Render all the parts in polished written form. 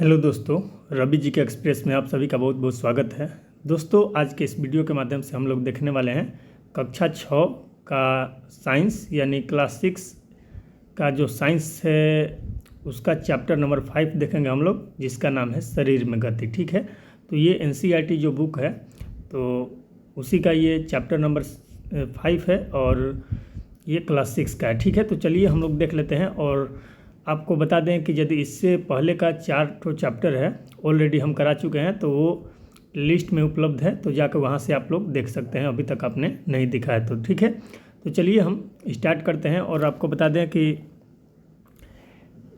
Hello दोस्तों, रवि जी के express में आप सभी का बहुत बहुत स्वागत है। दोस्तों, आज के इस वीडियो के माध्यम से हम लोग देखने वाले हैं कक्षा 6 का साइंस यानी क्लास 6 का जो साइंस है उसका चैप्टर नंबर 5 देखेंगे हम लोग, जिसका नाम है शरीर में गति। ठीक है, तो ये एनसीईआरटी जो बुक है तो उसी का ये चैप्टर नंबर 5 है और ये क्लास 6 का है। ठीक है, तो चलिए हम लोग देख लेते हैं। और आपको बता दें कि यदि इससे पहले का 4 चैप्टर है ऑलरेडी हम करा चुके हैं, तो वो लिस्ट में उपलब्ध है, तो जाकर वहाँ से आप लोग देख सकते हैं। अभी तक आपने नहीं दिखा है तो ठीक है। तो चलिए हम स्टार्ट करते हैं। और आपको बता दें कि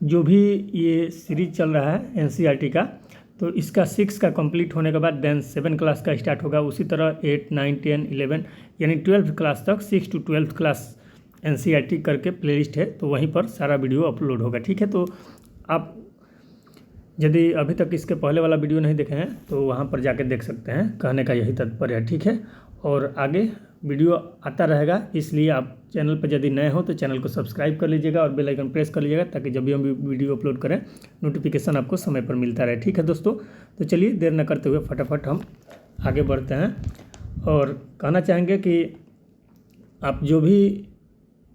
जो भी ये सीरीज चल रहा है एनसीईआरटी का, तो इसका 6 का कंप्लीट होने के बाद देन 7 क्लास का स्टार्ट होगा। उसी तरह 8, 9, 10, 11 यानी 12th क्लास तक 6 to 12th क्लास एनसीईआरटी करके प्लेलिस्ट है, तो वहीं पर सारा वीडियो अपलोड होगा। ठीक है, तो आप यदि अभी तक इसके पहले वाला वीडियो नहीं देखे हैं तो वहाँ पर जाके देख सकते हैं। कहने का यही तात्पर्य है। ठीक है, और आगे वीडियो आता रहेगा, इसलिए आप चैनल पर यदि नए हो तो चैनल को सब्सक्राइब कर लीजिएगा और बेल आइकन प्रेस कर लीजिएगा, ताकि जब भी हम वीडियो अपलोड करें नोटिफिकेशन आपको समय पर मिलता रहे। ठीक है दोस्तों, तो चलिए देर न करते हुए फटाफट हम आगे बढ़ते हैं। और कहना चाहेंगे कि आप जो भी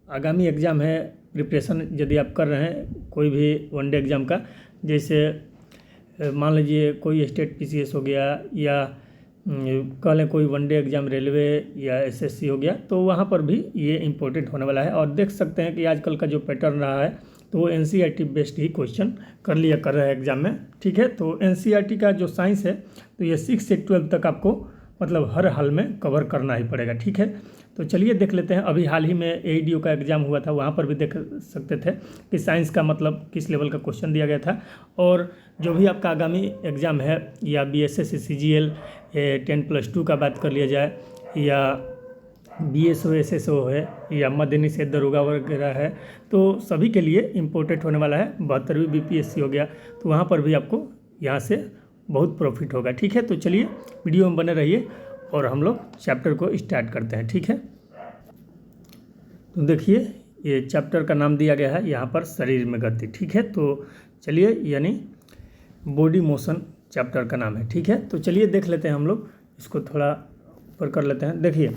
आगामी एग्ज़ाम है प्रिपरेशन यदि आप कर रहे हैं कोई भी वनडे एग्ज़ाम का, जैसे मान लीजिए कोई स्टेट पीसीएस हो गया या कह लें कोई वनडे एग्ज़ाम रेलवे या एसएससी हो गया, तो वहाँ पर भी ये इम्पोर्टेंट होने वाला है। और देख सकते हैं कि आजकल का जो पैटर्न रहा है तो वो एनसीईआरटी बेस्ड ही क्वेश्चन कर रहा है एग्ज़ाम में। ठीक है, तो एनसीईआरटी का जो साइंस है तो ये 6 से 12 तक आपको मतलब हर हाल में कवर करना ही पड़ेगा। ठीक है, तो चलिए देख लेते हैं। अभी हाल ही में एईडीओ का एग्ज़ाम हुआ था, वहाँ पर भी देख सकते थे कि साइंस का मतलब किस लेवल का क्वेश्चन दिया गया था। और जो भी आपका आगामी एग्ज़ाम है या बीएसएस सीजीएल 10+2 का बात कर लिया जाए, या बीएसओ एसएसओ है, या मध्य निषेध दरोगा वगैरह है, तो सभी के लिए इम्पोर्टेंट होने वाला है। 72वीं बीपीएससी हो गया, तो वहाँ पर भी आपको यहाँ से बहुत प्रॉफिट होगा। ठीक है, तो चलिए वीडियो में बने रहिए और हम लोग चैप्टर को स्टार्ट करते हैं। ठीक है, तो देखिए ये चैप्टर का नाम दिया गया है यहाँ पर शरीर में गति। ठीक है, तो चलिए यानी बॉडी मोशन चैप्टर का नाम है। ठीक है, तो चलिए देख लेते हैं हम लोग, इसको थोड़ा ऊपर कर लेते हैं। देखिए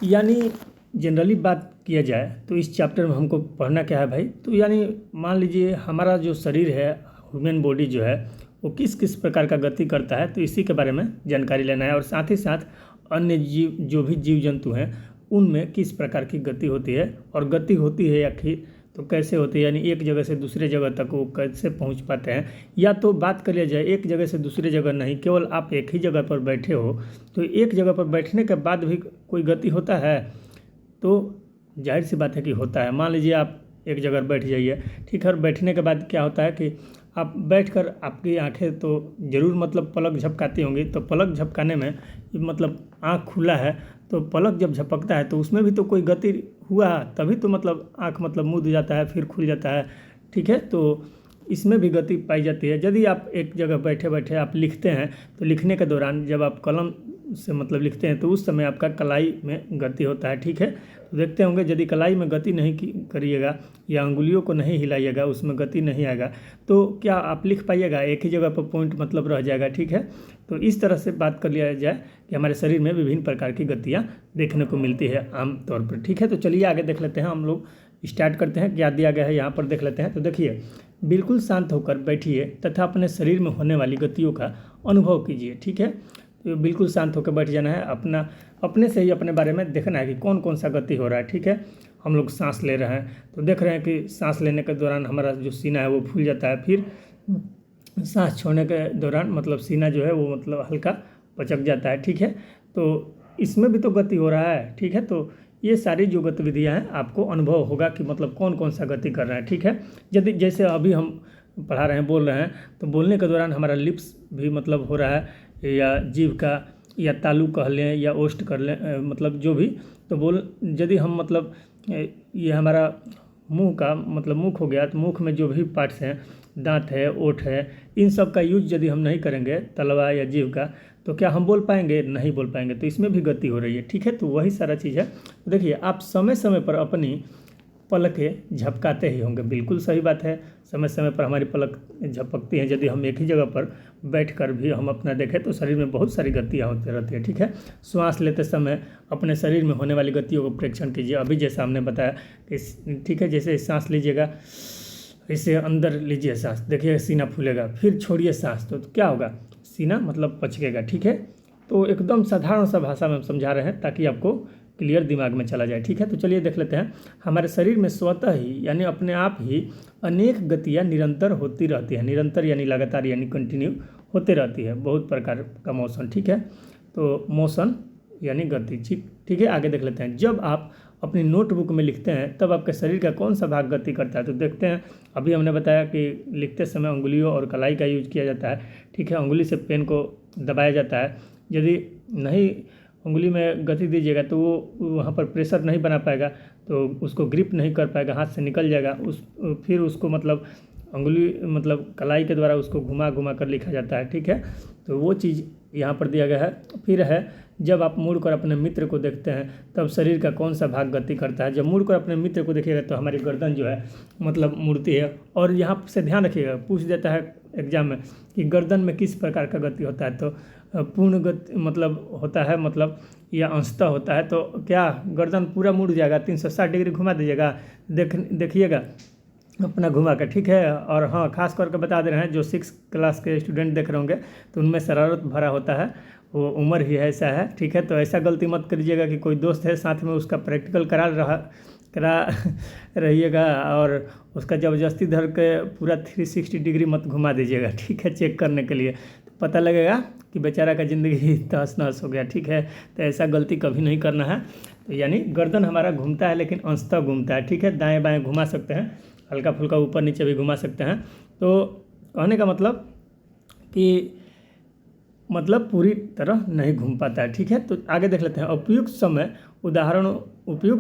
यानी जनरली बात किया जाए तो इस चैप्टर में हमको पढ़ना क्या है भाई, तो यानी मान लीजिए हमारा जो शरीर है, ह्यूमन बॉडी जो है, वो किस किस प्रकार का गति करता है, तो इसी के बारे में जानकारी लेना है। और साथ ही साथ अन्य जीव जो भी जीव जंतु हैं उनमें किस प्रकार की गति होती है, और गति होती है आखिर तो कैसे होती है, यानी एक जगह से दूसरे जगह तक वो कैसे पहुंच पाते हैं। या तो बात कर लिया जाए एक जगह से दूसरे जगह नहीं, केवल आप एक ही जगह पर बैठे हो, तो एक जगह पर बैठने के बाद भी कोई गति होता है, तो जाहिर सी बात है कि होता है। मान लीजिए आप एक जगह बैठ जाइए, ठीक है, और बैठने के बाद क्या होता है कि आप बैठकर आपकी आंखें तो ज़रूर मतलब पलक झपकाती होंगी, तो पलक झपकाने में मतलब आँख खुला है तो पलक जब झपकता है तो उसमें भी तो कोई गति हुआ, तभी तो मतलब आँख मतलब मूंद जाता है फिर खुल जाता है। ठीक है, तो इसमें भी गति पाई जाती है। यदि आप एक जगह बैठे बैठे आप लिखते हैं, तो लिखने के दौरान जब आप कलम से मतलब लिखते हैं तो उस समय आपका कलाई में गति होता है। ठीक है, तो देखते होंगे यदि कलाई में गति नहीं करिएगा या अंगुलियों को नहीं हिलाइएगा, उसमें गति नहीं आएगा, तो क्या आप लिख पाइएगा, एक ही जगह पर पॉइंट मतलब रह जाएगा। ठीक है, तो इस तरह से बात कर लिया जाए कि हमारे शरीर में विभिन्न प्रकार की गतियाँ देखने को मिलती है आम तौर पर। ठीक है, तो चलिए आगे देख लेते हैं। हम लोग स्टार्ट करते हैं, क्या दिया गया है यहाँ पर देख लेते हैं। तो देखिए, बिल्कुल शांत होकर बैठिए तथा अपने शरीर में होने वाली गतियों का अनुभव कीजिए। ठीक है, तो बिल्कुल शांत होकर बैठ जाना है, अपने से ही अपने बारे में देखना है कि कौन कौन सा गति हो रहा है। ठीक है, हम लोग सांस ले रहे हैं तो देख रहे हैं कि सांस लेने के दौरान हमारा जो सीना है वो फूल जाता है, फिर सांस छोड़ने के दौरान मतलब सीना जो है वो मतलब हल्का पचक जाता है। ठीक है, तो इसमें भी तो गति हो रहा है। ठीक है, तो ये सारी जो गतिविधियाँ हैं आपको अनुभव होगा कि मतलब कौन कौन सा गति कर रहा है। ठीक है, यदि जैसे अभी हम पढ़ा रहे हैं, बोल रहे हैं, तो बोलने के दौरान हमारा लिप्स भी मतलब हो रहा है, या जीभ का, या तालु कह लें या ओष्ठ कर लें, मतलब जो भी, तो यदि हम मतलब ये हमारा मुंह का मतलब मुख हो गया, तो मुख में जो भी पार्ट्स हैं, दांत है, ओठ है, इन सब का यूज यदि हम नहीं करेंगे, तलवा या जीभ का, तो क्या हम बोल पाएंगे? नहीं बोल पाएंगे। तो इसमें भी गति हो रही है। ठीक है, तो वही सारा चीज़ है। देखिए, आप समय समय पर अपनी पलकें झपकाते ही होंगे। बिल्कुल सही बात है, समय समय पर हमारी पलक झपकती हैं। यदि हम एक ही जगह पर बैठकर भी हम अपना देखें तो शरीर में बहुत सारी गतियाँ होती रहती है, ठीक है। श्वास लेते समय अपने शरीर में होने वाली गतियों को प्रेक्षण कीजिए। अभी जैसा हमने बताया कि ठीक है, जैसे सांस लीजिएगा, इसे अंदर लीजिए सांस, देखिए सीना फूलेगा, फिर छोड़िए सांस, तो क्या होगा, सीना मतलब पचकेगा, ठीक है। तो एकदम साधारण सा भाषा में हम समझा रहे हैं ताकि आपको क्लियर दिमाग में चला जाए, ठीक है। तो चलिए देख लेते हैं। हमारे शरीर में स्वतः ही यानी अपने आप ही अनेक गतियाँ निरंतर होती रहती हैं। निरंतर यानी लगातार यानी कंटिन्यू होते रहती है, बहुत प्रकार का मोशन, ठीक है। तो मोशन यानी गति, ठीक है। आगे देख लेते हैं। जब आप अपनी नोटबुक में लिखते हैं तब आपके शरीर का कौन सा भाग गति करता है? तो देखते हैं। अभी हमने बताया कि लिखते समय उंगलियों और कलाई का यूज किया जाता है, ठीक है। उंगली से पेन को दबाया जाता है। यदि नहीं उंगली में गति दीजिएगा तो वो वहाँ पर प्रेशर नहीं बना पाएगा, तो उसको ग्रिप नहीं कर पाएगा, हाथ से निकल जाएगा। फिर उसको मतलब उंगली मतलब कलाई के द्वारा उसको घुमा घुमा कर लिखा जाता है, ठीक है। तो वो चीज़ यहाँ पर दिया गया है। फिर है, जब आप मुड़कर अपने मित्र को देखते हैं तब शरीर का कौन सा भाग गति करता है? जब मुड़कर अपने मित्र को देखिएगा तो हमारी गर्दन जो है मतलब मुड़ती है। और यहाँ से ध्यान रखिएगा, पूछ देता है एग्जाम में कि गर्दन में किस प्रकार का गति होता है। तो पूर्ण गति मतलब होता है, मतलब या अंशतः होता है। तो क्या गर्दन पूरा मुड़ जाएगा, 360 डिग्री घुमा दीजिएगा, देखिएगा अपना घुमा कर, ठीक है। और हाँ, खास करके बता दे रहे हैं, जो 6 क्लास के स्टूडेंट देख रहे होंगे तो उनमें शरारत भरा होता है, वो उम्र ही ऐसा है, ठीक है। तो ऐसा गलती मत करिएगा कि कोई दोस्त है साथ में, उसका प्रैक्टिकल करा रहिएगा और उसका ज़बरदस्ती धर के पूरा 360 डिग्री मत घुमा दीजिएगा, ठीक है, चेक करने के लिए। तो पता लगेगा कि बेचारा का ज़िंदगी तहस नहस हो गया, ठीक है। तो ऐसा गलती कभी नहीं करना है। तो यानी गर्दन हमारा घूमता है लेकिन अंशतः घूमता है, ठीक है। दाएँ बाएँ घुमा सकते हैं, हल्का फुल्का ऊपर नीचे भी घुमा सकते हैं। तो कहने का मतलब कि पूरी तरह नहीं घूम पाता है, ठीक है। तो आगे देख लेते हैं। उपयुक्त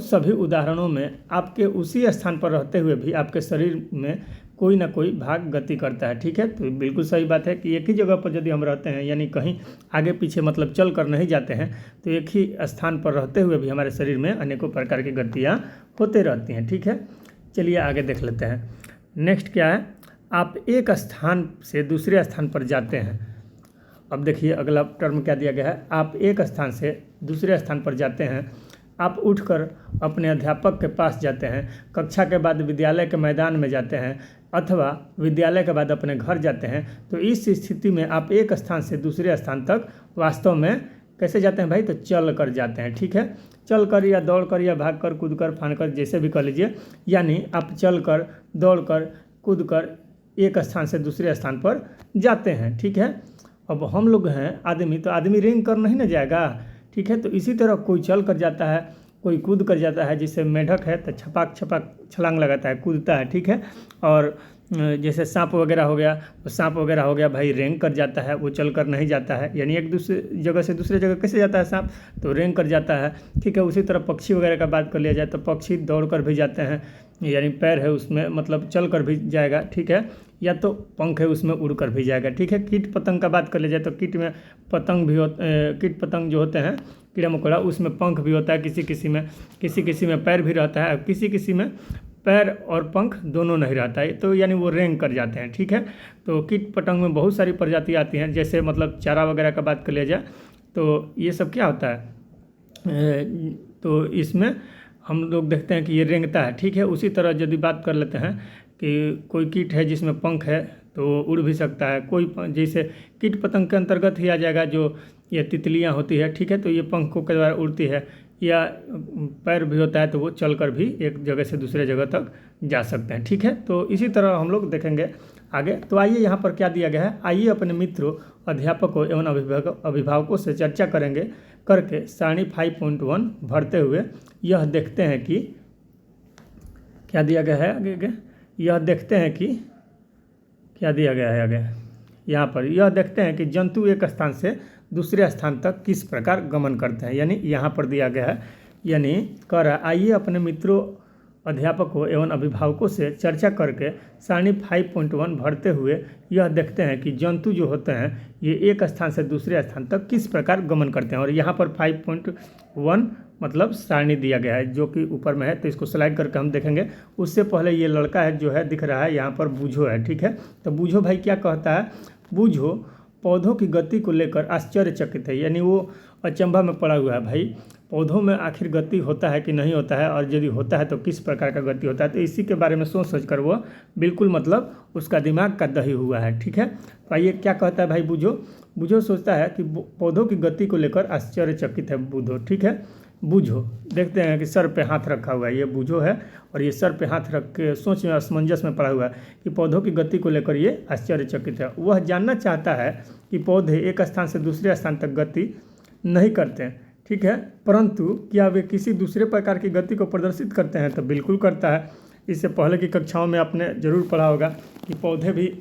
सभी उदाहरणों में आपके उसी स्थान पर रहते हुए भी आपके शरीर में कोई ना कोई भाग गति करता है, ठीक है। तो बिल्कुल सही बात है कि एक ही जगह पर यदि हम रहते हैं यानी कहीं आगे पीछे मतलब चल कर नहीं जाते हैं तो एक ही स्थान पर रहते हुए भी हमारे शरीर में अनेकों प्रकार की गतियाँ होते रहती हैं, ठीक है। चलिए आगे देख लेते हैं। नेक्स्ट क्या है, आप एक स्थान से दूसरे स्थान पर जाते हैं। अब देखिए अगला टर्म क्या दिया गया है, आप एक स्थान से दूसरे स्थान पर जाते हैं। आप उठकर अपने अध्यापक के पास जाते हैं, कक्षा के बाद विद्यालय के मैदान में जाते हैं अथवा विद्यालय के बाद अपने घर जाते हैं। तो इस स्थिति में आप एक स्थान से दूसरे स्थान तक वास्तव में कैसे जाते हैं भाई? तो चल कर जाते हैं, ठीक है। चल कर या दौड़ कर या भाग कर, कूद कर, फान कर, जैसे भी कह लीजिए, यानी आप चल कर, दौड़ कर, कूद कर एक स्थान से दूसरे स्थान पर जाते हैं, ठीक है। अब हम लोग हैं आदमी, तो आदमी रेंग कर नहीं ना जाएगा, ठीक है। तो इसी तरह कोई चल कर जाता है, कोई कूद कर जाता है, जिससे मेढक है तो छपाक छपाक छलांग लगाता है, कूदता है, ठीक है। और जैसे सांप वगैरह हो गया, तो सांप वगैरह हो गया भाई रेंग कर जाता है, वो चल कर नहीं जाता है। यानी एक दूसरे जगह से दूसरे जगह कैसे जाता है सांप? तो रेंग कर जाता है, ठीक है। उसी तरह पक्षी वगैरह का बात कर लिया जाए तो पक्षी दौड़ कर भी जाते हैं, यानी पैर है उसमें मतलब चल कर भी जाएगा, ठीक है, या तो पंख है उसमें उड़ कर भी जाएगा, ठीक है। कीट पतंग का बात कर लिया जाए तो कीट में पतंग भी कीट पतंग जो होते हैं कीड़ा मकोड़ा, उसमें पंख भी होता है, किसी किसी में पैर भी रहता है, किसी किसी में पैर और पंख दोनों नहीं रहता है, तो यानी वो रेंग कर जाते हैं, ठीक है। तो कीट पतंग में बहुत सारी प्रजाति आती हैं, जैसे मतलब चारा वगैरह का बात कर लिया जाए तो ये सब क्या होता है, तो इसमें हम लोग देखते हैं कि ये रेंगता है, ठीक है। उसी तरह यदि बात कर लेते हैं कि कोई कीट है जिसमें पंख है तो उड़ भी सकता है, कोई जैसे कीट पतंग के अंतर्गत ही आ जाएगा जो ये तितलियां होती है, ठीक है। तो ये पंखों के द्वारा उड़ती है, या पैर भी होता है तो वो चलकर भी एक जगह से दूसरे जगह तक जा सकते हैं, ठीक है। तो इसी तरह हम लोग देखेंगे आगे। तो आइए यहाँ पर क्या दिया गया है, आइए अपने मित्रों, अध्यापकों एवं अभिभावकों से चर्चा करके सारणी 5.1 भरते हुए यह देखते हैं कि क्या दिया गया है आगे, यह देखते हैं कि क्या दिया गया है आगे यहाँ पर, यह देखते हैं कि जंतु एक स्थान से दूसरे स्थान तक किस प्रकार गमन करते हैं। यानी यहाँ पर दिया गया है, यानी कह रहा है आइए अपने मित्रों, अध्यापकों एवं अभिभावकों से चर्चा करके सारणी 5.1 भरते हुए यह देखते हैं कि जंतु जो होते हैं ये एक स्थान से दूसरे स्थान तक किस प्रकार गमन करते हैं। और यहाँ पर 5.1 मतलब सारणी दिया गया है जो कि ऊपर में है, तो इसको स्लाइड करके हम देखेंगे। उससे पहले ये लड़का है जो है दिख रहा है यहाँ पर बूझो है, ठीक है। तो बूझो भाई क्या कहता है, बूझो पौधों की गति को लेकर आश्चर्यचकित है, यानी वो अचंभा में पड़ा हुआ है भाई, पौधों में आखिर गति होता है कि नहीं होता है, और यदि होता है तो किस प्रकार का गति होता है। तो इसी के बारे में सोच कर वो बिल्कुल मतलब उसका दिमाग का दही हुआ है, ठीक है। तो आइए क्या कहता है भाई बूझो सोचता है कि पौधों की गति को लेकर आश्चर्यचकित है बूझो, ठीक है। बूझो देखते हैं कि सर पे हाथ रखा हुआ है, ये बूझो है और ये सर पे हाथ रख के सोच में असमंजस में पड़ा हुआ है कि पौधों की गति को लेकर ये आश्चर्यचकित है। वह जानना चाहता है कि पौधे एक स्थान से दूसरे स्थान तक गति नहीं करते हैं, ठीक है, परंतु क्या वे किसी दूसरे प्रकार की गति को प्रदर्शित करते हैं। तो बिल्कुल करता है। इससे पहले की कक्षाओं में आपने ज़रूर पढ़ा होगा कि पौधे भी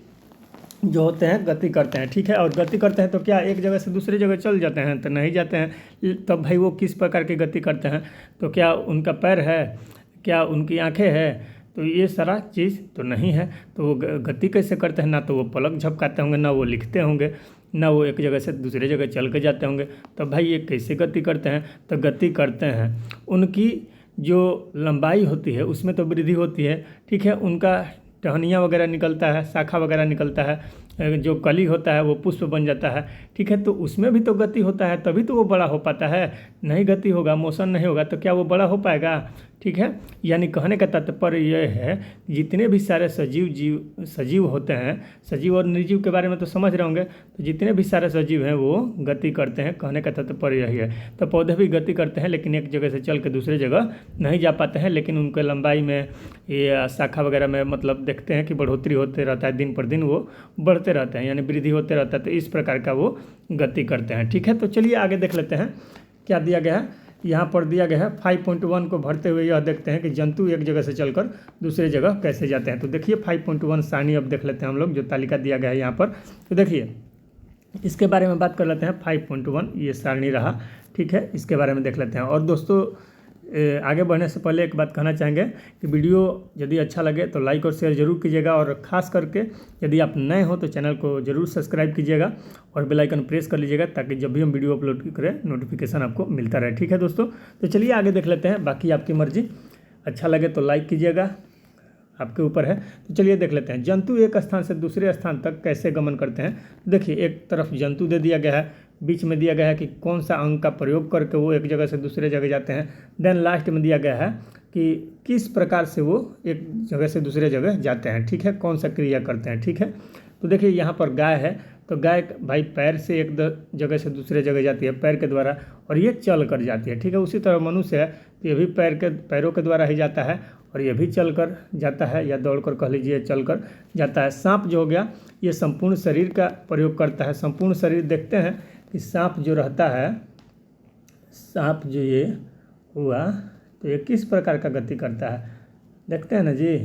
जो होते हैं गति करते हैं, ठीक है। और गति करते हैं तो क्या एक जगह से दूसरी जगह चल जाते हैं, तो नहीं जाते हैं। तब भाई वो किस प्रकार की गति करते हैं, तो क्या उनका पैर है, क्या उनकी आंखें हैं, तो ये सारा चीज़ तो नहीं है। तो वो गति कैसे करते हैं, ना तो वो पलक झपकाते होंगे, ना वो लिखते होंगे, ना वो एक जगह से दूसरे जगह चल के जाते होंगे। तो भाई ये कैसे गति करते हैं, तो गति करते हैं उनकी जो लंबाई होती है उसमें तो वृद्धि होती है, ठीक है। उनका टहनियाँ वगैरह निकलता है, शाखा वगैरह निकलता है, जो कली होता है वो पुष्प बन जाता है, ठीक है। तो उसमें भी तो गति होता है, तभी तो वो बड़ा हो पाता है। नहीं गति होगा, मोशन नहीं होगा, तो क्या वो बड़ा हो पाएगा, ठीक है। यानी कहने का तात्पर्य यह है जितने भी सारे सजीव होते हैं, सजीव और निर्जीव के बारे में तो समझ रहे होंगे, तो जितने भी सारे सजीव हैं वो गति करते हैं, कहने का तात्पर्य यही है। तो पौधे भी गति करते हैं लेकिन एक जगह से चल के दूसरे जगह नहीं जा पाते हैं, लेकिन उनके लंबाई में ये शाखा वगैरह में मतलब देखते हैं कि बढ़ोतरी होते रहता है, दिन पर दिन वो बढ़ते रहते हैं, यानी वृद्धि होते रहता है। तो इस प्रकार का वो गति करते हैं, ठीक है। तो चलिए आगे देख लेते हैं क्या दिया गया है। यहाँ पर दिया गया है 5.1 को भरते हुए यह देखते हैं कि जंतु एक जगह से चलकर दूसरे जगह कैसे जाते हैं। तो देखिए 5.1 सारणी अब देख लेते हैं हम लोग, जो तालिका दिया गया है यहाँ पर। तो देखिए इसके बारे में बात कर लेते हैं। 5.1 ये सारणी रहा, ठीक है, इसके बारे में देख लेते हैं। और दोस्तों आगे बढ़ने से पहले एक बात कहना चाहेंगे कि वीडियो यदि अच्छा लगे तो लाइक और शेयर ज़रूर कीजिएगा, और ख़ास करके यदि आप नए हो तो चैनल को ज़रूर सब्सक्राइब कीजिएगा और बेल आइकन प्रेस कर लीजिएगा, ताकि जब भी हम वीडियो अपलोड करें नोटिफिकेशन आपको मिलता रहे, ठीक है दोस्तों। तो चलिए आगे देख लेते हैं, बाकी आपकी मर्जी, अच्छा लगे तो लाइक कीजिएगा, आपके ऊपर है। तो चलिए देख लेते हैं जंतु एक स्थान से दूसरे स्थान तक कैसे गमन करते हैं। देखिए एक तरफ जंतु दे दिया गया है, बीच में दिया गया है कि कौन सा अंग का प्रयोग करके वो एक जगह से दूसरे जगह जाते हैं। देन लास्ट में दिया गया है कि किस प्रकार से वो एक जगह से दूसरे जगह जाते हैं, ठीक है, कौन सा क्रिया करते हैं, ठीक है। तो देखिए यहाँ पर गाय है, तो गाय भाई पैर से एक जगह से दूसरे जगह जाती है पैर के द्वारा, और ये चल कर जाती है, ठीक है। उसी तरह मनुष्य है तो ये भी पैरों के द्वारा ही जाता है, और ये भी चल कर जाता है, या दौड़ कर कह लीजिए, चल कर जाता है। सांप जो हो गया ये संपूर्ण शरीर का प्रयोग करता है। संपूर्ण शरीर देखते हैं कि सांप जो रहता है, सांप जो ये हुआ तो ये किस प्रकार का गति करता है, देखते हैं ना जी।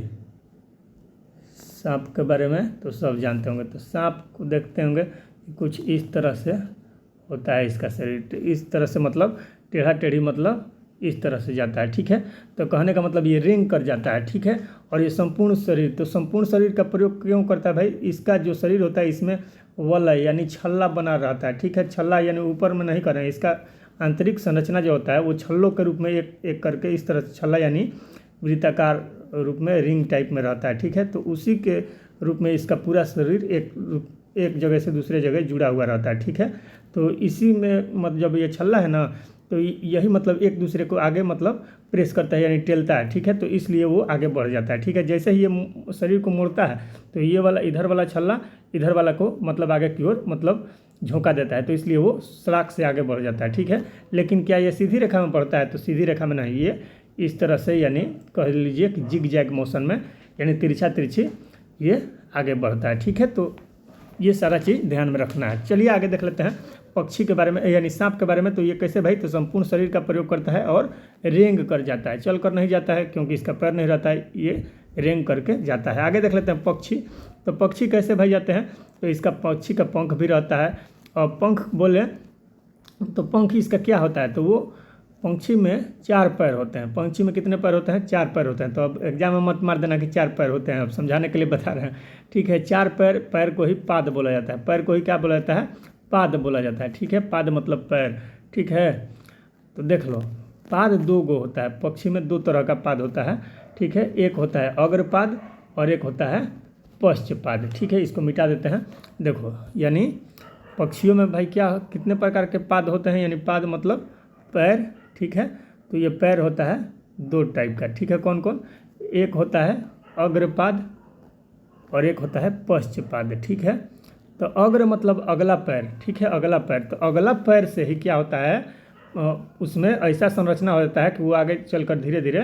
सांप के बारे में तो सब जानते होंगे, तो सांप को देखते होंगे कि कुछ इस तरह से होता है इसका शरीर, तो इस तरह से मतलब टेढ़ा टेढ़ी मतलब इस तरह से जाता है, ठीक है। तो कहने का मतलब ये रिंग कर जाता है, ठीक है। और ये संपूर्ण शरीर, तो संपूर्ण शरीर का प्रयोग क्यों करता है भाई, इसका जो शरीर होता है इसमें वलय यानी छल्ला बना रहता है, ठीक है। छल्ला यानी ऊपर में नहीं कर रहे हैं, इसका आंतरिक संरचना जो होता है वो छल्लों के रूप में एक एक करके इस तरह से छल्ला यानी वृत्ताकार रूप में रिंग टाइप में रहता है, ठीक है। तो उसी के रूप में इसका पूरा शरीर एक जगह से दूसरे जगह जुड़ा हुआ रहता है, ठीक है। तो इसी में मतलब जब ये छल्ला है ना, तो यही मतलब एक दूसरे को आगे मतलब प्रेस करता है यानी टेलता है, ठीक है। तो इसलिए वो आगे बढ़ जाता है, ठीक है। जैसे ही ये शरीर को मोड़ता है तो ये वाला इधर वाला छल्ला इधर वाला को मतलब आगे की ओर मतलब झोंका देता है, तो इसलिए वो सड़क से आगे बढ़ जाता है, ठीक है। लेकिन क्या ये सीधी रेखा में बढ़ता है, तो सीधी रेखा में नहीं, ये इस तरह से यानी कह लीजिए कि जिग जैग मोशन में यानी तिरछा तिरछी ये आगे बढ़ता है, ठीक है। तो ये सारा चीज़ ध्यान में रखना है। चलिए आगे देख लेते हैं पक्षी के बारे में यानी सांप के बारे में। तो ये कैसे भाई, तो संपूर्ण शरीर का प्रयोग करता है और रेंग कर जाता है, चल कर नहीं जाता है क्योंकि इसका पैर नहीं रहता है, ये रेंग करके जाता है। आगे देख लेते हैं पक्षी। तो पक्षी कैसे भाई जाते हैं, तो इसका पक्षी का पंख भी रहता है, और पंख बोले तो पंख इसका क्या होता है, तो वो पंछी में 4 पैर होते हैं। पंछी में कितने पैर होते हैं? 4 पैर होते हैं। तो अब एग्जाम में मत मार देना कि 4 पैर होते हैं, अब समझाने के लिए बता रहे हैं, ठीक है। 4 पैर, पैर को ही पाद बोला जाता है। पैर को ही क्या बोला जाता है? पाद बोला जाता है, ठीक है। पाद मतलब पैर, ठीक है। तो देख लो, पाद 2 गो होता है। पक्षी में 2 तरह का पाद होता है, ठीक है। एक होता है अग्रपाद और एक होता है पश्चपाद, ठीक है। इसको मिटा देते हैं। देखो, यानी पक्षियों में भाई क्या, कितने प्रकार के पाद होते हैं? यानी पाद मतलब पैर, ठीक है। तो ये पैर होता है 2 टाइप का, ठीक है। कौन कौन? एक होता है अग्रपाद और एक होता है पश्चपाद, ठीक है। तो अग्र मतलब अगला पैर, ठीक है, अगला पैर। तो अगला पैर से ही क्या होता है, उसमें ऐसा संरचना हो जाता है कि वो आगे चलकर धीरे धीरे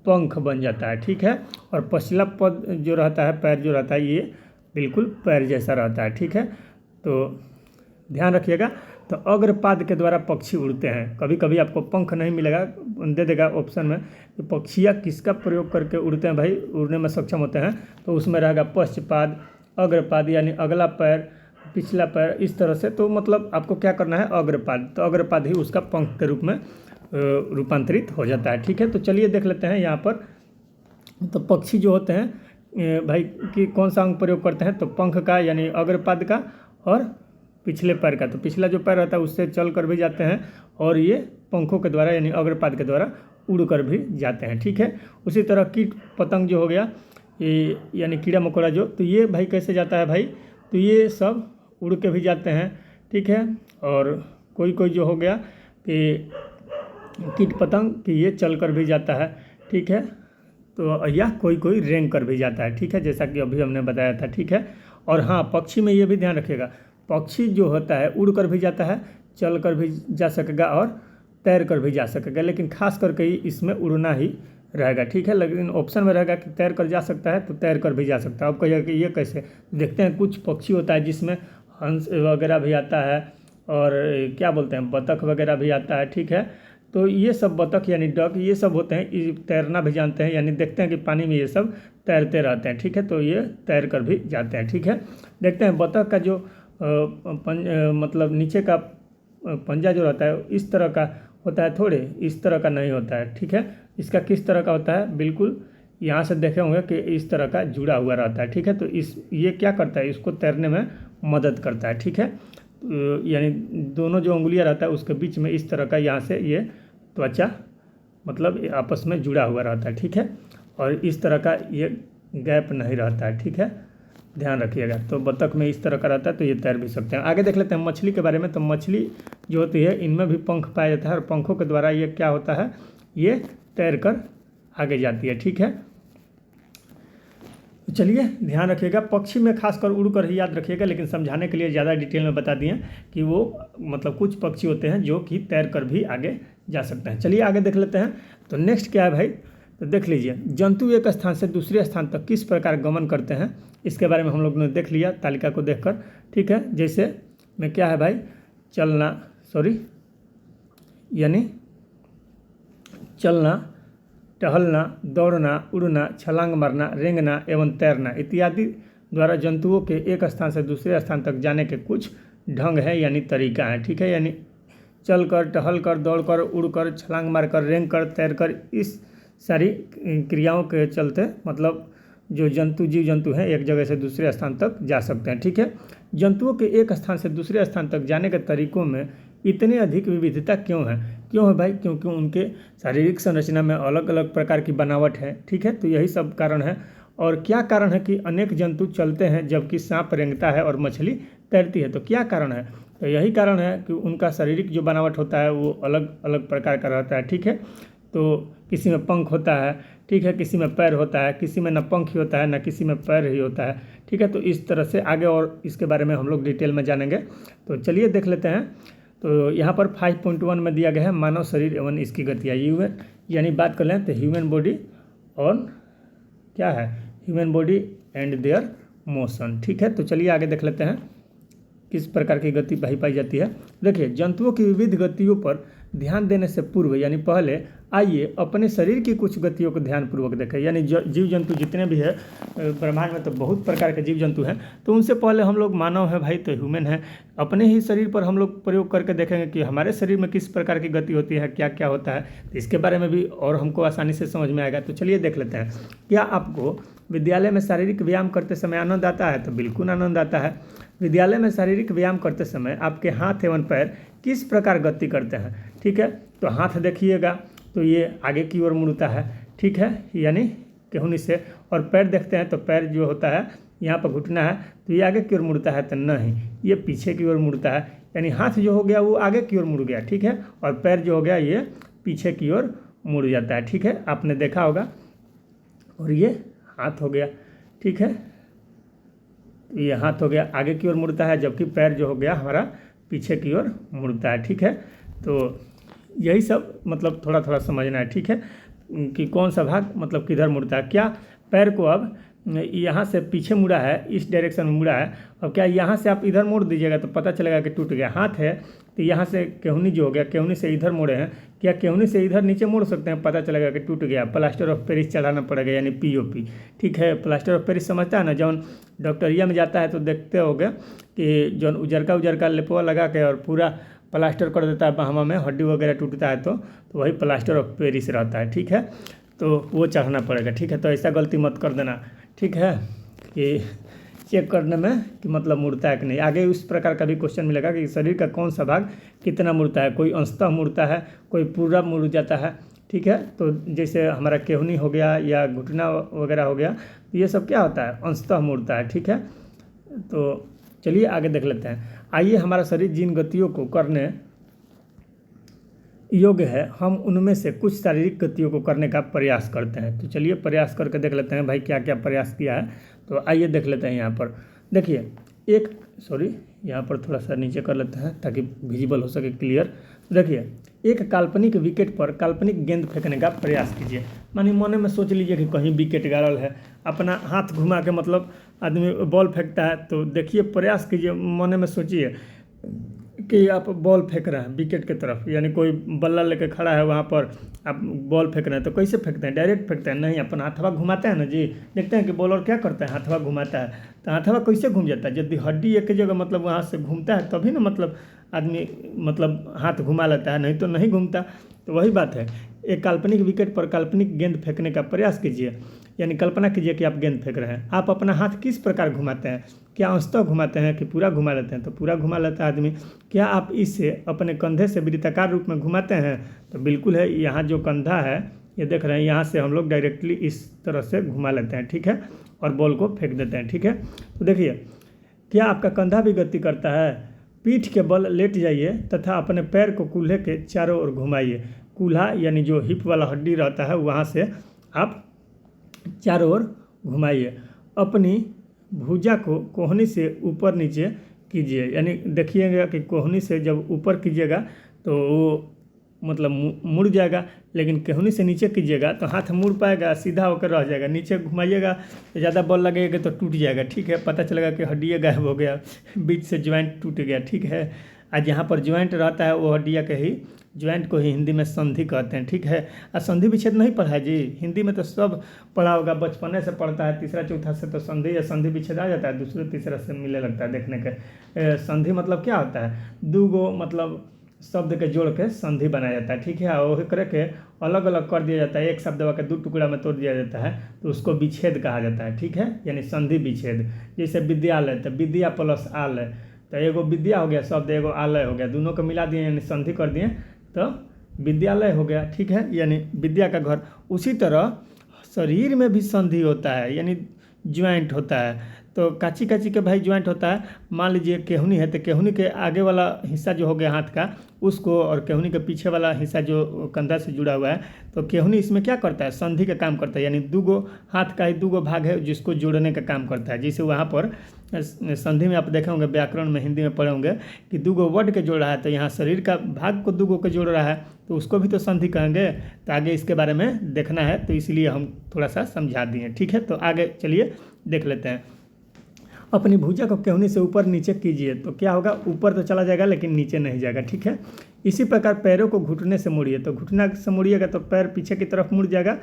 पंख बन जाता है, ठीक है। और पछला पद जो रहता है, पैर जो रहता है, ये बिल्कुल पैर जैसा रहता है, ठीक है। तो ध्यान रखिएगा। तो अग्रपाद के द्वारा पक्षी उड़ते हैं। कभी कभी आपको पंख नहीं मिलेगा, दे देगा ऑप्शन में कि पक्षियाँ किसका प्रयोग करके उड़ते हैं भाई, उड़ने में सक्षम होते हैं, तो उसमें रहेगा पश्चपाद, अग्रपाद यानी अगला पैर, पिछला पैर, इस तरह से। तो मतलब आपको क्या करना है? अग्रपाद। तो अग्रपाद ही उसका पंख के रूप में रूपांतरित हो जाता है, ठीक है। तो चलिए देख लेते हैं यहाँ पर। तो पक्षी जो होते हैं भाई कि कौन सा अंग प्रयोग करते हैं? तो पंख का यानी अग्रपाद का और पिछले पैर का। तो पिछला जो पैर रहता है उससे चल कर भी जाते हैं और ये पंखों के द्वारा यानी अग्रपाद के द्वारा उड़ कर भी जाते हैं, ठीक है। उसी तरह कीट पतंग जो हो गया, ये यानी कीड़ा मकोड़ा जो, तो ये भाई कैसे जाता है भाई? तो ये सब उड़ के भी जाते हैं, ठीक है। और कोई कोई जो हो गया कि कीट पतंग कि ये चल कर भी जाता है, ठीक है। तो या कोई कोई रेंग कर भी जाता है, ठीक है, जैसा कि अभी हमने बताया था, ठीक है। और हाँ, पक्षी में ये भी ध्यान रखिएगा, पक्षी जो होता है उड़ कर भी जाता है, चल कर भी जा सकेगा और तैर कर भी जा सकेगा, लेकिन खास करके ही इसमें उड़ना ही रहेगा, ठीक है। लेकिन ऑप्शन में रहेगा कि तैर कर जा सकता है, तो तैर कर भी जा सकता है। अब कहिएगा कि ये कैसे? देखते हैं, कुछ पक्षी होता है जिसमें हंस वगैरह भी आता है और क्या बोलते हैं, बतख वगैरह भी आता है, ठीक है। तो ये सब बतख यानी डक, ये सब होते हैं, ये तैरना भी जानते हैं, यानी देखते हैं कि पानी में ये सब तैरते रहते हैं, ठीक है। तो ये तैर कर भी जाते हैं, ठीक है। देखते हैं बतख का जो मतलब नीचे का पंजा जो रहता है इस तरह का होता है, थोड़े इस तरह का नहीं होता है, ठीक है। इसका किस तरह का होता है? बिल्कुल यहाँ से देखे होंगे कि इस तरह का जुड़ा हुआ रहता है, ठीक है। तो ये क्या करता है? इसको तैरने में मदद करता है, ठीक है। यानी दोनों जो उंगलियां रहता है उसके बीच में इस तरह का यहाँ से ये त्वचा मतलब आपस में जुड़ा हुआ रहता है, ठीक है। और इस तरह का ये गैप नहीं रहता है, ठीक है, ध्यान रखिएगा। तो बतख में इस तरह का रहता है, तो ये तैर भी सकते हैं। आगे देख लेते हैं मछली के बारे में। तो मछली जो होती है इनमें भी पंख पाया जाता है और पंखों के द्वारा ये क्या होता है, ये तैर कर आगे जाती है, ठीक है। चलिए ध्यान रखिएगा, पक्षी में खासकर उड़कर ही याद रखिएगा, लेकिन समझाने के लिए ज़्यादा डिटेल में बता दिए कि वो मतलब कुछ पक्षी होते हैं जो कि तैर कर भी आगे जा सकते हैं। चलिए आगे देख लेते हैं। तो नेक्स्ट क्या है भाई? तो देख लीजिए, जंतु एक स्थान से दूसरे स्थान तक किस प्रकार गमन करते हैं, इसके बारे में हम लोग ने देख लिया तालिका को देखकर, ठीक है। जैसे में क्या है भाई, यानी चलना, टहलना, दौड़ना, उड़ना, छलांग मारना, रेंगना एवं तैरना इत्यादि द्वारा जंतुओं के एक स्थान से दूसरे स्थान तक जाने के कुछ ढंग है यानी तरीका है, ठीक है। यानी चलकर, टहलकर, दौड़कर, उड़कर, छलांग मारकर, रेंगकर, तैरकर, इस सारी क्रियाओं के चलते मतलब जो जीव जंतु हैं एक जगह से दूसरे स्थान तक जा सकते हैं, ठीक है। जंतुओं के एक स्थान से दूसरे स्थान तक जाने के तरीकों में इतने अधिक विविधता क्यों है भाई? क्योंकि उनके शारीरिक संरचना में अलग अलग प्रकार की बनावट है, ठीक है। तो यही सब कारण है। और क्या कारण है कि अनेक जंतु चलते हैं जबकि सांप रेंगता है और मछली तैरती है? तो क्या कारण है? तो यही कारण है कि उनका शारीरिक जो बनावट होता है वो अलग अलग प्रकार का रहता है, ठीक है। तो किसी में पंख होता है, ठीक है, किसी में पैर होता है, किसी में न पंख ही होता है न किसी में पैर ही होता है, ठीक है। तो इस तरह से आगे और इसके बारे में हम लोग डिटेल में जानेंगे। तो चलिए देख लेते हैं। तो यहाँ पर 5.1 में दिया गया है मानव शरीर एवं इसकी गतियाँ, यानी बात कर लें तो ह्यूमन बॉडी और human body and there motion, ठीक है। तो चलिए आगे देख लेते हैं। किस प्रकार की गति पाई जाती है। देखिए, जंतुओं की विविध गतियों पर ध्यान देने से पूर्व यानी पहले आइए अपने शरीर की कुछ गतियों को ध्यानपूर्वक देखें। यानी जीव जंतु जितने भी है ब्रह्मांड में, तो बहुत प्रकार के जीव जंतु हैं, तो उनसे पहले हम लोग मानव है भाई, तो ह्यूमन है, अपने ही शरीर पर हम लोग प्रयोग करके देखेंगे कि हमारे शरीर में किस प्रकार की गति होती है, क्या क्या होता है, तो इसके बारे में भी और हमको आसानी से समझ में आएगा। तो चलिए देख लेते हैं। क्या आपको विद्यालय में शारीरिक व्यायाम करते समय आनंद आता है? तो बिल्कुल आनंद आता है। विद्यालय में शारीरिक व्यायाम करते समय आपके हाथ एवं पैर किस प्रकार गति करते हैं? ठीक है, तो हाथ देखिएगा तो ये आगे की ओर मुड़ता है, ठीक है, यानी केहूनी से, और पैर देखते हैं तो पैर जो होता है यहाँ पर घुटना है तो ये आगे की ओर मुड़ता है, तो नहीं, ये पीछे की ओर मुड़ता है। यानी हाथ जो हो गया वो आगे की ओर मुड़ गया, ठीक है, और पैर जो हो गया ये पीछे की ओर मुड़ जाता है, ठीक है, आपने देखा होगा। और ये हाथ हो गया, ठीक है, ये हाथ हो गया, आगे की ओर मुड़ता है, जबकि पैर जो हो गया हमारा पीछे की ओर मुड़ता है, ठीक है। तो यही सब मतलब थोड़ा थोड़ा समझना है, ठीक है, कि कौन सा भाग मतलब किधर मुड़ता है। क्या पैर को अब यहाँ से पीछे मुड़ा है, इस डायरेक्शन में मुड़ा है, अब क्या यहाँ से आप इधर मोड़ दीजिएगा तो पता चलेगा कि टूट गया। हाथ है तो यहाँ से केहूनी जो हो गया, केहूनी से इधर मोड़े हैं, क्या केहूनी से इधर नीचे मोड़ सकते हैं? पता चलेगा कि टूट गया। प्लास्टर ऑफ पेरिस चढ़ाना पड़ेगा, यानी POP, ठीक है। प्लास्टर ऑफ पेरिस समझता है ना, जौन डॉक्टरिया में जाता है तो देखते होगे कि जौन उजरका लेपवा लगा के और पूरा प्लास्टर कर देता है बाहमा में, हड्डी वगैरह टूटता है तो वही प्लास्टर ऑफ पेरिस रहता है, ठीक है, तो वो चढ़ना पड़ेगा, ठीक है। तो ऐसा गलती मत कर देना, ठीक है, कि चेक करने में कि मतलब मुड़ता है कि नहीं। आगे उस प्रकार का भी क्वेश्चन मिलेगा कि शरीर का कौन सा भाग कितना मुड़ता है, कोई अंशतः मुड़ता है, कोई पूरा मुड़ जाता है, ठीक है। तो जैसे हमारा केहूनी हो गया या घुटना वगैरह हो गया, तो ये सब क्या होता है, अंशतः मुड़ता है, ठीक है। तो चलिए आगे देख लेते हैं। आइए, हमारा शरीर जिन गतियों को करने योग्य है, हम उनमें से कुछ शारीरिक गतियों को करने का प्रयास करते हैं। तो चलिए प्रयास करके देख लेते हैं भाई क्या क्या प्रयास किया है। तो आइए देख लेते हैं। यहाँ पर देखिए, यहाँ पर थोड़ा सा नीचे कर लेते हैं ताकि विजिबल हो सके, क्लियर। देखिए, एक काल्पनिक विकेट पर काल्पनिक गेंद फेंकने का प्रयास कीजिए। मानिए मन में सोच लीजिए कि कहीं विकेट गाड़ल है, अपना हाथ घुमा के मतलब आदमी बॉल फेंकता है, तो देखिए प्रयास कीजिए, मन में सोचिए कि आप बॉल फेंक रहे हैं विकेट की तरफ, यानी कोई बल्ला लेके खड़ा है वहाँ पर, आप बॉल फेंक रहे हैं, तो कैसे फेंकते हैं? डायरेक्ट फेंकते हैं? नहीं, अपन हाथवा घुमाते हैं ना जी। देखते हैं कि बॉलर क्या करता है, हाथवा घुमाता है, तो हाथवा कैसे घूम जाता है? यदि हड्डी एक जगह मतलब वहाँ से घूमता है तभी ना मतलब आदमी मतलब हाथ घुमा लेता है, नहीं तो नहीं घूमता। तो वही बात है, एक काल्पनिक विकेट पर काल्पनिक गेंद फेंकने का प्रयास कीजिए, यानी कल्पना कीजिए कि आप गेंद फेंक रहे हैं। आप अपना हाथ किस प्रकार घुमाते हैं? क्या अंशतः घुमाते हैं कि पूरा घुमा लेते हैं? तो पूरा घुमा लेता है आदमी। क्या आप इसे अपने कंधे से वृत्ताकार रूप में घुमाते हैं? तो बिल्कुल है, यहाँ जो कंधा है ये देख रहे हैं, यहाँ से हम लोग डायरेक्टली इस तरह से घुमा लेते हैं, ठीक है, और बॉल को फेंक देते हैं, ठीक है। तो देखिए, क्या आपका कंधा भी गति करता है? पीठ के बल लेट जाइए तथा अपने पैर को कूल्हे के चारों ओर घुमाइए। कूल्हा यानी जो हिप वाला हड्डी रहता है वहाँ से आप चारों ओर घुमाइए। अपनी भुजा को कोहनी से ऊपर नीचे कीजिए, यानी देखिएगा कि कोहनी से जब ऊपर कीजिएगा तो वो मतलब मुड़ जाएगा, लेकिन कोहनी से नीचे कीजिएगा तो हाथ मुड़ पाएगा, सीधा होकर रह जाएगा। नीचे घुमाइएगा तो ज़्यादा बल लगेगा तो टूट जाएगा, ठीक है, पता चलेगा कि हड्डियाँ गायब हो गया, बीच से ज्वाइंट टूट गया, ठीक है। आज यहाँ पर ज्वाइंट रहता है वो हड्डियाँ के ही ज्वाइंट को ही हिंदी में संधि कहते हैं, ठीक है। और संधि विच्छेद नहीं पढ़ा है जी, हिंदी में तो सब पढ़ा होगा, बचपने से पढ़ता है, तीसरा चौथा से तो संधि या संधि विच्छेद आ जाता है, दूसरे तीसरा से मिलने लगता है देखने के। संधि मतलब क्या होता है? दो गो मतलब शब्द के जोड़ के संधि बनाया जाता है, ठीक है, और वही करके अलग अलग कर दिया जाता है, एक शब्द के 2 टुकड़ा में तोड़ दिया जाता है, तो उसको विच्छेद कहा जाता है, ठीक है, यानी संधि विच्छेद। जैसे विद्यालय, तो विद्या प्लस आलय, तो एगो विद्या हो गया शब्द, एगो आलय हो गया, दोनों को मिला दिए यानी संधि कर दिए तो विद्यालय हो गया, ठीक है, यानी विद्या का घर। उसी तरह शरीर में भी संधि होता है, यानी ज्वाइंट होता है। तो काची काची के भाई ज्वाइंट होता है। मान लीजिए केहूनी है तो केहूनी के आगे वाला हिस्सा जो हो गया हाथ का उसको, और केहूनी के पीछे वाला हिस्सा जो कंधा से जुड़ा हुआ है, तो केहूनी इसमें क्या करता है? संधि का काम करता है, यानी 2 हाथ का ही 2 भाग है जिसको जोड़ने का काम करता है। जैसे वहाँ पर संधि में आप देखे होंगे, व्याकरण में हिंदी में पढ़े होंगे कि 2 वर्ड के जोड़ रहा है, तो यहाँ शरीर का भाग को 2 के जोड़ रहा है, तो उसको भी तो संधि कहेंगे। तो आगे इसके बारे में देखना है, तो इसलिए हम थोड़ा सा समझा दिए, ठीक है। तो आगे चलिए देख लेते हैं। अपनी भुजा को केहनी से ऊपर नीचे कीजिए तो क्या होगा, ऊपर तो चला जाएगा लेकिन नीचे नहीं जाएगा। ठीक है, इसी प्रकार पैरों को घुटने से मोड़िए, तो घुटना से मोड़िएगा तो पैर पीछे की तरफ मुड़ जाएगा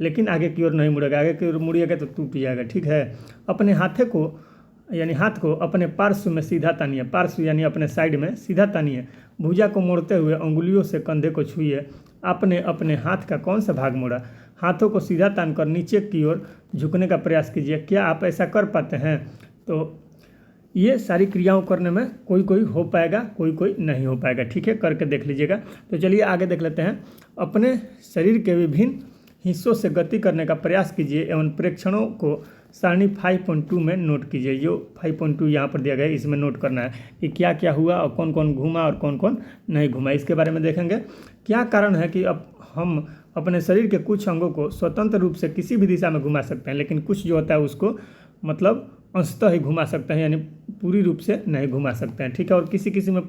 लेकिन आगे की ओर नहीं मुड़ेगा, आगे की ओर मुड़िएगा तो टूट जाएगा। ठीक है, अपने हाथ को अपने पार्श्व में सीधा तानिए, पार्श्व यानी अपने साइड में सीधा तानिए। भुजा को मोड़ते हुए अंगुलियों से कंधे को छुइए। आपने अपने हाथ का कौन सा भाग मोड़ा? हाथों को सीधा तानकर नीचे की ओर झुकने का प्रयास कीजिए। क्या आप ऐसा कर पाते हैं? तो ये सारी क्रियाओं करने में कोई कोई हो पाएगा, कोई कोई नहीं हो पाएगा। ठीक है, करके देख लीजिएगा। तो चलिए आगे देख लेते हैं। अपने शरीर के विभिन्न हिस्सों से गति करने का प्रयास कीजिए एवं प्रेक्षणों को सारणी 5.2 में नोट कीजिए। जो 5.2 यहाँ पर दिया गया है इसमें नोट करना है कि क्या क्या हुआ और कौन कौन घूमा और कौन कौन नहीं घूमा, इसके बारे में देखेंगे। क्या कारण है कि अब हम अपने शरीर के कुछ अंगों को स्वतंत्र रूप से किसी भी दिशा में घुमा सकते हैं, लेकिन कुछ जो होता है उसको मतलब अंशतः ही घुमा सकते हैं, यानी पूरी रूप से नहीं घुमा सकते हैं। ठीक है, और किसी किसी में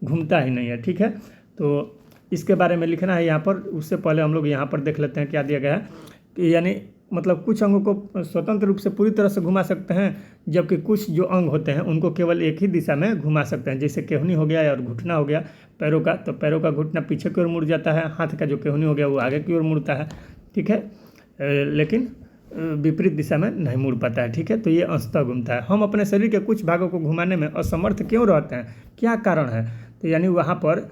घूमता ही नहीं है। ठीक है, तो इसके बारे में लिखना है यहाँ पर। उससे पहले हम लोग यहाँ पर देख लेते हैं क्या दिया गया है कि यानी मतलब कुछ अंगों को स्वतंत्र रूप से पूरी तरह से घुमा सकते हैं, जबकि कुछ जो अंग होते हैं उनको केवल एक ही दिशा में घुमा सकते हैं। जैसे केहनी हो गया और घुटना हो गया पैरों का, तो पैरों का घुटना पीछे की ओर मुड़ जाता है, हाथ का जो केहनी हो गया वो आगे की ओर मुड़ता है। ठीक है, लेकिन विपरीत दिशा में नहीं मुड़ पाता है। ठीक है, तो ये अंशतः घूमता है। हम अपने शरीर के कुछ भागों को घुमाने में असमर्थ क्यों रहते हैं? क्या कारण है? तो यानी वहाँ पर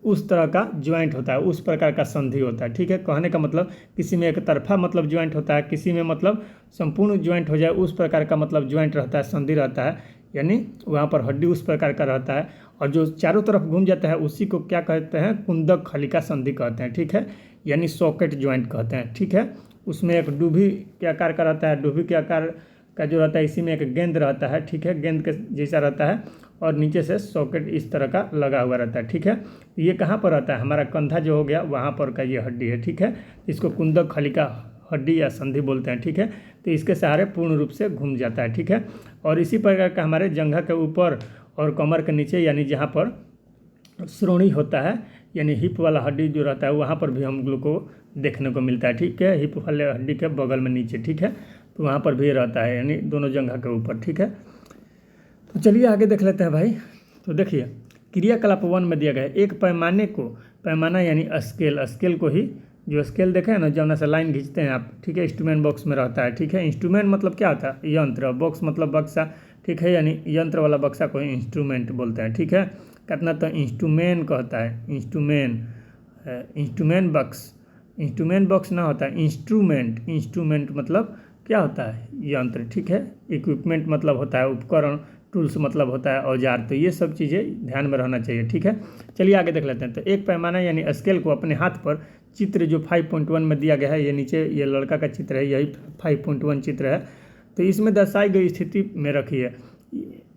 उस तरह का ज्वाइंट होता है, उस प्रकार का संधि होता है। ठीक है, कहने का मतलब किसी में एक तरफा मतलब ज्वाइंट होता है, किसी में मतलब संपूर्ण ज्वाइंट हो जाए उस प्रकार का मतलब ज्वाइंट रहता है, संधि रहता है, यानी वहाँ पर हड्डी उस प्रकार का रहता है। और जो चारों तरफ घूम जाता है उसी को क्या कहते हैं? कुंदक खलिका संधि कहते हैं। ठीक है, यानी सॉकेट ज्वाइंट कहते हैं। ठीक है, उसमें एक डूबी के आकार का रहता है, डूबी के आकार का जो रहता है इसी में एक गेंद रहता है। ठीक है, गेंद के जैसा रहता है और नीचे से सॉकेट इस तरह का लगा हुआ रहता है। ठीक है, ये कहाँ पर रहता है? हमारा कंधा जो हो गया वहाँ पर का ये हड्डी है। ठीक है, इसको कुंदक खलिका हड्डी या संधि बोलते हैं। ठीक है, तो इसके सहारे पूर्ण रूप से घूम जाता है। ठीक है, और इसी प्रकार का हमारे जंघा के ऊपर और कमर के नीचे यानी जहाँ पर श्रोणी होता है यानी हिप वाला हड्डी जो रहता है वहाँ पर भी हम लोग को देखने को मिलता है। ठीक है, हिप वाले हड्डी के बगल में नीचे। ठीक है, तो वहाँ पर भी रहता है यानी दोनों जंघा के ऊपर। ठीक है, तो चलिए आगे देख लेते हैं भाई। तो देखिए क्रियाकलाप 1 में दिया गया है एक पैमाने को, पैमाना यानी स्केल, स्केल को ही जो स्केल देखे हैं ना जौना से लाइन खींचते हैं आप। ठीक है, इंस्ट्रूमेंट बॉक्स में रहता है। ठीक है, इंस्ट्रूमेंट मतलब क्या होता है? यंत्र, बॉक्स मतलब बक्सा। ठीक है, यानी यंत्र वाला बक्सा को इंस्ट्रूमेंट बोलते हैं। ठीक है, कितना तो इंस्ट्रूमेंट कहता है, इंस्ट्रूमेंट बॉक्स, इंस्ट्रूमेंट बॉक्स ना होता है इंस्ट्रूमेंट। इंस्ट्रूमेंट मतलब क्या होता है? यंत्र। ठीक है, इक्विपमेंट मतलब होता है उपकरण, टूल्स मतलब होता है औजार। तो ये सब चीज़ें ध्यान में रहना चाहिए। ठीक है, चलिए आगे देख लेते हैं। तो एक पैमाना यानी स्केल को अपने हाथ पर, चित्र जो 5.1 में दिया गया है, ये नीचे ये लड़का का चित्र है, यही 5.1 चित्र है। तो इसमें दर्शाई गई स्थिति में रखिए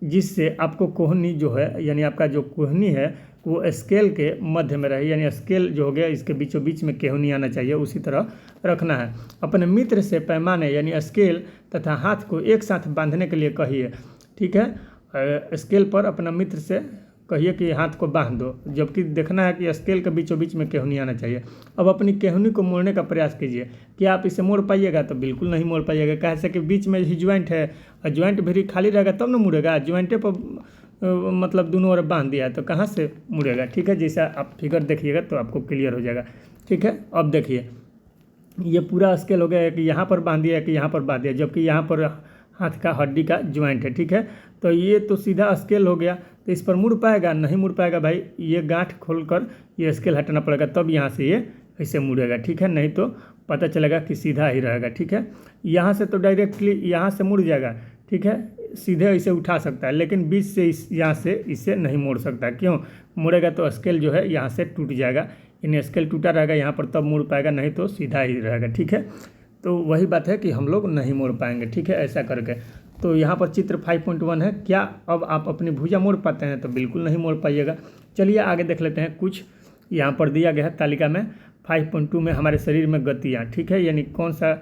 जिससे आपको कोहनी जो है यानी आपका जो कोहनी है वो स्केल के मध्य में रहे, यानी स्केल जो हो गया इसके बीचों बीच में केहनी आना चाहिए, उसी तरह रखना है। अपने मित्र से पैमाने यानी स्केल तथा हाथ को एक साथ बांधने के लिए कहिए। ठीक है, स्केल पर अपना मित्र से कहिए कि हाथ को बांध दो, जबकि देखना है कि स्केल के बीचों बीच में केहनी आना चाहिए। अब अपनी केहनी को मोड़ने का प्रयास कीजिए। क्या आप इसे मोड़ पाइएगा? तो बिल्कुल नहीं मोड़ पाइएगा, कैसे कि बीच में ही ज्वाइंट है और ज्वाइंट भी खाली रहेगा तब ना मुड़ेगा। ज्वाइंटे पर मतलब दोनों ओर बांध दिया है तो कहाँ से मुड़ेगा। ठीक है, जैसा आप फिगर देखिएगा तो आपको क्लियर हो जाएगा। ठीक है, अब देखिए ये पूरा स्केल हो गया कि यहाँ पर बांध दिया कि यहाँ पर बांध दिया, जबकि यहाँ पर हाथ का हड्डी का ज्वाइंट है। ठीक है, तो ये तो सीधा स्केल हो गया, तो इस पर मुड़ पाएगा? नहीं मुड़ पाएगा भाई, ये गांठ खोलकर ये स्केल हटाना पड़ेगा तब यहाँ से ये ऐसे मुड़ेगा। ठीक है, नहीं तो पता चलेगा कि सीधा ही रहेगा। ठीक है, यहाँ से तो डायरेक्टली यहाँ से मुड़ जाएगा। ठीक है, सीधे इसे उठा सकता है, लेकिन बीच से यहाँ से इसे नहीं मोड़ सकता। क्यों? मुड़ेगा तो स्केल जो है यहाँ से टूट जाएगा, यानी स्केल टूटा रहेगा यहाँ पर तब मुड़ पाएगा, नहीं तो सीधा ही रहेगा। ठीक है, तो वही बात है कि हम लोग नहीं मोड़ पाएंगे। ठीक है, ऐसा करके। तो यहाँ पर चित्र 5.1 है। क्या अब आप अपनी भुजा मोड़ पाते हैं? तो बिल्कुल नहीं मोड़ पाइएगा। चलिए आगे देख लेते हैं। कुछ यहाँ पर दिया गया है तालिका में 5.2 में हमारे शरीर में गतियाँ। ठीक है, यानी कौन सा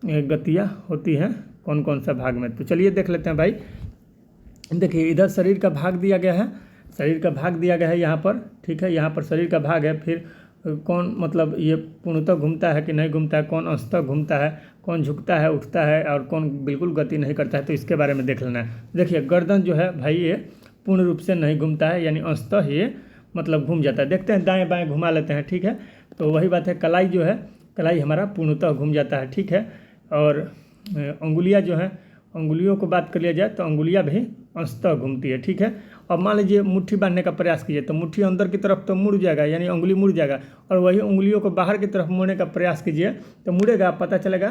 गतियाँ होती हैं कौन कौन सा भाग में। तो चलिए देख लेते हैं भाई। देखिए इधर शरीर का भाग दिया गया है, शरीर का भाग दिया गया है यहाँ पर। ठीक है, यहाँ पर शरीर का भाग है, फिर कौन मतलब ये पूर्णतः घूमता है कि नहीं घूमता है, कौन अंशतः घूमता है, कौन झुकता है उठता है और कौन बिल्कुल गति नहीं करता है, तो इसके बारे में देख लेना है। देखिए गर्दन जो है भाई ये पूर्ण रूप से नहीं घूमता है, यानी अंशतः ये मतलब घूम जाता है। देखते हैं दाएँ बाएँ घुमा लेते हैं, ठीक है। तो वही बात है, कलाई जो है, कलाई हमारा पूर्णतः घूम जाता है, ठीक है। और अंगुलियाँ जो हैं, अंगुलियों को बात कर लिया जाए तो अंगुलियाँ भी अंशतः घूमती है, ठीक है। अब मान लीजिए मुट्ठी बांधने का प्रयास कीजिए तो मुट्ठी अंदर की तरफ तो मुड़ जाएगा, यानी अंगुली मुड़ जाएगा, और वही उंगलियों को बाहर की तरफ मोड़ने का प्रयास कीजिए तो मुड़ेगा, पता चलेगा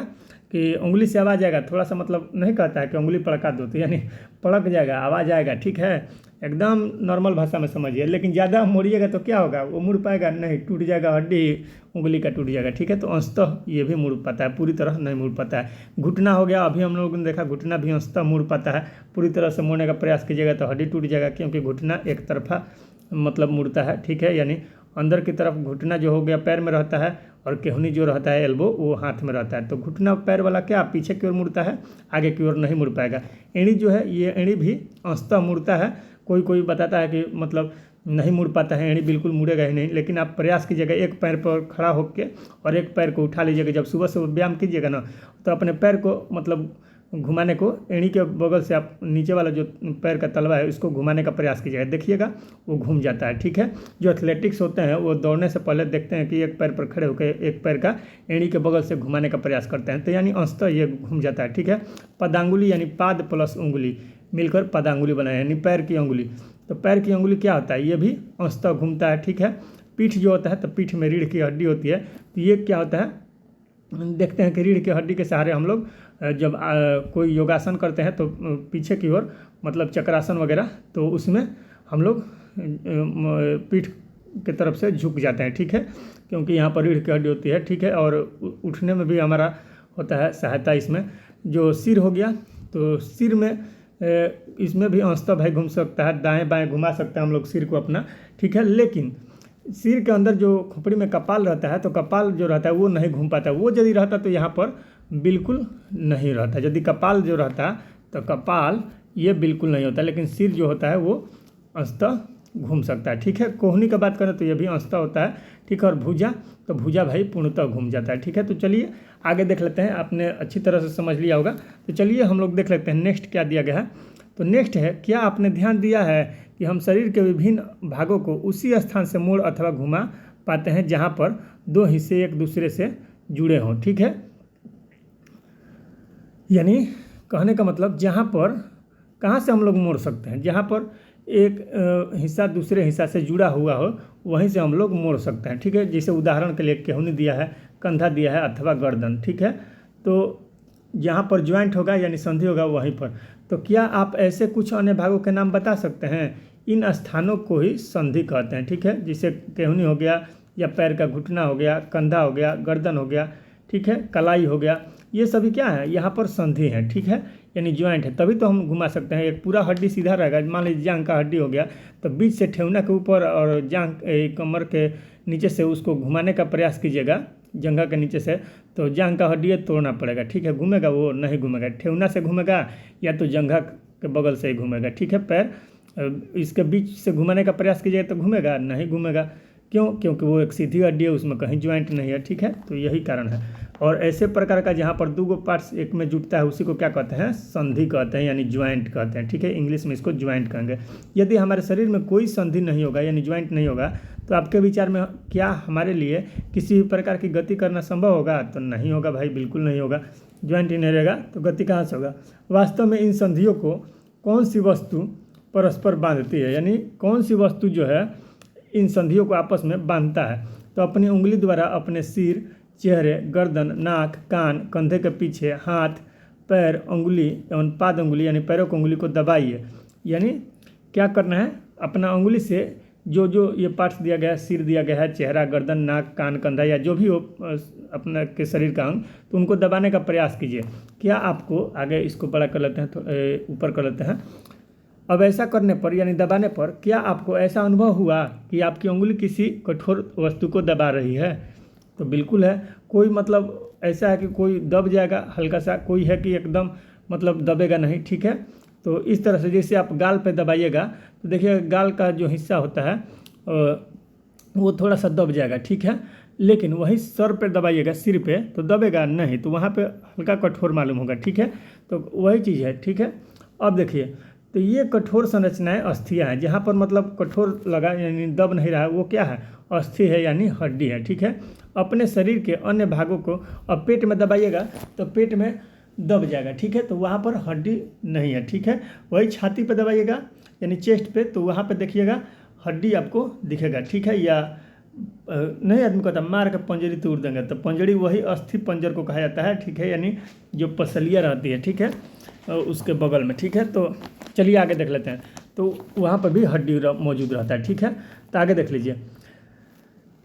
कि उंगली से आवाज़ आएगा। थोड़ा सा मतलब नहीं कहता है कि उंगली पड़का दो, तो यानी पड़क जाएगा, आवाज़ आएगा, ठीक है। एकदम नॉर्मल भाषा में समझिए, लेकिन ज़्यादा मोड़िएगा तो क्या होगा, वो मुड़ पाएगा नहीं, टूट जाएगा, हड्डी उंगली का टूट जाएगा, ठीक है। तो अंशतः ये भी मुड़ पाता है, पूरी तरह नहीं मुड़ पाता है। घुटना हो गया, अभी हम लोगों ने देखा घुटना भी अंशतः मुड़ पाता है। पूरी तरह से मोड़ने का प्रयास कीजिएगा तो हड्डी टूट जाएगा, क्योंकि घुटना एक तरफा मतलब मुड़ता है, ठीक है। यानी अंदर की तरफ घुटना जो हो गया पैर में रहता है, और केहनी जो रहता है एल्बो वो हाथ में रहता है। तो घुटना पैर वाला क्या पीछे की ओर मुड़ता है, आगे की ओर नहीं मुड़ पाएगा। एड़ी जो है ये एड़ी भी अंशतः मुड़ता है। कोई कोई बताता है कि मतलब नहीं मुड़ पाता है, एड़ी बिल्कुल मुड़ेगा ही नहीं, लेकिन आप प्रयास कीजिएगा एक पैर पर खड़ा होकर और एक पैर को उठा लीजिएगा। जब सुबह सुबह व्यायाम कीजिएगा ना, तो अपने पैर को मतलब घुमाने को एड़ी के बगल से आप नीचे वाला जो पैर का तलवा है उसको घुमाने का प्रयास कीजिएगा, देखिएगा वो घूम जाता है, ठीक है। जो एथलेटिक्स होते हैं वो दौड़ने से पहले देखते हैं कि एक पैर पर खड़े होकर एक पैर का एड़ी के बगल से घुमाने का प्रयास करते हैं, तो यानी अंशतः ये घूम जाता है, ठीक है। पदांगुली यानी पाद प्लस उंगली मिलकर पदांगुली बनाए, यानी पैर की अंगुली। तो पैर की अंगुली क्या होता है, ये भी अंशतः घूमता है, ठीक है। पीठ जो होता है, तो पीठ में रीढ़ की हड्डी होती है, तो ये क्या होता है, देखते हैं कि रीढ़ की हड्डी के सहारे हम लोग जब कोई योगासन करते हैं तो पीछे की ओर मतलब चक्रासन वगैरह, तो उसमें हम लोग पीठ की तरफ से झुक जाते हैं, ठीक है, क्योंकि यहाँ पर रीढ़ की हड्डी होती है, ठीक है। और उठने में भी हमारा होता है सहायता इसमें। जो सिर हो गया, तो सिर में इसमें भी अंशतः भाई घूम सकता है, दाएँ बाएँ घुमा सकते हैं हम लोग सिर को अपना, ठीक है। लेकिन सिर के अंदर जो खोपड़ी में कपाल रहता है, तो कपाल जो रहता है वो नहीं घूम पाता। वो यदि रहता तो यहाँ पर बिल्कुल नहीं रहता। यदि कपाल जो रहता तो कपाल ये बिल्कुल नहीं होता, लेकिन सिर जो होता है वो अंशतः घूम सकता है, ठीक है। कोहनी का बात करें तो ये भी अंशतः होता है, ठीक है। और भुजा, तो भुजा भाई पूर्णतः घूम जाता है, ठीक है। तो चलिए आगे देख लेते हैं, आपने अच्छी तरह से समझ लिया होगा। तो चलिए हम लोग देख लेते हैं नेक्स्ट क्या दिया गया है। तो नेक्स्ट है, क्या आपने ध्यान दिया है कि हम शरीर के विभिन्न भागों को उसी स्थान से मोड़ अथवा घुमा पाते हैं जहाँ पर दो हिस्से एक दूसरे से जुड़े हों, ठीक है। यानी कहने का मतलब जहाँ पर कहाँ से हम लोग मोड़ सकते हैं, जहाँ पर एक हिस्सा दूसरे हिस्सा से जुड़ा हुआ हो वहीं से हम लोग मोड़ सकते हैं, ठीक है। जैसे उदाहरण के लिए केहूनी दिया है, कंधा दिया है अथवा गर्दन, ठीक है। तो जहाँ पर ज्वाइंट होगा यानी संधि होगा वहीं पर। तो क्या आप ऐसे कुछ अन्य भागों के नाम बता सकते हैं, इन स्थानों को ही संधि कहते हैं, ठीक है। जैसे केहूनी हो गया, या पैर का घुटना हो गया, कंधा हो गया, गर्दन हो गया, ठीक है, कलाई हो गया, ये सभी क्या है, यहाँ पर संधि है, ठीक है, यानी ज्वाइंट है, तभी तो हम घुमा सकते हैं। एक पूरा हड्डी सीधा रहेगा, मान लीजिए जांघ का हड्डी हो गया, तो बीच से ठेहुना के ऊपर और जांघ कमर के नीचे से उसको घुमाने का प्रयास कीजिएगा, जंघा के नीचे से, तो जांघ का हड्डी तोड़ना पड़ेगा, ठीक है। घूमेगा वो नहीं घूमेगा, ठेहुना से घूमेगा या तो जंघा के बगल से ही घूमेगा, ठीक है। पैर इसके बीच से घुमाने का प्रयास कीजिएगा तो घूमेगा नहीं घूमेगा, क्यों, क्योंकि वो एक सीधी हड्डी है, उसमें कहीं ज्वाइंट नहीं है, ठीक है। तो यही कारण है। और ऐसे प्रकार का जहाँ पर दो गो पार्ट्स एक में जुटता है उसी को क्या कहते हैं, संधि कहते हैं, यानी ज्वाइंट कहते हैं, ठीक है। इंग्लिश में इसको ज्वाइंट कहेंगे। यदि हमारे शरीर में कोई संधि नहीं होगा यानी ज्वाइंट नहीं होगा, तो आपके विचार में क्या हमारे लिए किसी भी प्रकार की गति करना संभव होगा, तो नहीं होगा भाई, बिल्कुल नहीं होगा। ज्वाइंट ही नहीं रहेगा तो गति कहाँ से होगा। वास्तव में इन संधियों को कौन सी वस्तु परस्पर बांधती है, यानी कौन सी वस्तु जो है इन संधियों को आपस में बांधता है। तो अपनी उंगली द्वारा अपने सिर, चेहरे, गर्दन, नाक, कान, कंधे के पीछे, हाथ, पैर, अंगुली एवं पाद अंगुली यानी पैरों की उंगली को दबाइए। यानी क्या करना है, अपना उंगली से जो जो ये पार्ट्स दिया गया है, सिर दिया गया है, चेहरा, गर्दन, नाक, कान, कंधा या जो भी हो अपना के शरीर का अंग, तो उनको दबाने का प्रयास कीजिए। क्या आपको आगे इसको बड़ा कर लेते हैं, तो ऊपर कर लेते हैं। अब ऐसा करने पर यानी दबाने पर क्या आपको ऐसा अनुभव हुआ कि आपकी उंगली किसी कठोर वस्तु को दबा रही है, तो बिल्कुल है। कोई मतलब ऐसा है कि कोई दब जाएगा हल्का सा, कोई है कि एकदम मतलब दबेगा नहीं, ठीक है। तो इस तरह से जैसे आप गाल पे दबाइएगा तो देखिए गाल का जो हिस्सा होता है वो थोड़ा सा दब जाएगा, ठीक है। लेकिन वही सर पे दबाइएगा, सिर पे, तो दबेगा नहीं, तो वहाँ पे हल्का कठोर मालूम होगा, ठीक है। तो वही चीज़ है, ठीक है। अब देखिए, तो ये कठोर संरचनाएं अस्थियाँ हैं, जहाँ पर मतलब कठोर लगा यानी दब नहीं रहा है, वो क्या है, अस्थि है यानी हड्डी है, ठीक है। अपने शरीर के अन्य भागों को अब पेट में दबाइएगा तो पेट में दब जाएगा, ठीक है, तो वहाँ पर हड्डी नहीं है, ठीक है। वही छाती पे दबाइएगा यानी चेस्ट पे, तो वहाँ पे देखिएगा हड्डी आपको दिखेगा, ठीक है। या नहीं आदमी कहता मार के पंजरी तोड़ देंगे, तो पंजरी वही अस्थि पंजर को कहा जाता है, ठीक है, यानी जो पसलियाँ रहती है, ठीक है, उसके बगल में, ठीक है। तो चलिए आगे देख लेते हैं। तो वहाँ पर भी हड्डी मौजूद रहता है, ठीक है। तो आगे देख लीजिए।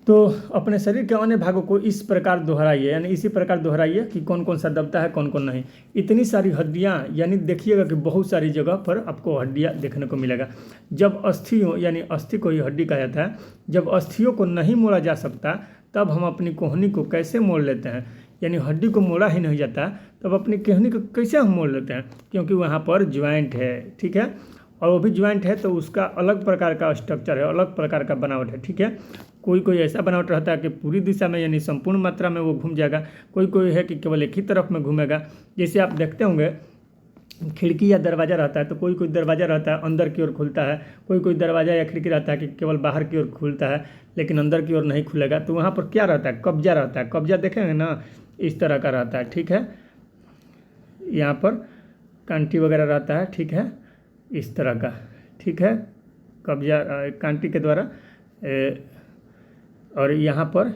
तो अपने शरीर के अन्य भागों को इस प्रकार दोहराइए, यानी इसी प्रकार दोहराइए कि कौन कौन सा दबता है, कौन कौन नहीं। इतनी सारी हड्डियाँ, यानी देखिएगा कि बहुत सारी जगह पर आपको हड्डियाँ देखने को मिलेगा। जब अस्थियों, यानी अस्थि को ही हड्डी कहा जाता है, जब अस्थियों को नहीं मोड़ा जा सकता तब हम अपनी कोहनी को कैसे मोड़ लेते हैं, यानी हड्डी को मोड़ा ही नहीं जाता तब अपनी कोहनी को कैसे हम मोड़ लेते हैं, क्योंकि वहाँ पर ज्वाइंट है, ठीक है। और वो भी ज्वाइंट है तो उसका अलग प्रकार का स्ट्रक्चर है, अलग प्रकार का बनावट है, ठीक है। कोई कोई ऐसा बनावट रहता है कि पूरी दिशा में यानी संपूर्ण मात्रा में वो घूम जाएगा, कोई कोई है कि केवल एक ही तरफ में घूमेगा। जैसे आप देखते होंगे खिड़की या दरवाज़ा रहता है, तो कोई कोई दरवाज़ा रहता है अंदर की ओर खुलता है, कोई कोई दरवाज़ा या खिड़की रहता है कि केवल बाहर की ओर खुलता है लेकिन अंदर की ओर नहीं खुलेगा। तो वहाँ पर क्या रहता है, कब्जा रहता है। कब्जा देखेंगे ना, इस तरह का रहता है, ठीक है। यहाँ पर कांटी वगैरह रहता है, ठीक है, इस तरह का, ठीक है, कब्जा कांटी के द्वारा। और यहाँ पर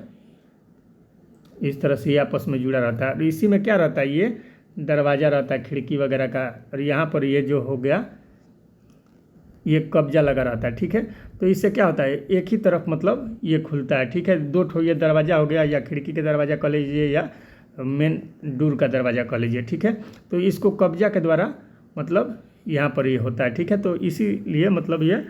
इस तरह से ये आपस में जुड़ा रहता है। और इसी में क्या रहता है, ये दरवाज़ा रहता है खिड़की वगैरह का। और यहाँ पर ये जो हो गया, ये कब्जा लगा रहता है, ठीक है। तो इससे क्या होता है, एक ही तरफ मतलब ये खुलता है, ठीक है। दो ठो ये दरवाज़ा हो गया, या खिड़की के दरवाज़ा कह लीजिए या मेन डोर का दरवाज़ा कह लीजिए, ठीक है। तो इसको कब्जा के द्वारा मतलब यहाँ पर ये होता है, ठीक है। तो इसीलिए मतलब ये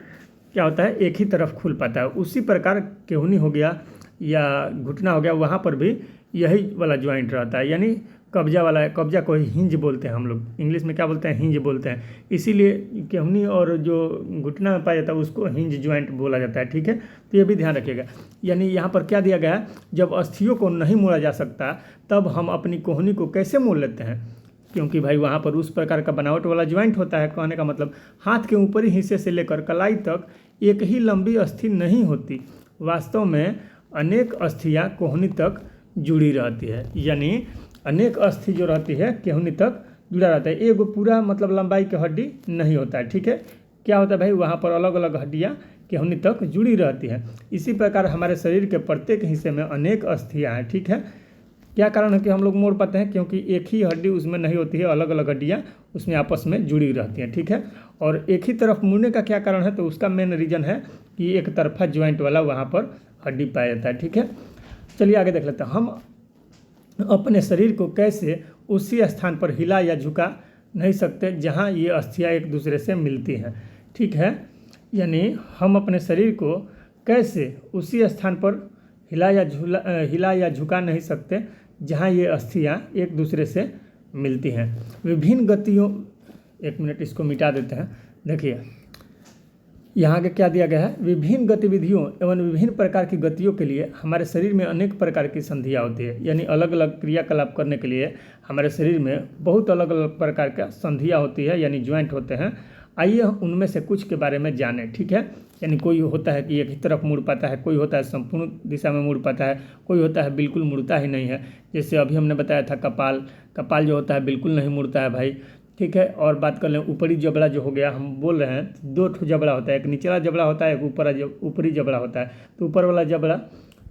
क्या होता है, एक ही तरफ खुल पाता है। उसी प्रकार केहूनी हो गया या घुटना हो गया, वहाँ पर भी यही वाला ज्वाइंट रहता है, यानी कब्जा वाला है। कब्जा को हिंज बोलते हैं हम लोग, इंग्लिश में क्या बोलते हैं, हिंज बोलते हैं। इसीलिए केहूनी और जो घुटना में पाया जाता है उसको हिंज ज्वाइंट बोला जाता है, ठीक है। तो ये भी ध्यान रखिएगा। यानी यहाँ पर क्या दिया गया है, जब अस्थियों को नहीं मोड़ा जा सकता तब हम अपनी कोहनी को कैसे मोड़ लेते हैं, क्योंकि भाई वहाँ पर उस प्रकार का बनावट वाला ज्वाइंट होता है। कहने का मतलब हाथ के ऊपरी हिस्से से लेकर कलाई तक एक ही लंबी अस्थि नहीं होती, वास्तव में अनेक अस्थियाँ कोहनी तक जुड़ी रहती है। यानी अनेक अस्थि जो रहती है कोहनी तक जुड़ा रहता है, एक पूरा मतलब लंबाई की हड्डी नहीं होता है, ठीक है। क्या होता है भाई, वहाँ पर अलग अलग हड्डियाँ कोहनी तक जुड़ी रहती है। इसी प्रकार हमारे शरीर के प्रत्येक हिस्से में अनेक अस्थियाँ हैं, ठीक है। क्या कारण है कि हम लोग मोड़ पाते हैं, क्योंकि एक ही हड्डी उसमें नहीं होती है, अलग अलग हड्डियाँ उसमें आपस में जुड़ी रहती हैं, ठीक है। और एक ही तरफ मुड़ने का क्या कारण है, तो उसका मेन रीज़न है कि एक तरफा ज्वाइंट वाला वहाँ पर हड्डी पाया जाता है, ठीक है। चलिए आगे देख लेते हैं। हम अपने शरीर को कैसे उसी स्थान पर हिला या झुका नहीं सकते जहाँ ये अस्थियाँ एक दूसरे से मिलती हैं, ठीक है। यानी हम अपने शरीर को कैसे उसी स्थान पर हिला या झुका नहीं सकते जहाँ ये अस्थियाँ एक दूसरे से मिलती हैं। विभिन्न गतियों, एक मिनट इसको मिटा देते हैं। देखिए यहाँ के क्या दिया गया है, विभिन्न गतिविधियों एवं विभिन्न प्रकार की गतियों के लिए हमारे शरीर में अनेक प्रकार की संधियाँ होती है। यानी अलग अलग क्रियाकलाप करने के लिए हमारे शरीर में बहुत अलग अलग प्रकार का संधियाँ होती है, यानी ज्वाइंट होते हैं। आइए उनमें से कुछ के बारे में जानें, ठीक है। यानी कोई होता है कि एक ही तरफ मुड़ पाता है, कोई होता है संपूर्ण दिशा में मुड़ पाता है, कोई होता है बिल्कुल मुड़ता ही नहीं है। जैसे अभी हमने बताया था कपाल जो होता है बिल्कुल नहीं मुड़ता है भाई, ठीक है। और बात कर लें ऊपरी जबड़ा जो हो गया, हम बोल रहे हैं दो ठो जबड़ा होता है, एक निचला जबड़ा होता है, एक ऊपरी जबड़ा होता है। तो ऊपर वाला जबड़ा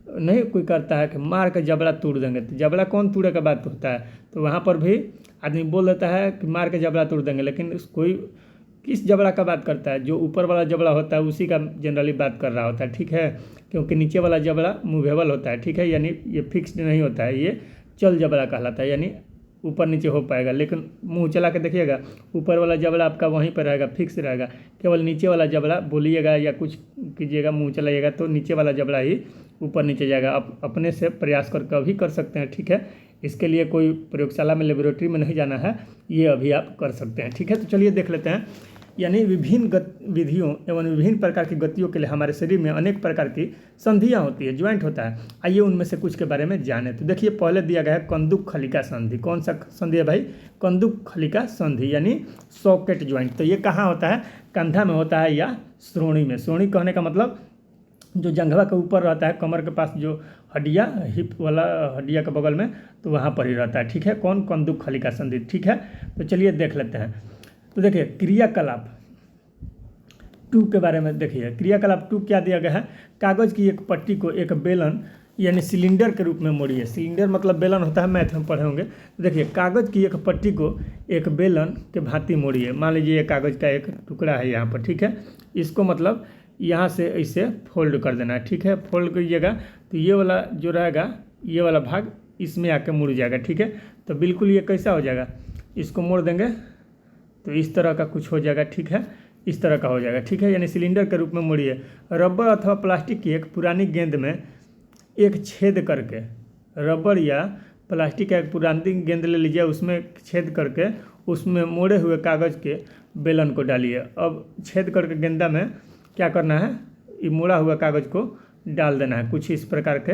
नहीं कोई करता है कि मार के जबड़ा तोड़ देंगे, तो जबड़ा कौन तोड़े का बात होता है। तो वहाँ पर भी आदमी बोल देता है कि मार के जबड़ा तोड़ देंगे, लेकिन कोई किस जबड़ा का बात करता है, जो ऊपर वाला जबड़ा होता है उसी का जनरली बात कर रहा होता है, ठीक है। क्योंकि नीचे वाला जबड़ा मूवेबल होता है, ठीक है, यानी ये फिक्स्ड नहीं होता है, ये चल जबड़ा कहलाता है, यानी ऊपर नीचे हो पाएगा। लेकिन मुंह चला के देखिएगा, ऊपर वाला जबड़ा आपका वहीं पर रहेगा, फिक्स रहेगा। केवल नीचे वाला जबड़ा बोलिएगा या कुछ कीजिएगा, मुंह चलाइएगा तो नीचे वाला जबड़ा ही ऊपर नीचे जाएगा। आप अपने से प्रयास कर कभी कर सकते हैं, ठीक है। इसके लिए कोई प्रयोगशाला में लेबोरेटरी में नहीं जाना है, ये अभी आप कर सकते हैं, ठीक है। तो चलिए देख लेते हैं। यानी विभिन्न विधियों एवं विभिन्न प्रकार की गतियों के लिए हमारे शरीर में अनेक प्रकार की संधियाँ होती है, ज्वाइंट होता है। आइए उनमें से कुछ के बारे में जाने। तो देखिए पहले दिया गया है कंदुक खलिका संधि। कौन सा संधि है भाई? कंदुक खलिका संधि यानी सॉकेट ज्वाइंट। तो ये कहाँ होता है? कंधा में होता है या श्रोणी में। श्रोणी कहने का मतलब जो जंघवा के ऊपर रहता है, कमर के पास जो हड्डिया, हिप वाला हड्डिया के बगल में, तो वहाँ पर ही रहता है। ठीक है, कौन? कंदुक खलिका संधि। ठीक है, तो चलिए देख लेते हैं। तो देखिए क्रियाकलाप 2 के बारे में देखिए। क्रियाकलाप 2 क्या दिया गया है? कागज़ की एक पट्टी को एक बेलन यानी सिलेंडर के रूप में मोड़िए। सिलेंडर मतलब बेलन होता है, मैथ में पढ़े होंगे। तो देखिए कागज़ की एक पट्टी को एक बेलन के भांति मोड़िए। मान लीजिए ये कागज़ का एक टुकड़ा है यहाँ पर। ठीक है, इसको मतलब यहाँ से ऐसे फोल्ड कर देना है। ठीक है, फोल्ड करिएगा तो ये वाला जो रहेगा, ये वाला भाग इसमें आके मुड़ जाएगा। ठीक है, तो बिल्कुल ये कैसा हो जाएगा? इसको मोड़ देंगे तो इस तरह का कुछ हो जाएगा। ठीक है, इस तरह का हो जाएगा। ठीक है, यानी सिलेंडर के रूप में मोड़िए। रबर अथवा प्लास्टिक की एक पुरानी गेंद में एक छेद करके, रबर या प्लास्टिक का एक पुरानी गेंद ले लीजिए, उसमें छेद करके उसमें मोड़े हुए कागज़ के बेलन को डालिए। अब छेद करके गेंदा में क्या करना है? ये मोड़ा हुआ कागज़ को डाल देना है, कुछ इस प्रकार के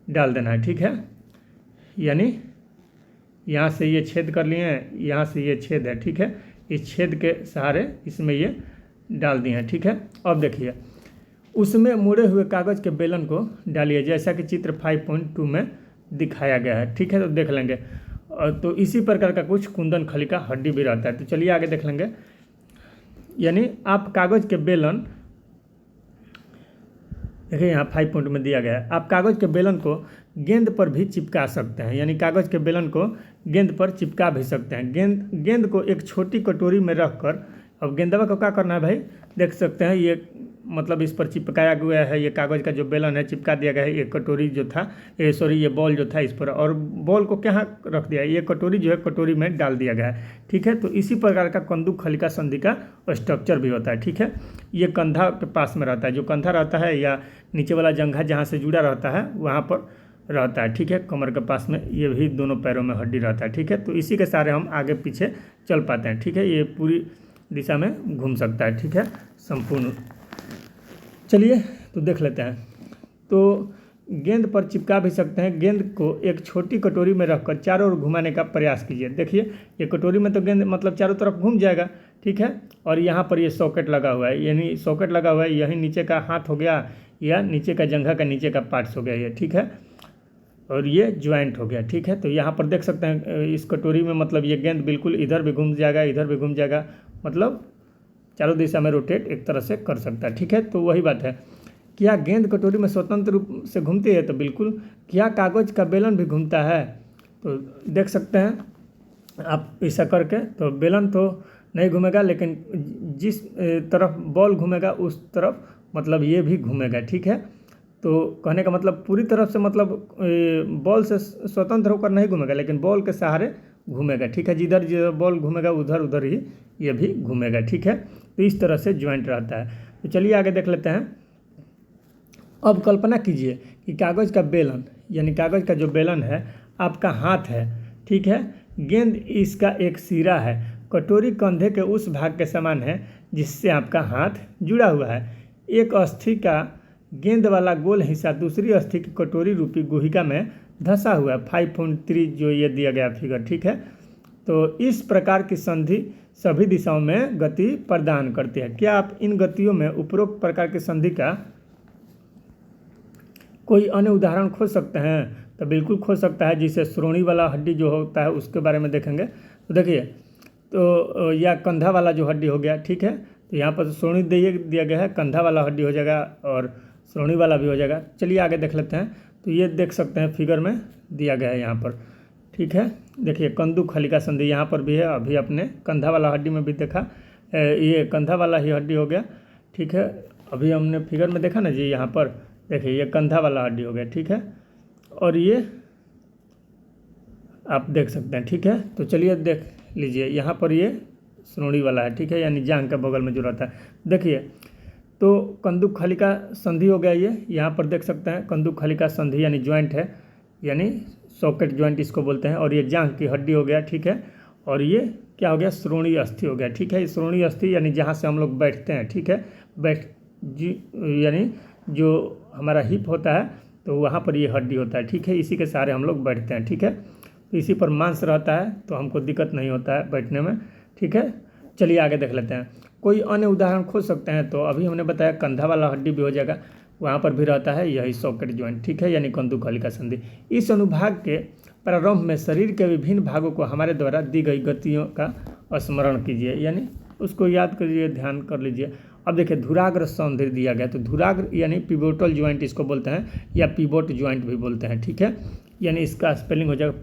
डाल देना है। ठीक है, यानी यहाँ से ये छेद कर लिए हैं, यहाँ से ये छेद है। ठीक है, इस छेद के सहारे इसमें ये डाल दिए हैं। ठीक है, अब देखिए उसमें मुड़े हुए कागज़ के बेलन को डालिए, जैसा कि चित्र 5.2 में दिखाया गया है। ठीक है, तो देख लेंगे। तो इसी प्रकार का कुछ कुंदन खलिका हड्डी भी रहता है। तो चलिए आगे देख लेंगे। यानी आप कागज़ के बेलन, देखिए यहाँ 5 में दिया गया है, आप कागज़ के बेलन को गेंद पर भी चिपका सकते हैं। यानी कागज़ के बेलन को गेंद पर चिपका भी सकते हैं। गेंद को एक छोटी कटोरी में रखकर, अब गेंदवा को क्या करना है भाई? देख सकते हैं ये मतलब इस पर चिपकाया गया है, ये कागज़ का जो बेलन है चिपका दिया गया है। ये कटोरी जो था, ये बॉल जो था इस पर, और बॉल को क्या रख दिया है? ये कटोरी जो है कटोरी में डाल दिया गया है। ठीक है, तो इसी प्रकार का कंदुक खलिका संधि का स्ट्रक्चर भी होता है। ठीक है, ये कंधा के पास में रहता है, जो कंधा रहता है या नीचे वाला जंघा जहाँ से जुड़ा रहता है वहाँ पर रहता है। ठीक है, कमर के पास में ये भी दोनों पैरों में हड्डी रहता है। ठीक है, तो इसी के सहारे हम आगे पीछे चल पाते हैं। ठीक है, ये पूरी दिशा में घूम सकता है। ठीक है, संपूर्ण। चलिए तो देख लेते हैं। तो गेंद पर चिपका भी सकते हैं। गेंद को एक छोटी कटोरी में रखकर चारों ओर घुमाने का प्रयास कीजिए। देखिए ये कटोरी में तो गेंद मतलब चारों तरफ घूम जाएगा। ठीक है, और यहाँ पर ये सॉकेट लगा हुआ है, यानी सॉकेट लगा हुआ है, यही नीचे का हाथ हो गया या नीचे का जंघा का नीचे का पार्ट्स हो गया ये। ठीक है, और ये ज्वाइंट हो गया। ठीक है, तो यहाँ पर देख सकते हैं इस कटोरी में मतलब ये गेंद बिल्कुल इधर भी घूम जाएगा, इधर भी घूम जाएगा, मतलब चारों दिशा में रोटेट एक तरह से कर सकता है। ठीक है, तो वही बात है, क्या गेंद कटोरी में स्वतंत्र रूप से घूमती है? तो बिल्कुल। क्या कागज़ का बेलन भी घूमता है? तो देख सकते हैं आप ऐसा करके, तो बेलन तो नहीं घूमेगा, लेकिन जिस तरफ बॉल घूमेगा उस तरफ मतलब ये भी घूमेगा। ठीक है, तो कहने का मतलब पूरी तरफ से मतलब बॉल से स्वतंत्र होकर नहीं घूमेगा, लेकिन बॉल के सहारे घूमेगा। ठीक है, जिधर जिधर बॉल घूमेगा उधर उधर ही ये भी घूमेगा। ठीक है, तो इस तरह से ज्वाइंट रहता है। तो चलिए आगे देख लेते हैं। अब कल्पना कीजिए कि कागज़ का बेलन, यानी कागज़ का जो बेलन है आपका हाथ है। ठीक है, गेंद इसका एक सिरा है, कटोरी कंधे के उस भाग के समान है जिससे आपका हाथ जुड़ा हुआ है। एक अस्थि का गेंद वाला गोल हिस्सा दूसरी अस्थि की कटोरी रूपी गुहिका में धंसा हुआ है। 5.3 जो ये दिया गया फिगर। ठीक है, तो इस प्रकार की संधि सभी दिशाओं में गति प्रदान करती है। क्या आप इन गतियों में उपरोक्त प्रकार की संधि का कोई अन्य उदाहरण खोज सकते हैं? तो बिल्कुल खोज सकता है, जिसे श्रोणी वाला हड्डी जो होता है उसके बारे में देखेंगे। तो देखिए, तो या कंधा वाला जो हड्डी हो गया। ठीक है, तो यहाँ पर श्रोणी दिया गया है, कंधा वाला हड्डी हो जाएगा और श्रोणी वाला भी हो जाएगा। चलिए आगे देख लेते हैं। तो ये देख सकते हैं फिगर में दिया गया है यहाँ पर। ठीक है, देखिए कंदुक खलिका संधि यहाँ पर भी है, अभी अपने कंधा वाला हड्डी में भी देखा, ये कंधा वाला ही हड्डी हो गया। ठीक है, अभी हमने फिगर में देखा ना जी, यहाँ पर देखिए ये कंधा वाला हड्डी हो गया। ठीक है, और ये आप देख सकते हैं। ठीक है, तो चलिए देख लीजिए, यहाँ पर ये श्रोणी वाला है। ठीक है, यानी जांघ के बगल में जो रहता है। देखिए, तो कंदुक खलिका संधि हो गया ये, यहाँ पर देख सकते हैं कंदुक खलिका संधि यानी ज्वाइंट है, यानी सॉकेट ज्वाइंट इसको बोलते हैं, और ये जांघ की हड्डी हो गया। ठीक है, और ये क्या हो गया, श्रोणीय अस्थि हो गया। ठीक है, श्रोणीय अस्थि यानी जहाँ से हम लोग बैठते हैं। ठीक है, बैठ जी यानी जो हमारा हिप होता है तो वहाँ पर ये हड्डी होता है। ठीक है, इसी के सहारे हम लोग बैठते हैं। ठीक है, तो इसी पर मांस रहता है तो हमको दिक्कत नहीं होता है बैठने में। ठीक है, चलिए आगे देख लेते हैं। कोई अन्य उदाहरण खोज सकते हैं? तो अभी हमने बताया कंधा वाला हड्डी भी हो जाएगा, वहाँ पर भी रहता है यही सॉकेट ज्वाइंट। ठीक है, यानी कंदुकलिका संधि। इस अनुभाग के प्रारंभ में शरीर के विभिन्न भागों को हमारे द्वारा दी गई गतियों का स्मरण कीजिए, यानी उसको याद करिए, ध्यान कर लीजिए। अब देखिए धुराग्र संधि दिया गया, तो धुराग्र यानी पिवोटल ज्वाइंट इसको बोलते हैं या पिवोट ज्वाइंट भी बोलते हैं। ठीक है, यानी इसका स्पेलिंग हो जाएगा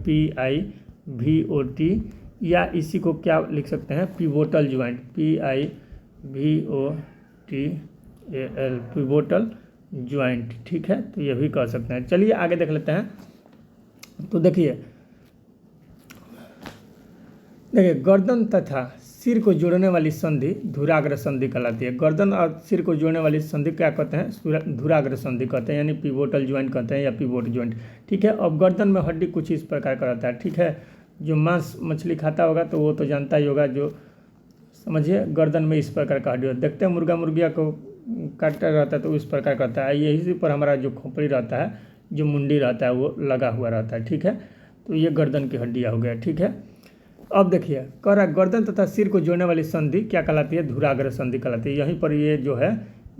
PIVOT, या इसी को क्या लिख सकते हैं, pivotal joint, PIVOTAL, pivotal joint. ठीक है, तो ये भी कह सकते हैं। चलिए आगे देख लेते हैं। तो देखिए गर्दन तथा सिर को जोड़ने वाली संधि धुराग्र संधि कहलाती है। गर्दन और सिर को जोड़ने वाली संधि क्या कहते हैं, धुराग्र संधि कहते हैं, यानी पिवोटल ज्वाइंट कहते हैं या पिवोट ज्वाइंट। ठीक है, अब गर्दन में हड्डी कुछ इस प्रकार का रहता है। ठीक है, जो मांस मछली खाता होगा तो वो तो जानता ही होगा, जो समझिए गर्दन में इस प्रकार का हड्डी होता है। देखते हैं मुर्गा मुर्गिया को काटता रहता है तो इस प्रकार करता है, यही पर हमारा जो खोपड़ी रहता है, जो मुंडी रहता है वो लगा हुआ रहता है। ठीक है, तो ये गर्दन की हड्डियाँ हो गया। ठीक है, अब देखिए कह रहा है गर्दन तथा सिर को जोड़ने वाली संधि क्या कहलाती है, धुराग्र संधि कहलाती है। यहीं पर ये जो है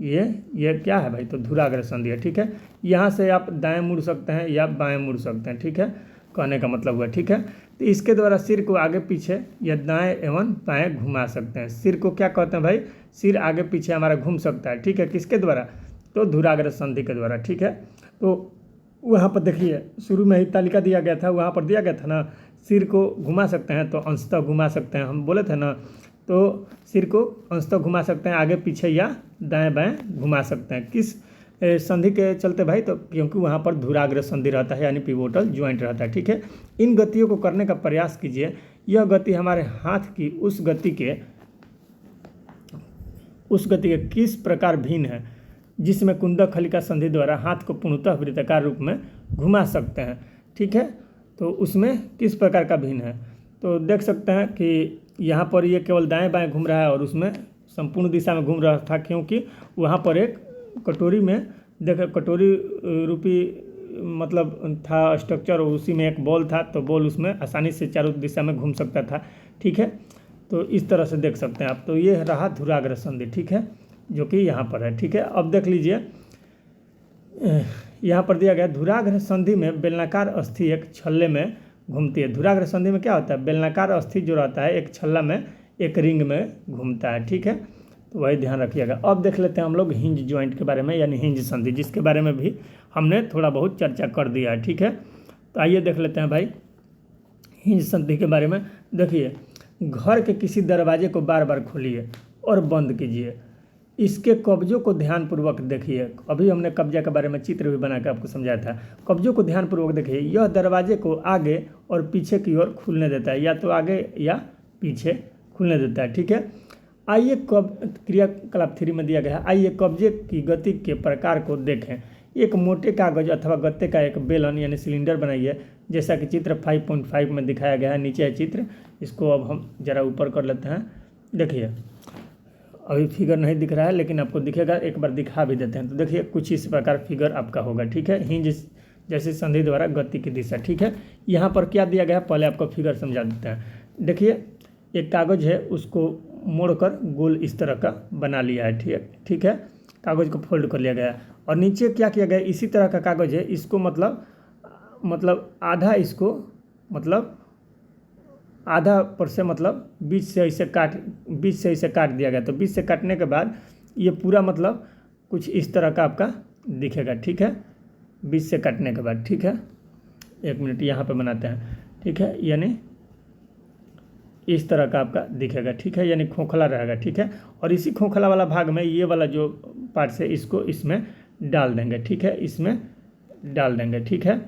ये क्या है भाई, तो धुराग्र संधि है। ठीक है, यहाँ से आप दाएं मुड़ सकते हैं या बाएं मुड़ सकते हैं। ठीक है, कहने का मतलब हुआ। ठीक है, तो इसके द्वारा सिर को आगे पीछे या दाएं एवं बाएं घुमा सकते हैं। सिर को क्या कहते हैं भाई, सिर आगे पीछे हमारा घूम सकता है। ठीक है, किसके द्वारा, तो धुराग्र संधि के द्वारा। ठीक है, तो वहाँ पर देखिए शुरू में ही तालिका दिया गया था, वहाँ पर दिया गया था ना, सिर को घुमा सकते हैं तो अंशतः घुमा सकते हैं, हम बोले थे ना, तो सिर को अंशतः घुमा सकते हैं, आगे पीछे या दाएं बाएं घुमा सकते हैं। किस संधि के चलते भाई, तो क्योंकि वहाँ पर धुराग्र संधि रहता है यानी पिवोटल ज्वाइंट रहता है। ठीक है, इन गतियों को करने का प्रयास कीजिए। यह गति हमारे हाथ की उस गति के किस प्रकार भिन्न है जिसमें कुंदक खलिका संधि द्वारा हाथ को पूर्णतः वृत्ताकार रूप में घुमा सकते हैं। ठीक है, तो उसमें किस प्रकार का भिन्न है, तो देख सकते हैं कि यहाँ पर ये केवल दाएं बाएं घूम रहा है और उसमें संपूर्ण दिशा में घूम रहा था, क्योंकि वहाँ पर एक कटोरी में देखो कटोरी रूपी मतलब था स्ट्रक्चर, और उसी में एक बॉल था, तो बॉल उसमें आसानी से चारों दिशा में घूम सकता था। ठीक है, तो इस तरह से देख सकते हैं आप। तो ये रहा धुराग्र संधि। ठीक है, जो कि यहाँ पर है। ठीक है, अब देख लीजिए यहाँ पर दिया गया धुराग्र संधि में बेलनाकार अस्थि एक छल्ले में घूमती है। धुराग्र संधि में क्या होता है, बेलनाकार अस्थि जो रहता है एक छल्ला में एक रिंग में घूमता है। ठीक है, तो वही ध्यान रखिएगा। अब देख लेते हैं हम लोग हिंज ज्वाइंट के बारे में, यानी हिंज संधि, जिसके बारे में भी हमने थोड़ा बहुत चर्चा कर दिया है। ठीक है, तो आइए देख लेते हैं भाई हिंज संधि के बारे में। देखिए घर के किसी दरवाजे को बार बार खोलिए और बंद कीजिए, इसके कब्जों को ध्यानपूर्वक देखिए। अभी हमने कब्जा के बारे में चित्र भी बना के आपको समझाया था। कब्जों को ध्यानपूर्वक देखिए, यह दरवाजे को आगे और पीछे की ओर खुलने देता है, या तो आगे या पीछे खुलने देता है। ठीक है, आइए क्रियाकलाप 3 में दिया गया है, आइए कब्जे की गति के प्रकार को देखें। एक मोटे कागज अथवा गत्ते का एक बेलन यानी सिलेंडर बनाइए, जैसा कि चित्र 5.5 में दिखाया गया है। नीचे है चित्र, इसको अब हम जरा ऊपर कर लेते हैं। देखिए अभी फिगर नहीं दिख रहा है, लेकिन आपको दिखेगा, एक बार दिखा भी देते हैं। तो देखिए कुछ इस प्रकार फिगर आपका होगा। ठीक है, हिंज जैसे संधि द्वारा गति की दिशा। ठीक है, यहाँ पर क्या दिया गया है, पहले आपको फिगर समझा देते हैं। देखिए एक कागज़ है, उसको मोड़कर गोल इस तरह का बना लिया है। ठीक है, कागज़ को फोल्ड कर लिया गया है, और नीचे क्या किया गया, इसी तरह का कागज़ है, इसको मतलब आधा, इसको मतलब आधा पर से मतलब बीच से ऐसे काट दिया गया। तो बीच से काटने के बाद ये पूरा मतलब कुछ इस तरह का आपका दिखेगा। ठीक है, बीच से काटने के बाद। ठीक है, एक मिनट यहाँ पे बनाते हैं। ठीक है, यानी इस तरह का आपका दिखेगा। ठीक है, यानी खोखला रहेगा। ठीक है, और इसी खोखला वाला भाग में ये वाला जो पार्ट से इसको इसमें डाल देंगे। ठीक है, इसमें डाल देंगे। ठीक है,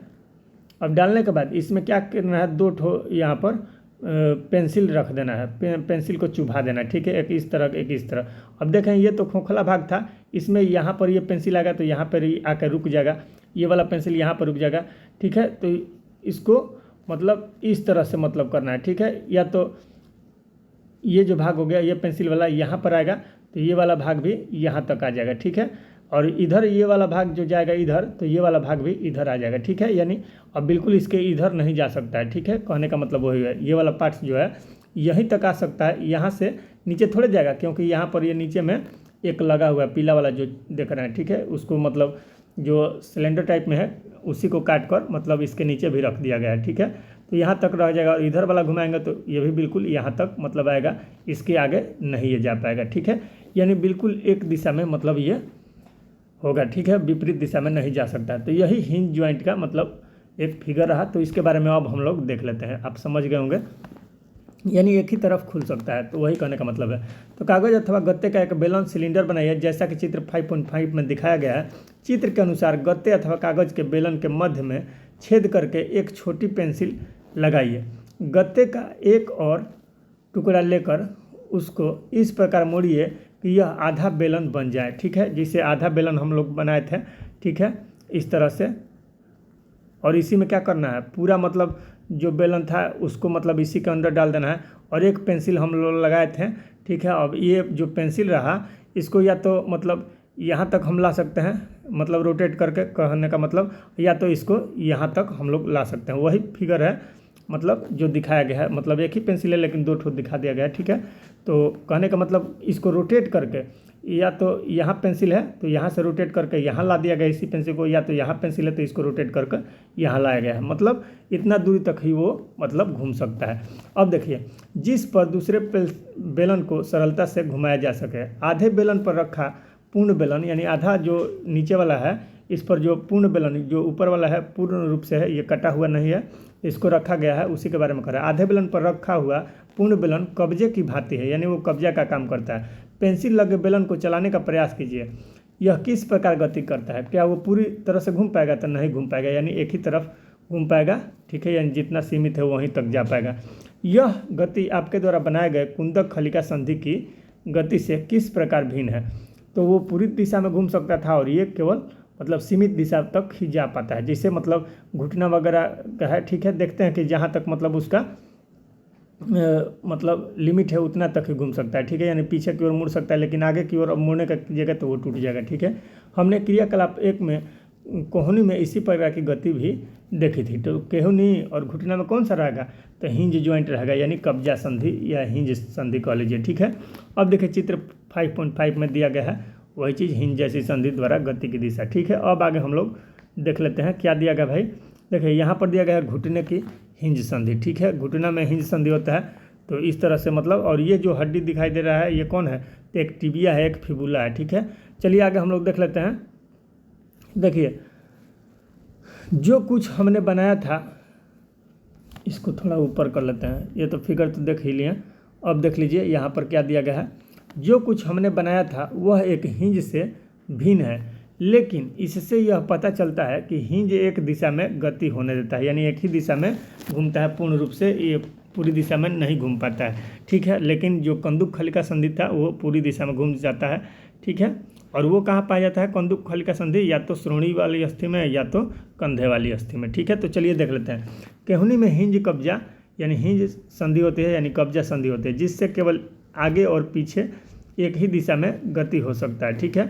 अब डालने के बाद इसमें क्या करना है, 2 ठो यहाँ पर पेंसिल रख देना है, पेंसिल को चुभा देना है। ठीक है, एक इस तरह एक इस तरह। अब देखें ये तो खोखला भाग था, इसमें यहाँ पर ये पेंसिल आएगा तो यहाँ पर ही आकर रुक जाएगा, ये वाला पेंसिल यहाँ पर रुक जाएगा। ठीक है, तो इसको मतलब इस तरह से मतलब करना है। ठीक है, या तो ये जो भाग हो गया ये पेंसिल वाला यहाँ पर आएगा, तो ये वाला भाग भी यहाँ तक आ जाएगा, ठीक है। और इधर ये वाला भाग जो जाएगा इधर, तो ये वाला भाग भी इधर आ जाएगा, ठीक है। यानी अब बिल्कुल इसके इधर नहीं जा सकता है, ठीक है। कहने का मतलब वही है, ये वाला पार्ट्स जो है यहीं तक आ सकता है, यहाँ से नीचे थोड़े जाएगा, क्योंकि यहाँ पर ये नीचे में एक लगा हुआ है पीला वाला जो देख रहे हैं, ठीक है। उसको मतलब जो सिलेंडर टाइप में है उसी को काट कर मतलब इसके नीचे भी रख दिया गया है, ठीक है। तो यहाँ तक रह जाएगा, और इधर वाला घुमाएंगे तो ये भी बिल्कुल यहाँ तक मतलब आएगा, इसके आगे नहीं ये जा पाएगा, ठीक है। यानी बिल्कुल एक दिशा में मतलब ये होगा, ठीक है, विपरीत दिशा में नहीं जा सकता। तो यही हिंज ज्वाइंट का मतलब एक फिगर रहा। तो इसके बारे में अब हम लोग देख लेते हैं, आप समझ गए होंगे। यानी एक ही तरफ खुल सकता है, तो वही कहने का मतलब है। तो कागज अथवा गत्ते का एक बेलन सिलेंडर बनाइए, जैसा कि चित्र 5.5 में दिखाया गया है। चित्र के अनुसार गत्ते अथवा कागज के बेलन के मध्य में छेद करके एक छोटी पेंसिल लगाइए। गत्ते का एक और टुकड़ा लेकर उसको इस प्रकार मोड़िए कि यह आधा बेलन बन जाए, ठीक है। जिसे आधा बेलन हम लोग बनाए थे, ठीक है, इस तरह से। और इसी में क्या करना है, पूरा मतलब जो बेलन था उसको मतलब इसी के अंदर डाल देना है। और एक पेंसिल हम लोग लगाए थे, ठीक है। अब ये जो पेंसिल रहा इसको या तो मतलब यहाँ तक हम ला सकते हैं, मतलब रोटेट करके, कहने का मतलब, या तो इसको यहाँ तक हम लोग ला सकते हैं। वही फिगर है मतलब जो दिखाया गया है, मतलब एक ही पेंसिल है लेकिन दो ठो दिखा दिया गया है, ठीक है। तो कहने का मतलब इसको रोटेट करके, या तो यहाँ पेंसिल है तो यहाँ से रोटेट करके यहाँ ला दिया गया इसी पेंसिल को, या तो यहाँ पेंसिल है तो इसको रोटेट करके यहाँ लाया गया है। मतलब इतना दूरी तक ही वो मतलब घूम सकता है। अब देखिए, जिस पर दूसरे बेलन को सरलता से घुमाया जा सके। आधे बेलन पर रखा पूर्ण बेलन, यानी आधा जो नीचे वाला है इस पर जो पूर्ण बेलन जो ऊपर वाला है पूर्ण रूप से है, ये कटा हुआ नहीं है, इसको रखा गया है, उसी के बारे में कर रहा है। आधे बेलन पर रखा हुआ पूर्ण बेलन कब्जे की भांति है, यानी वो कब्जा का काम करता है। पेंसिल लगे बेलन को चलाने का प्रयास कीजिए। यह किस प्रकार गति करता है, क्या वो पूरी तरह से घूम पाएगा, तो नहीं घूम पाएगा, यानी एक ही तरफ घूम पाएगा, ठीक है। यानी जितना सीमित है वहीं तक जा पाएगा। यह गति आपके द्वारा बनाए गए कुंदक खलिका संधि की गति से किस प्रकार भिन्न है। तो वो पूरी दिशा में घूम सकता था और ये केवल मतलब सीमित दिशा तक ही जा पाता है, जैसे मतलब घुटना वगैरह का है, ठीक है। देखते हैं कि जहाँ तक मतलब उसका मतलब लिमिट है उतना तक ही घूम सकता है, ठीक है। यानी पीछे की ओर मुड़ सकता है, लेकिन आगे की ओर अब मुड़ने का कीजिएगा तो वो टूट जाएगा, ठीक है। हमने क्रियाकलाप 1 में कोहनी में इसी प्रकार की गति भी देखी थी। तो कोहनी और घुटना में कौन सा रहेगा, तो हिंज ज्वाइंट रहेगा, यानी कब्जा संधि या हिंज संधि कह लीजिए, ठीक है। अब देखिए चित्र 5.5 में दिया गया है वही चीज़, हिंज जैसी संधि द्वारा गति की दिशा, ठीक है। अब आगे हम लोग देख लेते हैं क्या दिया गया भाई। देखिए यहाँ पर दिया गया है घुटने की हिंज संधि, ठीक है। घुटना में हिंज संधि होता है, तो इस तरह से मतलब, और ये जो हड्डी दिखाई दे रहा है ये कौन है, तो एक टिबिया है, एक फिबुला है, ठीक है। चलिए आगे हम लोग देख लेते हैं। देखिए जो कुछ हमने बनाया था, इसको थोड़ा ऊपर कर लेते हैं, ये तो फिगर तो देख ही लिए। अब देख लीजिए यहाँ पर क्या दिया गया है। जो कुछ हमने बनाया था वह एक हिंज से भिन्न है, लेकिन इससे यह पता चलता है कि हिंज एक दिशा में गति होने देता है, यानी एक ही दिशा में घूमता है पूर्ण रूप से, ये पूरी दिशा में नहीं घूम पाता है, ठीक है। लेकिन जो कंदुक खलिका संधि था वो पूरी दिशा में घूम जाता है, ठीक है। और वो कहाँ पाया जाता है कंदुक खलिका संधि, या तो श्रोणी वाली अस्थि में या तो कंधे वाली अस्थि में, ठीक है। तो चलिए देख लेते हैं। कोहनी में हिंज कब्जा यानी हिंज संधि होती है, यानी कब्जा संधि होती है, जिससे केवल आगे और पीछे एक ही दिशा में गति हो सकता है, ठीक है।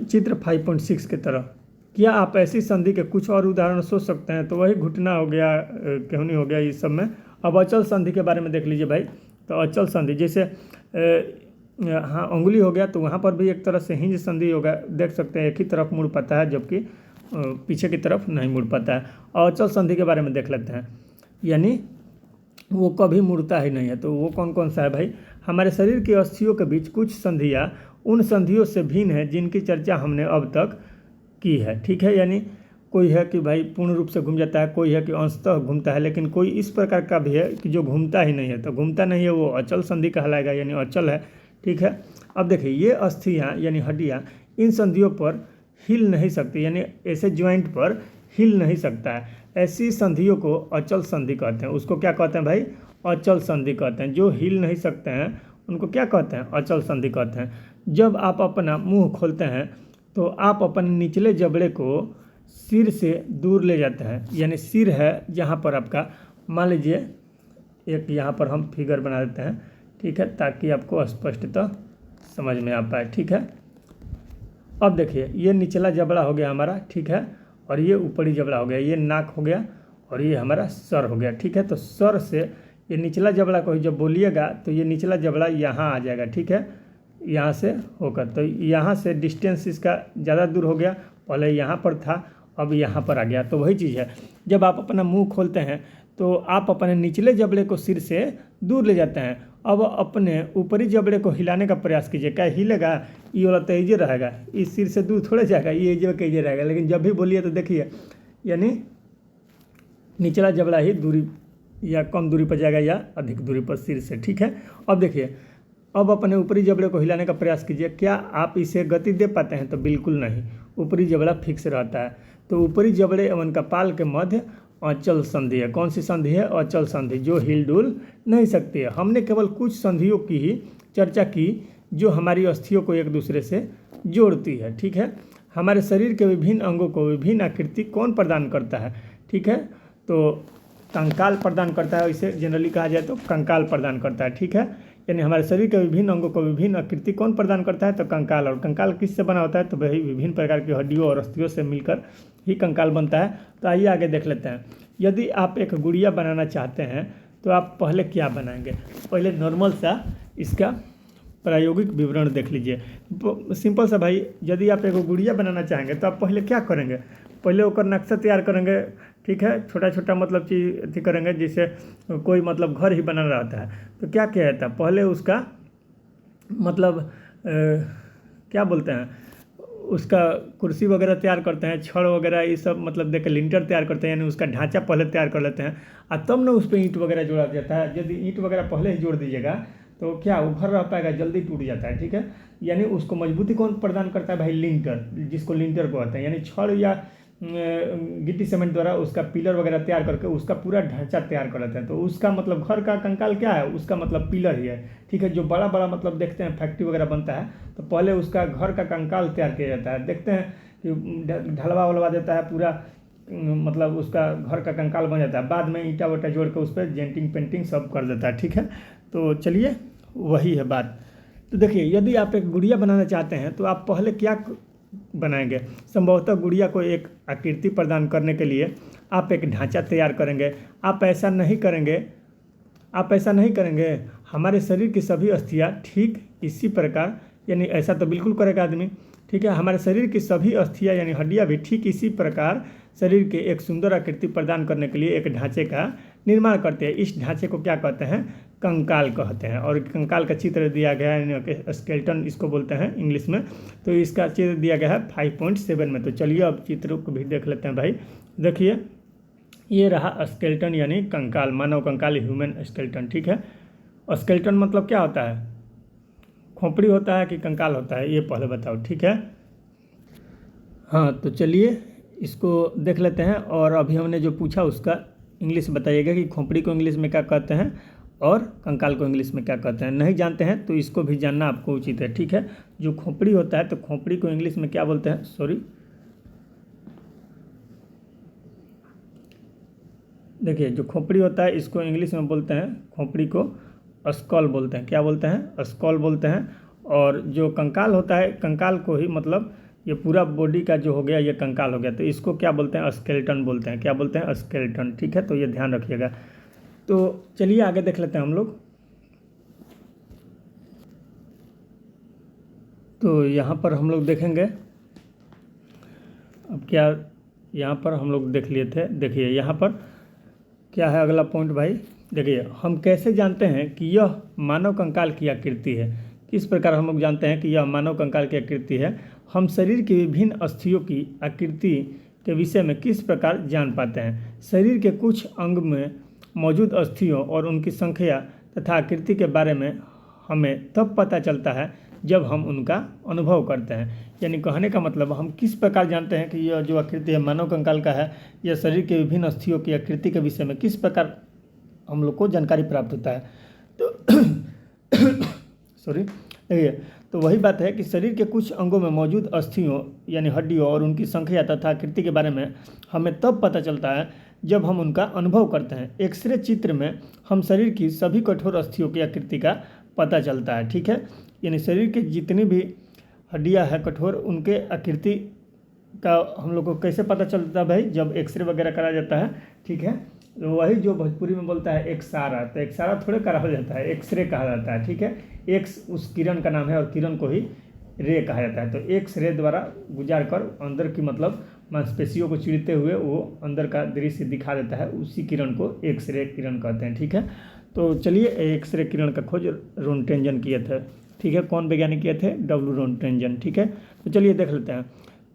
चित्र 5.6 की तरह। क्या आप ऐसी संधि के कुछ और उदाहरण सोच सकते हैं। तो वही घुटना हो गया, कोहनी हो गया, इस सब में। अब अचल संधि के बारे में देख लीजिए भाई। तो अचल संधि जैसे हाँ अंगुली हो गया, तो वहाँ पर भी एक तरह से हिंज संधि होगा, देख सकते हैं एक ही तरफ मुड़ पाता है, जबकि पीछे की तरफ नहीं मुड़ पाता है। और अचल संधि के बारे में देख लेते हैं, यानी वो कभी मुड़ता ही नहीं है। तो वो कौन कौन सा है भाई। हमारे शरीर की अस्थियों के बीच कुछ संधियाँ उन संधियों से भिन्न है जिनकी चर्चा हमने अब तक की है, ठीक है। यानी कोई है कि भाई पूर्ण रूप से घूम जाता है, कोई है कि अंशतः घूमता है, लेकिन कोई इस प्रकार का भी है कि जो घूमता ही नहीं है। तो घूमता नहीं है वो अचल संधि कहलाएगा, यानी अचल है, ठीक है। अब देखिए ये अस्थियाँ यानी हड्डियाँ इन संधियों पर हिल नहीं सकती, यानी ऐसे ज्वाइंट पर हिल नहीं सकता है। ऐसी संधियों को अचल संधि कहते हैं। उसको क्या कहते हैं भाई, अचल संधि कहते हैं। जो हिल नहीं सकते हैं उनको क्या कहते हैं, अचल संधि कहते हैं। जब आप अपना मुंह खोलते हैं तो आप अपने निचले जबड़े को सिर से दूर ले जाते हैं, यानी सिर है जहाँ पर आपका, मान लीजिए एक यहाँ पर हम फिगर बना देते हैं, ठीक है, ताकि आपको स्पष्टतः समझ में आ पाए, ठीक है। अब देखिए ये निचला जबड़ा हो गया हमारा, ठीक है, और ये ऊपरी जबड़ा हो गया, ये नाक हो गया और ये हमारा सर हो गया, ठीक है। तो सर से ये निचला जबड़ा को जब बोलिएगा तो ये निचला जबड़ा यहाँ आ जाएगा, ठीक है, यहाँ से होकर। तो यहाँ से डिस्टेंस इसका ज़्यादा दूर हो गया, पहले यहाँ पर था अब यहाँ पर आ गया। तो वही चीज़ है, जब आप अपना मुंह खोलते हैं तो आप अपने निचले जबड़े को सिर से दूर ले जाते हैं। अब अपने ऊपरी जबड़े को हिलाने का प्रयास कीजिए, क्या हिलेगा? ये वाला तो ईजी रहेगा, इस सिर से दूर थोड़े जाएगा, ये ईजी रहेगा। लेकिन जब भी बोलिए तो देखिए यानी निचला जबड़ा ही दूरी या कम दूरी पर जाएगा या अधिक दूरी पर सिर से, ठीक है। अब देखिए अब अपने ऊपरी जबड़े को हिलाने का प्रयास कीजिए, क्या आप इसे गति दे पाते हैं? तो बिल्कुल नहीं, ऊपरी जबड़ा फिक्स रहता है। तो ऊपरी जबड़े एवं कपाल के मध्य अचल संधि है। कौन सी संधि है? अचल संधि, जो हिल डुल नहीं सकती है। हमने केवल कुछ संधियों की ही चर्चा की जो हमारी अस्थियों को एक दूसरे से जोड़ती है, ठीक है। हमारे शरीर के विभिन्न अंगों को विभिन्न आकृति कौन प्रदान करता है? ठीक है, तो कंकाल प्रदान करता है, इसे जनरली कहा जाए तो कंकाल प्रदान करता है, ठीक है। यानी हमारे शरीर के विभिन्न अंगों को विभिन्न आकृति कौन प्रदान करता है? तो कंकाल। और कंकाल किससे बना होता है? तो वही विभिन्न प्रकार की हड्डियों और अस्थियों से मिलकर ही कंकाल बनता है। तो आइए आगे देख लेते हैं। यदि आप एक गुड़िया बनाना चाहते हैं तो आप पहले क्या बनाएंगे? पहले नॉर्मल सा इसका प्रायोगिक विवरण देख लीजिए। सिंपल सा भाई, यदि आप एक गुड़िया बनाना चाहेंगे तो आप पहले क्या करेंगे? पहले ओकर नक्शा तैयार करेंगे, ठीक है, छोटा छोटा मतलब चीज़ अथी करेंगे, जिससे कोई मतलब घर ही बनाना रहता है तो क्या किया जाता है? पहले उसका मतलब क्या बोलते हैं, उसका कुर्सी वगैरह तैयार करते हैं, छड़ वगैरह ये सब मतलब देख लिंटर तैयार करते हैं, यानी उसका ढांचा पहले तैयार कर लेते हैं और तब ना उस पर ईंट वगैरह जोड़ा जाता है। यदि ईंट वगैरह पहले ही जोड़ दीजिएगा तो क्या उभर रह पाएगा? जल्दी टूट जाता है, ठीक है। यानी उसको मजबूती कौन प्रदान करता है भाई? लिंटर, जिसको लिंटर कहते हैं। यानी छड़ या गिट्टी सीमेंट द्वारा उसका पिलर वगैरह तैयार करके उसका पूरा ढांचा तैयार कर लेते हैं। तो उसका मतलब घर का कंकाल क्या है? उसका मतलब पिलर ही है, ठीक है। जो बड़ा बड़ा मतलब देखते हैं फैक्ट्री वगैरह बनता है तो पहले उसका घर का कंकाल तैयार किया जाता है। देखते हैं कि ढलवा वलवा देता है पूरा, मतलब उसका घर का कंकाल बन जाता है। बाद में ईंटा वटा जोड़ के उस पर जेंटिंग पेंटिंग सब कर देता है, ठीक है। तो चलिए वही है बात। तो देखिए यदि आप एक गुड़िया बनाना चाहते हैं तो आप पहले क्या बनाएंगे? संभवतः गुड़िया को एक आकृति प्रदान करने के लिए आप एक ढांचा तैयार करेंगे। आप ऐसा नहीं करेंगे, हमारे शरीर की सभी अस्थियां ठीक इसी प्रकार, यानी ऐसा तो बिल्कुल करेगा आदमी, ठीक है। हमारे शरीर की सभी अस्थियां यानी हड्डियां भी ठीक इसी प्रकार शरीर के एक सुंदर आकृति प्रदान करने के लिए एक ढांचे का निर्माण करते हैं। इस ढांचे को क्या कहते हैं? कंकाल कहते हैं। और कंकाल का चित्र दिया गया है, स्केलेटन इसको बोलते हैं इंग्लिश में। तो इसका चित्र दिया गया है 5.7 में। तो चलिए अब चित्र को भी देख लेते हैं भाई। देखिए ये रहा स्केलेटन यानी कंकाल, मानव कंकाल, ह्यूमन स्केलेटन, ठीक है। स्केलेटन मतलब क्या होता है? खोपड़ी होता है कि कंकाल होता है? ये पहले बताओ, ठीक है। हाँ तो चलिए इसको देख लेते हैं। और अभी हमने जो पूछा उसका इंग्लिश बताइएगा कि खोपड़ी को इंग्लिश में क्या कहते हैं और कंकाल को इंग्लिश में क्या कहते हैं। नहीं जानते हैं तो इसको भी जानना आपको उचित है, ठीक है। जो खोपड़ी होता है तो खोपड़ी को इंग्लिश में क्या बोलते हैं? देखिए जो खोपड़ी होता है इसको इंग्लिश में बोलते हैं, खोपड़ी को स्कल बोलते हैं। क्या बोलते हैं? स्कल बोलते हैं। और जो कंकाल होता है, कंकाल को ही मतलब ये पूरा बॉडी का जो हो गया ये कंकाल हो गया, तो इसको क्या बोलते हैं? स्केलेटन बोलते हैं। क्या बोलते हैं? स्केलेटन, ठीक है। तो ये ध्यान रखिएगा। तो चलिए आगे देख लेते हैं हम लोग। तो यहाँ पर हम लोग देखेंगे अब क्या, यहाँ पर हम लोग देख लिए थे। देखिए यहाँ पर क्या है अगला पॉइंट भाई। देखिए हम कैसे जानते हैं कि यह मानव कंकाल की आकृति है? किस प्रकार हम लोग जानते हैं कि यह मानव कंकाल की आकृति है? हम शरीर की विभिन्न अस्थियों की आकृति के विषय में किस प्रकार जान पाते हैं? शरीर के कुछ अंग में मौजूद अस्थियों और उनकी संख्या तथा आकृति के बारे में हमें तब पता चलता है जब हम उनका अनुभव करते हैं। यानी कहने का मतलब हम किस प्रकार जानते हैं कि यह जो आकृति है मानव कंकाल का है, यह शरीर के विभिन्न अस्थियों की आकृति के विषय में किस प्रकार हम लोग को जानकारी प्राप्त होता है। तो देखिए तो वही बात है कि शरीर के कुछ अंगों में मौजूद अस्थियों यानी हड्डियों और उनकी संख्या तथा आकृति के बारे में हमें तब पता चलता है जब हम उनका अनुभव करते हैं। एक्सरे चित्र में हम शरीर की सभी कठोर अस्थियों की आकृति का पता चलता है, ठीक है। यानी शरीर की जितनी भी हड्डियां हैं कठोर, उनके आकृति का हम लोग को कैसे पता चलता है भाई? जब एक्सरे वगैरह करा जाता है, ठीक है। तो वही जो भोजपुरी में बोलता है एक्सारा, तो एक्सारा थोड़े करा जाता है, एक्सरे कहा जाता है, ठीक है। एक्स उस किरण का नाम है और किरण को ही रे कहा जाता है। तो एक्स रे द्वारा गुजार कर अंदर की मतलब मांसपेशियों को चीरते हुए वो अंदर का दृश्य दिखा देता है, उसी किरण को एक्स रे किरण कहते हैं, ठीक है। तो चलिए, एक्स रे किरण का खोज रोन्टेंजन किए थे, ठीक है। कौन वैज्ञानिक किए थे? डब्ल्यू रोन्टेंजन, ठीक है। तो चलिए देख लेते हैं।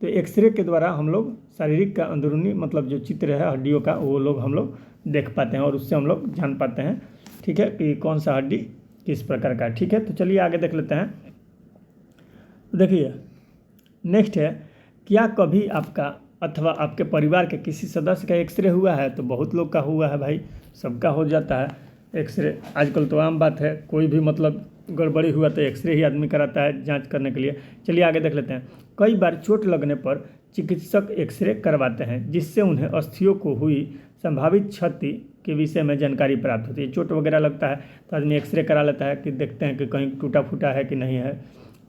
तो एक्सरे के द्वारा हम लोग शारीरिक का अंदरूनी मतलब जो चित्र है हड्डियों का, वो लोग हम लोग देख पाते हैं और उससे हम लोग जान पाते हैं, ठीक है, कि कौन सा हड्डी किस प्रकार का है, ठीक है। तो चलिए आगे देख लेते हैं। तो देखिए नेक्स्ट है, क्या कभी आपका अथवा आपके परिवार के किसी सदस्य का एक्सरे हुआ है? तो बहुत लोग का हुआ है भाई, सबका हो जाता है एक्सरे। आजकल तो आम बात है, कोई भी मतलब गड़बड़ी हुआ तो एक्सरे ही आदमी कराता है जांच करने के लिए। चलिए आगे देख लेते हैं। कई बार चोट लगने पर चिकित्सक एक्सरे करवाते हैं, जिससे उन्हें अस्थियों को हुई संभावित क्षति के विषय में जानकारी प्राप्त होती है। चोट वगैरह लगता है तो आदमी एक्सरे करा लेता है कि देखते हैं कि कहीं टूटा फूटा है कि नहीं है।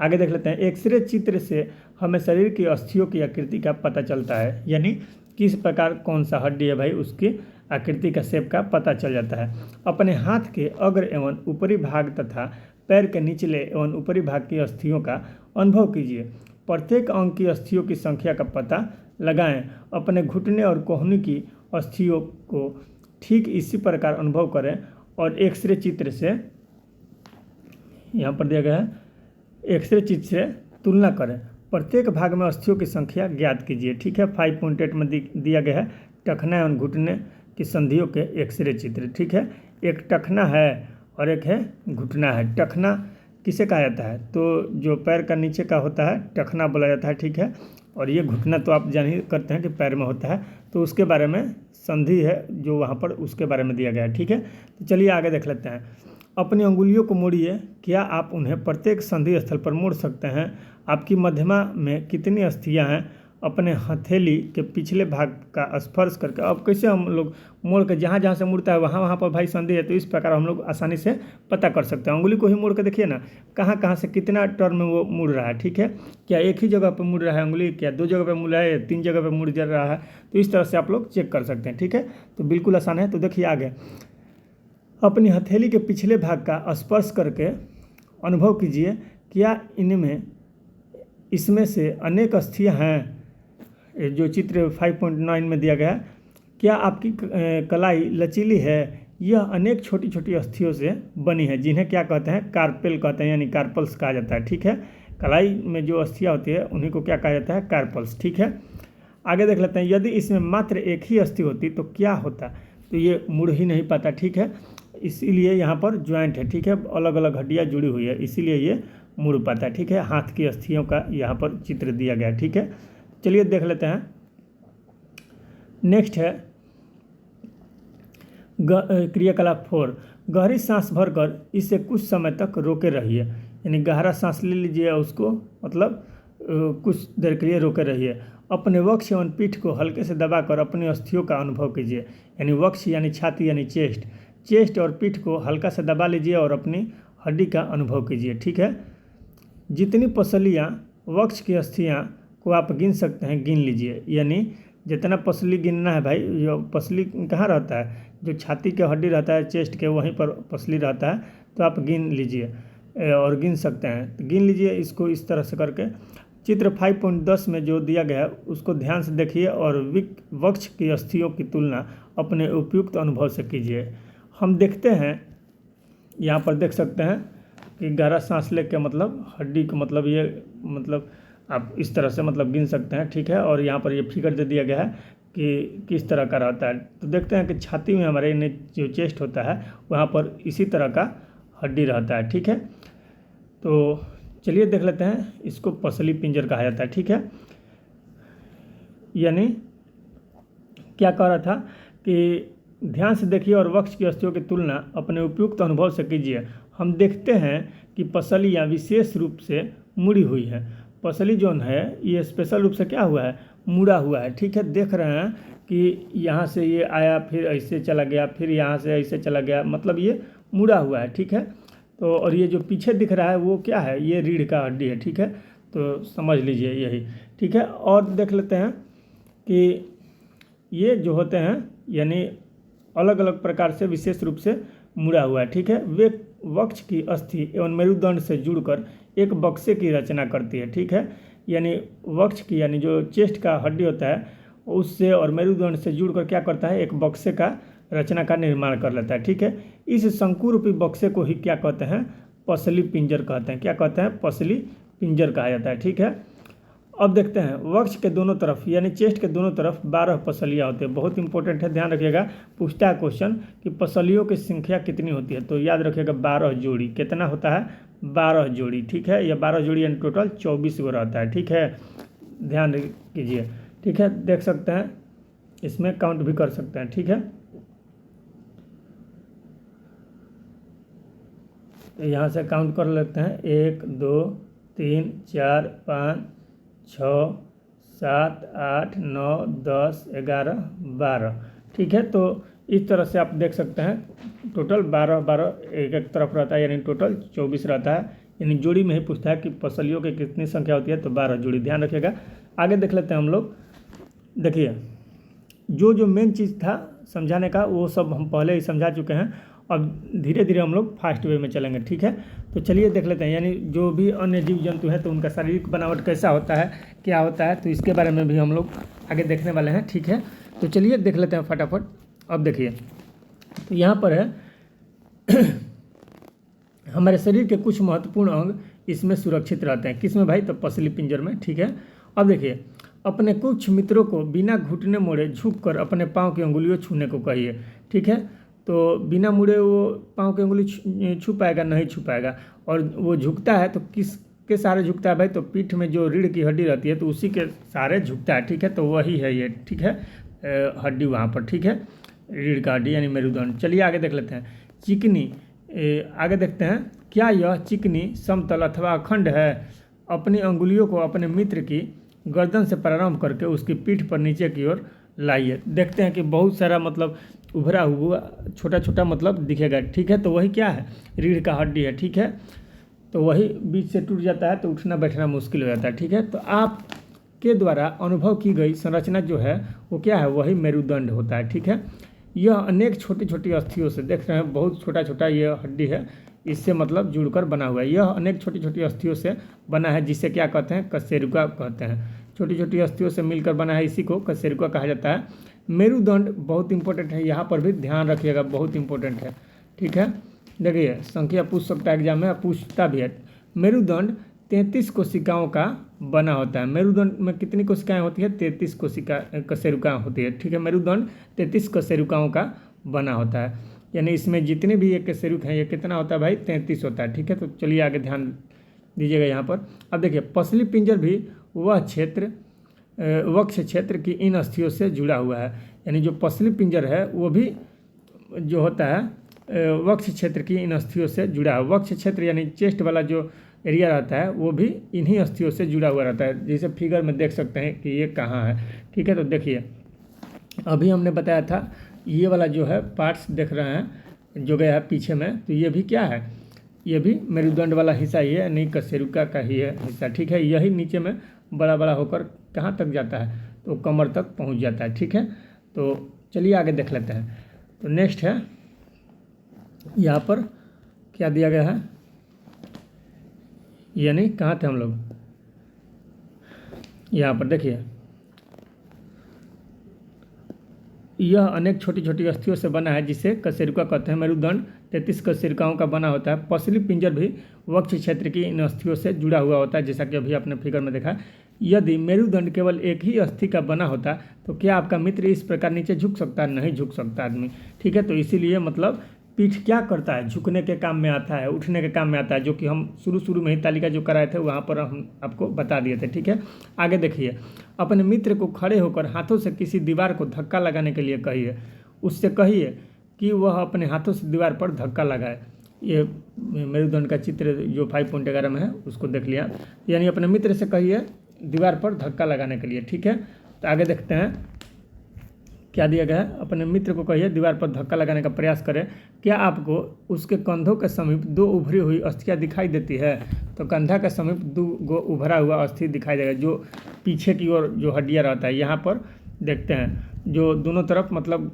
आगे देख लेते हैं। एक्सरे चित्र से हमें शरीर की अस्थियों की आकृति का पता चलता है, यानी किस प्रकार कौन सा हड्डी है भाई, उसकी आकृति का शेप का पता चल जाता है। अपने हाथ के अग्र एवं ऊपरी भाग तथा पैर के निचले एवं ऊपरी भाग की अस्थियों का अनुभव कीजिए। प्रत्येक अंग की अस्थियों की संख्या का पता लगाएं। अपने घुटने और कोहनी की अस्थियों को ठीक इसी प्रकार अनुभव करें और एक्सरे चित्र से, यहाँ पर दिया गया है, एक्सरे चित्र से तुलना करें। प्रत्येक भाग में अस्थियों की संख्या ज्ञात कीजिए, ठीक है। 5.8 में दिया गया है टखना एवं घुटने की संधियों के एक्सरे चित्र, ठीक है। एक टखना है और एक है घुटना है। टखना किसे कहा जाता है? तो जो पैर का नीचे का होता है टखना बोला जाता है, ठीक है। और ये घुटना तो आप जान ही करते हैं कि पैर में होता है, तो उसके बारे में संधि है जो वहाँ पर, उसके बारे में दिया गया है, ठीक है। तो चलिए आगे देख लेते हैं। अपनी अंगुलियों को मोड़िए। क्या आप उन्हें प्रत्येक संधि स्थल पर मोड़ सकते हैं? आपकी मध्यमा में कितनी अस्थियां हैं? अपने हथेली के पिछले भाग का स्पर्श करके, अब कैसे हम लोग मोड़ के जहाँ जहाँ से मुड़ता है वहाँ वहाँ पर भाई संधि है, तो इस प्रकार हम लोग आसानी से पता कर सकते हैं। उंगली को ही मोड़ के देखिए ना, कहाँ कहाँ से कितना टर्न में वो मुड़ रहा है, ठीक है। क्या एक ही जगह पर मुड़ रहा है उंगली, क्या 2 जगह पर मुड़ रहा है, या 3 जगह पर मुड़ जा रहा है, तो इस तरह से आप लोग चेक कर सकते हैं, ठीक है। तो बिल्कुल आसान है। तो देखिए आगे, अपनी हथेली के पिछले भाग का स्पर्श करके अनुभव कीजिए, क्या इसमें से अनेक अस्थियां हैं, जो चित्र 5.9 में दिया गया है। क्या आपकी कलाई लचीली है? यह अनेक छोटी छोटी अस्थियों से बनी है, जिन्हें क्या कहते हैं? कार्पेल कहते हैं, यानी कार्पल्स कहा जाता है, ठीक है। कलाई में जो अस्थियां होती है उन्हीं को क्या कहा जाता है? कार्पल्स, ठीक है। आगे देख लेते हैं। यदि इसमें मात्र एक ही अस्थि होती तो क्या होता? तो ये मुड़ ही नहीं पाता, ठीक है। इसीलिए यहाँ पर ज्वाइंट है, ठीक है, अलग अलग हड्डियाँ जुड़ी हुई है, इसीलिए ये मुड़ पाता है, ठीक है। हाथ की अस्थियों का यहाँ पर चित्र दिया गया है, ठीक है। चलिए देख लेते हैं। नेक्स्ट है क्रियाकलाप 4। गहरी सांस भरकर इसे कुछ समय तक रोके रहिए, यानी गहरा सांस ले लीजिए, उसको मतलब कुछ देर के लिए रोके रहिए। अपने वक्ष एवं पीठ को हल्के से दबाकर अपनी अस्थियों का अनुभव कीजिए, यानी वक्ष यानी छाती यानी चेस्ट और पीठ को हल्का से दबा लीजिए और अपनी हड्डी का अनुभव कीजिए, ठीक है। जितनी पसलियाँ वक्ष की अस्थियाँ को आप गिन सकते हैं गिन लीजिए, यानी जितना पसली गिनना है भाई। जो पसली कहाँ रहता है? जो छाती के हड्डी रहता है चेस्ट के, वहीं पर पसली रहता है, तो आप गिन लीजिए और गिन सकते हैं, तो गिन लीजिए इसको इस तरह से करके। चित्र 5.10 में जो दिया गया है उसको ध्यान से देखिए और वक्ष की अस्थियों की तुलना अपने उपयुक्त अनुभव से कीजिए। हम देखते हैं, यहाँ पर देख सकते हैं कि गहरा सांस लेके मतलब हड्डी को मतलब ये मतलब आप इस तरह से मतलब गिन सकते हैं, ठीक है। और यहाँ पर ये फिगर दे दिया गया है कि किस तरह का रहता है। तो देखते हैं कि छाती में हमारे जो चेस्ट होता है वहाँ पर इसी तरह का हड्डी रहता है, ठीक है। तो चलिए देख लेते हैं, इसको पसली पिंजर कहा जाता है, ठीक है। यानी क्या कह रहा था कि ध्यान से देखिए और वक्ष की अस्थियों की तुलना अपने उपयुक्त अनुभव से कीजिए। हम देखते हैं कि पसलियाँ विशेष रूप से मुड़ी हुई हैं। पसली जोन है ये स्पेशल रूप से क्या हुआ है, मुड़ा हुआ है। ठीक है, देख रहे हैं कि यहाँ से ये आया, फिर ऐसे चला गया, फिर यहाँ से ऐसे चला गया, मतलब ये मुड़ा हुआ है। ठीक है, तो और ये जो पीछे दिख रहा है वो क्या है, ये रीढ़ का हड्डी है। ठीक है, तो समझ लीजिए यही। ठीक है, और देख लेते हैं कि ये जो होते हैं यानी अलग अलग प्रकार से विशेष रूप से मुड़ा हुआ है। ठीक है, वे वक्ष की अस्थि एवं मेरुदंड से जुड़कर एक बक्से की रचना करती है। ठीक है, यानी वक्ष की यानी जो चेस्ट का हड्डी होता है उससे और मेरुदंड से जुड़कर क्या करता है, एक बक्से का रचना का निर्माण कर लेता है। ठीक है, इस शंकुरूपी बक्से को ही क्या कहते हैं, पसली पिंजर कहते हैं। क्या कहते हैं, पसली पिंजर कहा जाता है। ठीक है, अब देखते हैं वक्ष के दोनों तरफ यानी चेस्ट के दोनों तरफ 12 पसलियाँ होती है। बहुत इंपॉर्टेंट है, ध्यान रखिएगा। पूछता है क्वेश्चन कि पसलियों की संख्या कितनी होती है, तो याद रखिएगा 12 जोड़ी। कितना होता है, 12 जोड़ी। ठीक है, या 12 जोड़ी यानी टोटल 24 गो रहता है। ठीक है, ध्यान कीजिए। ठीक है, देख सकते हैं, इसमें काउंट भी कर सकते हैं। ठीक है, तो यहाँ से काउंट कर लेते हैं, 1 2 3 4 5 6 7 8 9 10 11 12। ठीक है, तो इस तरह से आप देख सकते हैं टोटल 12 एक एक तरफ रहता है, यानी टोटल 24 रहता है। यानी जोड़ी में ही पूछता है कि पसलियों की कितनी संख्या होती है, तो 12 जोड़ी। ध्यान रखिएगा। आगे देख लेते हैं हम लोग। देखिए, जो मेन चीज़ था समझाने का वो सब हम पहले ही समझा चुके हैं। अब धीरे धीरे हम लोग फास्ट वे में चलेंगे। ठीक है, तो चलिए देख लेते हैं यानी जो भी अन्य जीव जंतु हैं तो उनका शारीरिक बनावट कैसा होता है, क्या होता है, तो इसके बारे में भी हम लोग आगे देखने वाले हैं। ठीक है, तो चलिए देख लेते हैं फटाफट। अब देखिए, तो यहाँ पर है हमारे शरीर के कुछ महत्वपूर्ण अंग इसमें सुरक्षित रहते हैं। किस में भाई, तो पसली पिंजर में। ठीक है, अब देखिए, अपने कुछ मित्रों को बिना घुटने मोड़े झुककर अपने पाँव की अंगुलियों छूने को कहिए। ठीक है, तो बिना मुड़े वो पाँव की अंगुली छू पाएगा, नहीं छू पाएगा। और वो झुकता है तो किसके सहारे झुकता है भाई, तो पीठ में जो रीढ़ की हड्डी रहती है तो उसी के सहारे झुकता है। ठीक है, तो वही है ये। ठीक है, हड्डी वहाँ पर। ठीक है, रीढ़ का हड्डी यानी मेरुदंड। चलिए आगे देख लेते हैं। चिकनी, आगे देखते हैं, क्या यह चिकनी समतल अथवा अखंड है। अपनी अंगुलियों को अपने मित्र की गर्दन से प्रारंभ करके उसकी पीठ पर नीचे की ओर लाइए। देखते हैं कि बहुत सारा मतलब उभरा हुआ छोटा छोटा मतलब दिखेगा। ठीक है, तो वही क्या है, रीढ़ का हड्डी है। ठीक है, तो वही बीच से टूट जाता है तो उठना बैठना मुश्किल हो जाता है। ठीक है, तो आपके द्वारा अनुभव की गई संरचना जो है वो क्या है, वही मेरुदंड होता है। ठीक है, यह अनेक छोटी छोटी अस्थियों से, देख रहे हैं बहुत छोटा छोटा ये हड्डी है, इससे मतलब जुड़कर बना हुआ है। यह अनेक छोटी छोटी अस्थियों से बना है, जिसे क्या कहते हैं, कशेरुका कहते हैं। छोटी छोटी अस्थियों से मिलकर बना है, इसी को कशेरुका कहा जाता है। मेरुदंड बहुत इंपॉर्टेंट है, यहाँ पर भी ध्यान रखिएगा, बहुत इंपॉर्टेंट है। ठीक है, देखिए संख्या पूछ सकता है एग्जाम में, पूछता भी है। मेरुदंड 33 कोशिकाओं का बना होता है। मेरुदंड में कितनी कोशिकाएं होती है, 33 कशेरुकाएं होती है। ठीक है, मेरुदंड 33 कशेरुकाओं का बना होता है, यानी इसमें जितने भी एक कशेरुक हैं ये कितना होता है भाई, 33 होता है। ठीक है, तो चलिए आगे ध्यान दीजिएगा यहाँ पर। अब देखिए, पसली पिंजर भी वह क्षेत्र वक्ष क्षेत्र की इन अस्थियों से जुड़ा हुआ है। यानी जो पसली पिंजर है वो भी जो होता है वक्ष क्षेत्र की इन अस्थियों से जुड़ा है। वक्ष क्षेत्र यानी चेस्ट वाला जो एरिया रहता है वो भी इन्हीं अस्थियों से जुड़ा हुआ रहता है, जैसे फिगर में देख सकते हैं कि ये कहाँ है। ठीक है, तो देखिए अभी हमने बताया था ये वाला जो है पार्ट्स देख रहे हैं जो गया है पीछे में, तो ये भी क्या है, ये भी मेरुदंड वाला हिस्सा ही है, नहीं कशेरुका का ही है हिस्सा। ठीक है, यही नीचे में बड़ा बड़ा होकर कहाँ तक जाता है, तो कमर तक पहुँच जाता है। ठीक है, तो चलिए आगे देख लेते हैं। तो नेक्स्ट है, यहाँ पर क्या दिया गया है, यानी कहाँ थे हम लोग, यहाँ पर देखिए, यह अनेक छोटी छोटी अस्थियों से बना है जिसे कशेरुका कहते हैं। मेरुदंड 33 कशेरुकाओं का बना होता है। पसली पिंजर भी वक्ष क्षेत्र की इन अस्थियों से जुड़ा हुआ होता है, जैसा कि अभी आपने फिगर में देखा। यदि मेरुदंड केवल एक ही अस्थि का बना होता तो क्या आपका मित्र इस प्रकार नीचे झुक सकता है, नहीं झुक सकता आदमी। ठीक है, तो इसीलिए मतलब पीठ क्या करता है, झुकने के काम में आता है, उठने के काम में आता है, जो कि हम शुरू में ही तालिका जो कराए थे वहाँ पर हम आपको बता दिए थे। ठीक है, आगे देखिए, अपने मित्र को खड़े होकर हाथों से किसी दीवार को धक्का लगाने के लिए कहिए। उससे कहिए कि वह अपने हाथों से दीवार पर धक्का लगाए। ये मेरुदंड का चित्र जो 5.11 में है उसको देख लिया। यानी अपने मित्र से कहिए दीवार पर धक्का लगाने के लिए, ठीक है। तो आगे देखते हैं क्या दिया गया है। अपने मित्र को कहिए दीवार पर धक्का लगाने का प्रयास करें। क्या आपको उसके कंधों के समीप 2 उभरी हुई अस्थियां दिखाई देती है? तो कंधा के समीप 2 उभरा हुआ अस्थि दिखाई देगा, जो पीछे की ओर जो हड्डियाँ रहता है। यहाँ पर देखते हैं जो दोनों तरफ मतलब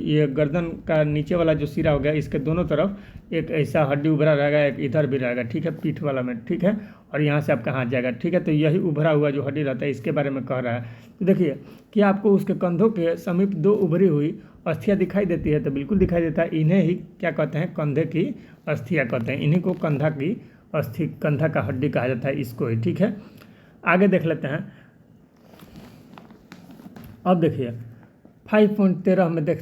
ये गर्दन का नीचे वाला जो सिरा हो गया, इसके दोनों तरफ एक ऐसा हड्डी उभरा रहेगा, एक इधर भी रहेगा, ठीक है, पीठ वाला में, ठीक है। और यहाँ से आपका हाथ जाएगा, ठीक है। तो यही उभरा हुआ जो हड्डी रहता है इसके बारे में कह रहा है। तो देखिए कि आपको उसके कंधों के समीप 2 उभरी हुई अस्थियाँ दिखाई देती है, तो बिल्कुल दिखाई देता है। इन्हें ही क्या कहते हैं? कंधे की अस्थियाँ कहते हैं। इन्हीं को कंधा की अस्थि, कंधा का हड्डी कहा जाता है, इसको ही, ठीक है। आगे देख लेते हैं। अब देखिए 5.13 में देख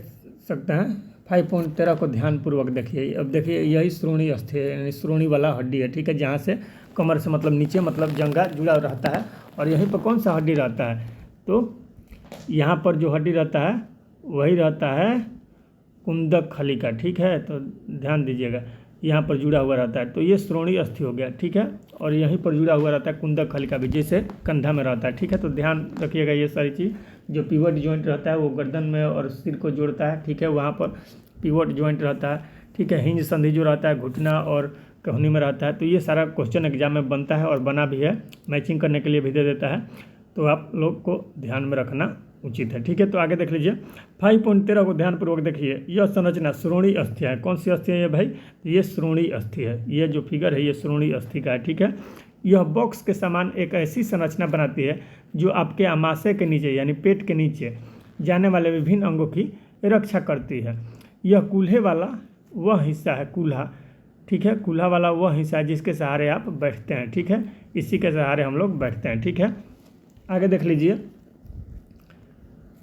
सकते हैं। 5.13 को ध्यानपूर्वक देखिए। अब देखिए यही श्रोणी अस्थि है, यानी श्रोणी वाला हड्डी है, ठीक है, जहाँ से कमर से मतलब नीचे मतलब जंघा जुड़ा रहता है। और यहीं पर कौन सा हड्डी रहता है? तो यहाँ पर जो हड्डी रहता है वही रहता है कुंदक खलिका, ठीक है। तो ध्यान दीजिएगा, यहाँ पर जुड़ा हुआ रहता है, तो ये श्रोणी अस्थि हो गया, ठीक है। और यहीं पर जुड़ा हुआ रहता है कुंदक खलिका भी, जैसे कंधा में रहता है, ठीक है। तो ध्यान रखिएगा ये सारी चीज़। जो पिवट जॉइंट रहता है वो गर्दन में और सिर को जोड़ता है, ठीक है, वहाँ पर पिवट जॉइंट रहता है, ठीक है। हिंज संधि जो रहता है घुटना और कहनी में रहता है। तो ये सारा क्वेश्चन एग्जाम में बनता है और बना भी है, मैचिंग करने के लिए भी दे देता है, तो आप लोग को ध्यान में रखना उचित है, ठीक है। तो आगे देख लीजिए 5.13 को ध्यानपूर्वक देखिए। यह संरचना श्रोणी अस्थि है। कौन सी अस्थि है ये भाई? ये श्रोणी अस्थि है। ये जो फिगर है ये श्रोणी अस्थि का है, ठीक है। यह बॉक्स के समान एक ऐसी संरचना बनाती है जो आपके आमाशय के नीचे यानी पेट के नीचे जाने वाले विभिन्न अंगों की रक्षा करती है। यह कूल्हे वाला वह हिस्सा है, कूल्हा, ठीक है, कूल्हा वाला वह हिस्सा है जिसके सहारे आप बैठते हैं, ठीक है। इसी के सहारे हम लोग बैठते हैं, ठीक है। आगे देख लीजिए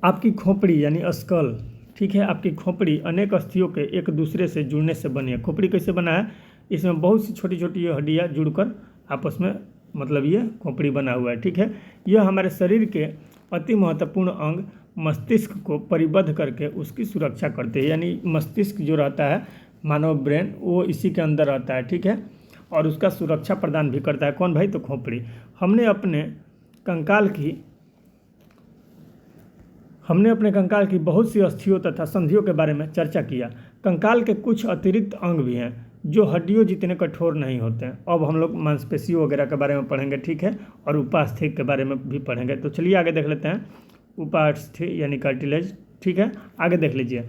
आपकी खोपड़ी यानी स्कल, ठीक है। आपकी खोपड़ी अनेक अस्थियों के एक दूसरे से जुड़ने से बनी है। खोपड़ी कैसे बना है? इसमें बहुत सी छोटी छोटी हड्डियाँ जुड़कर आपस में मतलब ये खोपड़ी बना हुआ है, ठीक है। यह हमारे शरीर के अति महत्वपूर्ण अंग मस्तिष्क को परिबद्ध करके उसकी सुरक्षा करते हैं। यानी मस्तिष्क जो रहता है मानव ब्रेन, वो इसी के अंदर रहता है, ठीक है। और उसका सुरक्षा प्रदान भी करता है। कौन भाई? तो खोपड़ी। हमने अपने कंकाल की बहुत सी अस्थियों तथा संधियों के बारे में चर्चा किया। कंकाल के कुछ अतिरिक्त अंग भी हैं जो हड्डियों जितने कठोर नहीं होते हैं। अब हम लोग मांसपेशियों वगैरह के बारे में पढ़ेंगे, ठीक है, और उपास्थि के बारे में भी पढ़ेंगे। तो चलिए आगे देख लेते हैं। उपास्थि यानी कार्टिलेज, ठीक है। आगे देख लीजिए।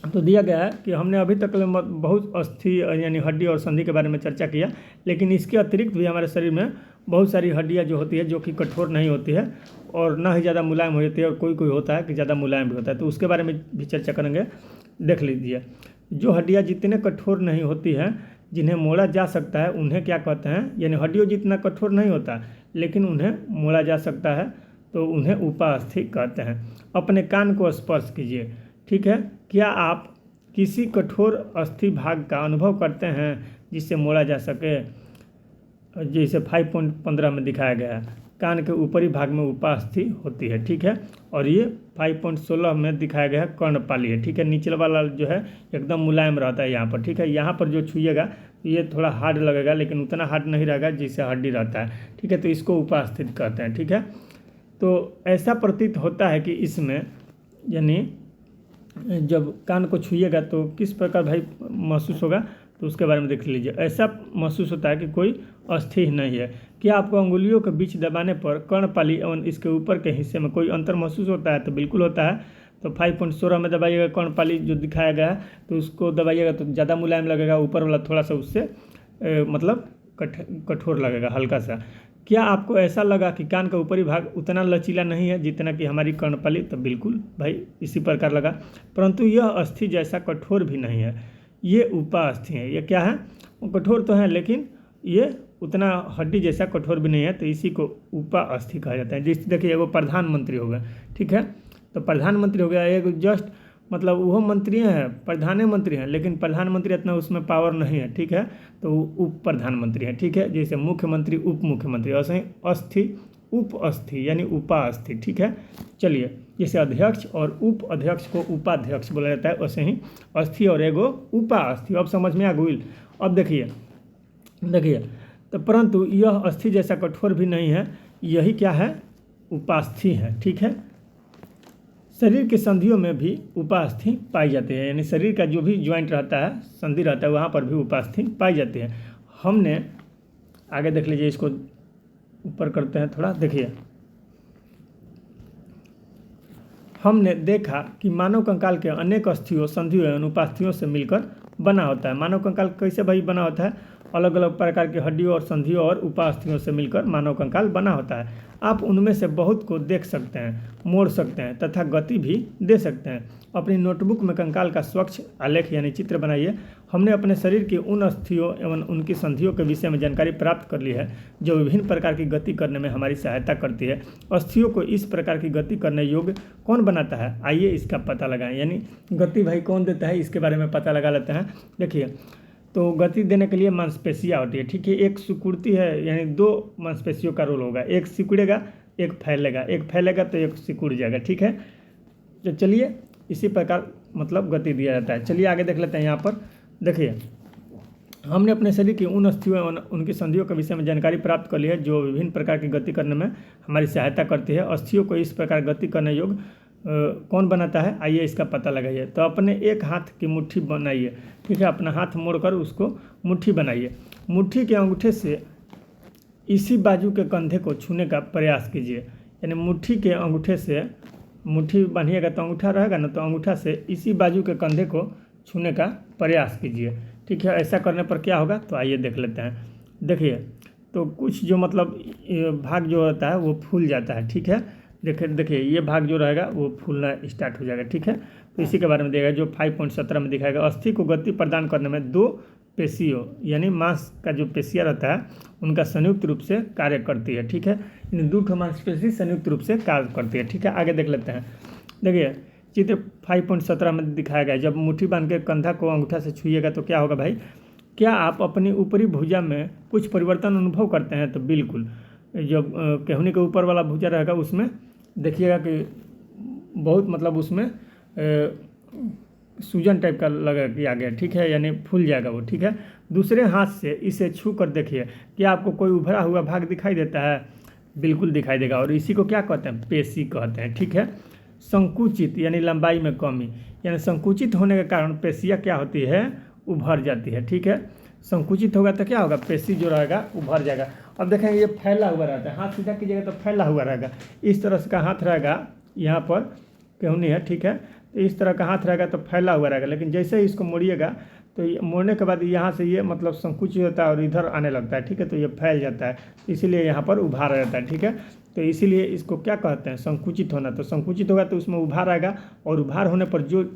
तो दिया गया है कि हमने अभी तक बहुत अस्थि यानी हड्डी और संधि के बारे में चर्चा किया, लेकिन इसके अतिरिक्त भी हमारे शरीर में बहुत सारी हड्डियाँ जो होती है जो कि कठोर नहीं होती है और ना ही ज़्यादा मुलायम हो जाती है, और कोई कोई होता है कि ज़्यादा मुलायम भी होता है। तो उसके बारे में भी चर्चा करेंगे। देख लीजिए, जो हड्डियाँ जितने कठोर नहीं होती हैं, जिन्हें मोड़ा जा सकता है, उन्हें क्या कहते हैं? यानी हड्डियों जितना कठोर नहीं होता लेकिन उन्हें मोड़ा जा सकता है, तो उन्हें उपास्थि कहते हैं। अपने कान को स्पर्श कीजिए, ठीक है। क्या आप किसी कठोर अस्थि भाग का अनुभव करते हैं जिससे मोड़ा जा सके? जैसे 5.15 में दिखाया गया है, कान के ऊपरी भाग में उपास्थि होती है, ठीक है। और ये 5.16 में दिखाया गया है कर्णपाली है, ठीक है। नीचे वाला जो है एकदम मुलायम रहता है यहाँ पर, ठीक है। यहाँ पर जो छुइएगा ये थोड़ा हार्ड लगेगा, लेकिन उतना हार्ड नहीं रहेगा जिससे हड्डी रहता है, ठीक है। तो इसको उपास्थित कहते हैं, ठीक है। तो ऐसा प्रतीत होता है कि इसमें यानी जब कान को छुइएगा तो किस प्रकार भाई महसूस होगा, तो उसके बारे में देख लीजिए। ऐसा महसूस होता है कि कोई अस्थि ही नहीं है। क्या आपको अंगुलियों के बीच दबाने पर कर्णपाली एवं इसके ऊपर के हिस्से में कोई अंतर महसूस होता है? तो बिल्कुल होता है। तो 5.16 में दबाइएगा कर्णपाली जो दिखाया गया है, तो उसको दबाइएगा तो ज़्यादा मुलायम लगेगा, ऊपर वाला थोड़ा सा उससे मतलब कठोर लगेगा, हल्का सा। क्या आपको ऐसा लगा कि कान का ऊपरी भाग उतना लचीला नहीं है जितना कि हमारी कर्णपाली? तो बिल्कुल भाई इसी प्रकार लगा, परंतु यह अस्थि जैसा कठोर भी नहीं है। ये उपास्थि है। ये क्या है? कठोर तो है लेकिन ये उतना हड्डी जैसा कठोर भी नहीं है, तो इसी को उपास्थि कहा जाता है। जैसे देखिए एगो प्रधानमंत्री हो गया, ठीक है। तो प्रधानमंत्री हो गया एक जस्ट मतलब वो मंत्री हैं, प्रधानमंत्री हैं, लेकिन प्रधानमंत्री इतना उसमें पावर नहीं है, ठीक है। तो उप प्रधानमंत्री हैं, ठीक है। जैसे मुख्यमंत्री, उप मुख्यमंत्री, ऐसे ही अस्थि उप अस्थि यानी उपास्थि, ठीक है। चलिए जैसे अध्यक्ष और उप अध्यक्ष को उपाध्यक्ष बोला जाता है, वैसे ही अस्थि और एगो उपा अस्थि। अब समझ में आ गई। अब देखिए तो परंतु यह अस्थि जैसा कठोर भी नहीं है, यही क्या है, उपास्थि है। ठीक है, शरीर के संधियों में भी उपास्थि पाई जाती है, यानी शरीर का जो भी ज्वाइंट रहता है, संधि रहता है, वहाँ पर भी उपास्थि पाई जाती है। हमने आगे देख लीजिए, इसको ऊपर करते हैं थोड़ा। देखिए, हमने देखा कि मानव कंकाल के अनेक अस्थियों, संधियों एवं उपास्थियों से मिलकर बना होता है। मानव कंकाल कैसे भाई बना होता है? अलग अलग प्रकार के हड्डियों और संधियों और उपास्थियों से मिलकर मानव कंकाल बना होता है। आप उनमें से बहुत को देख सकते हैं, मोड़ सकते हैं तथा गति भी दे सकते हैं। अपनी नोटबुक में कंकाल का स्वच्छ आलेख यानी चित्र बनाइए। हमने अपने शरीर की उन अस्थियों एवं उनकी संधियों के विषय में जानकारी प्राप्त कर ली है जो विभिन्न प्रकार की गति करने में हमारी सहायता करती है। अस्थियों को इस प्रकार की गति करने योग्य कौन बनाता है? आइए इसका पता लगाएं। यानी गति भाई कौन देता है, इसके बारे में पता लगा लेते हैं। देखिए, तो गति देने के लिए मांसपेशियाँ होती है। ठीक है, एक सिकुड़ती है, यानी दो मांसपेशियों का रोल होगा, एक सिकुड़ेगा एक फैलेगा तो एक सिकुड़ जाएगा। ठीक है, तो चलिए इसी प्रकार मतलब गति दिया जाता है। चलिए आगे देख लेते हैं। यहाँ पर देखिए, हमने अपने शरीर की उन अस्थियों एवं उनकी संधियों के विषय में जानकारी प्राप्त कर ली है जो विभिन्न प्रकार की गति करने में हमारी सहायता करती है। अस्थियों को इस प्रकार गति करने योग्य कौन बनाता है? आइए इसका पता लगाइए। तो अपने एक हाथ की मुट्ठी बनाइए। ठीक है, अपना हाथ मोड़कर उसको मुट्ठी बनाइए। मुट्ठी के अंगूठे से इसी बाजू के कंधे को छूने का प्रयास कीजिए। यानी मुट्ठी के अंगूठे से, मुट्ठी बांधिएगा तो अंगूठा रहेगा ना, तो अंगूठा से इसी बाजू के कंधे को छूने का प्रयास कीजिए। ठीक है, ऐसा करने पर क्या होगा? तो आइए देख लेते हैं। देखिए, तो कुछ जो मतलब भाग जो होता है वो फूल जाता है। ठीक है, देखिए ये भाग जो रहेगा वो फूलना स्टार्ट हो जाएगा। ठीक है, तो इसी के बारे में देगा जो 5.17 में दिखाएगा। अस्थि को गति प्रदान करने में दो पेशियों यानी मांस का जो पेशियाँ रहता है उनका संयुक्त रूप से कार्य करती है। ठीक है, इन दो ठो मांसपेशी संयुक्त रूप से कार्य करती है। ठीक है, आगे देख लेते हैं। देखिए, चित्र 5.17 में दिखाया गया, जब मुट्ठी बांध के कंधा को अंगूठा से छुइएगा तो क्या होगा भाई? क्या आप अपनी ऊपरी भुजा में कुछ परिवर्तन अनुभव करते हैं? तो बिल्कुल, जब केहूनी के ऊपर वाला भुजा रहेगा उसमें देखिएगा कि बहुत मतलब उसमें सूजन टाइप का लगा किया गया। ठीक है, यानी फूल जाएगा वो। ठीक है, दूसरे हाथ से इसे छू कर देखिए, क्या आपको कोई उभरा हुआ भाग दिखाई देता है? बिल्कुल दिखाई देगा, और इसी को क्या कहते हैं? पेशी कहते हैं। ठीक है, संकुचित यानी लंबाई में कमी, यानी संकुचित होने के कारण पेशियाँ क्या होती है? उभर जाती है। ठीक है, संकुचित होगा तो क्या होगा? पेशी जो रहेगा उभर जाएगा। अब देखेंगे ये फैला हुआ रहता है, हाथ सीधा कीजिएगा तो फैला हुआ रहेगा। इस तरह से का हाथ रहेगा, यहाँ पर केहूनी है। ठीक है, तो इस तरह का हाथ रहेगा तो फैला हुआ रहेगा, लेकिन जैसे ही इसको मोड़िएगा तो मोड़ने के बाद यहाँ से ये मतलब संकुचित होता है और इधर आने लगता है। ठीक है, तो ये फैल जाता है, इसीलिए यहाँ पर उभार रहता है। ठीक है, तो इसीलिए इसको क्या कहते हैं? संकुचित होना। तो संकुचित होगा तो उसमें उभार आएगा, और उभार होने पर जो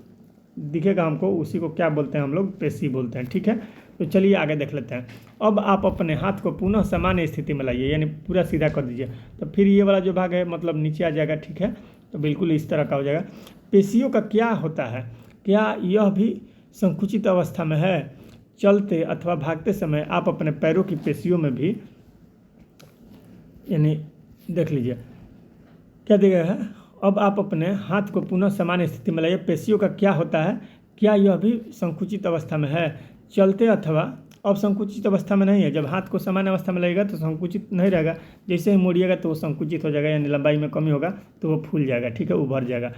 दिखेगा हमको उसी को क्या बोलते हैं हम लोग? पेशी बोलते हैं। ठीक है, तो चलिए आगे देख लेते हैं। अब आप अपने हाथ को पुनः सामान्य स्थिति में लाइए, यानी पूरा सीधा कर दीजिए, तो फिर ये वाला जो भाग है मतलब नीचे आ जाएगा। ठीक है, तो बिल्कुल इस तरह का हो जाएगा। पेशियों का क्या होता है? क्या यह भी संकुचित अवस्था में है? चलते अथवा भागते समय आप अपने पैरों की पेशियों में भी, यानी देख लीजिए क्या दिया है। अब आप अपने हाथ को पुनः सामान्य स्थिति में लाइए। पेशियों का क्या होता है? क्या यह भी संकुचित अवस्था में है? चलते अथवा, अब संकुचित अवस्था में नहीं है। जब हाथ को सामान्य अवस्था में लगेगा तो संकुचित नहीं रहेगा, जैसे ही मोड़िएगा तो वो संकुचित हो जाएगा, यानी लंबाई में कमी होगा तो वो फूल जाएगा। ठीक है, उभर जाएगा।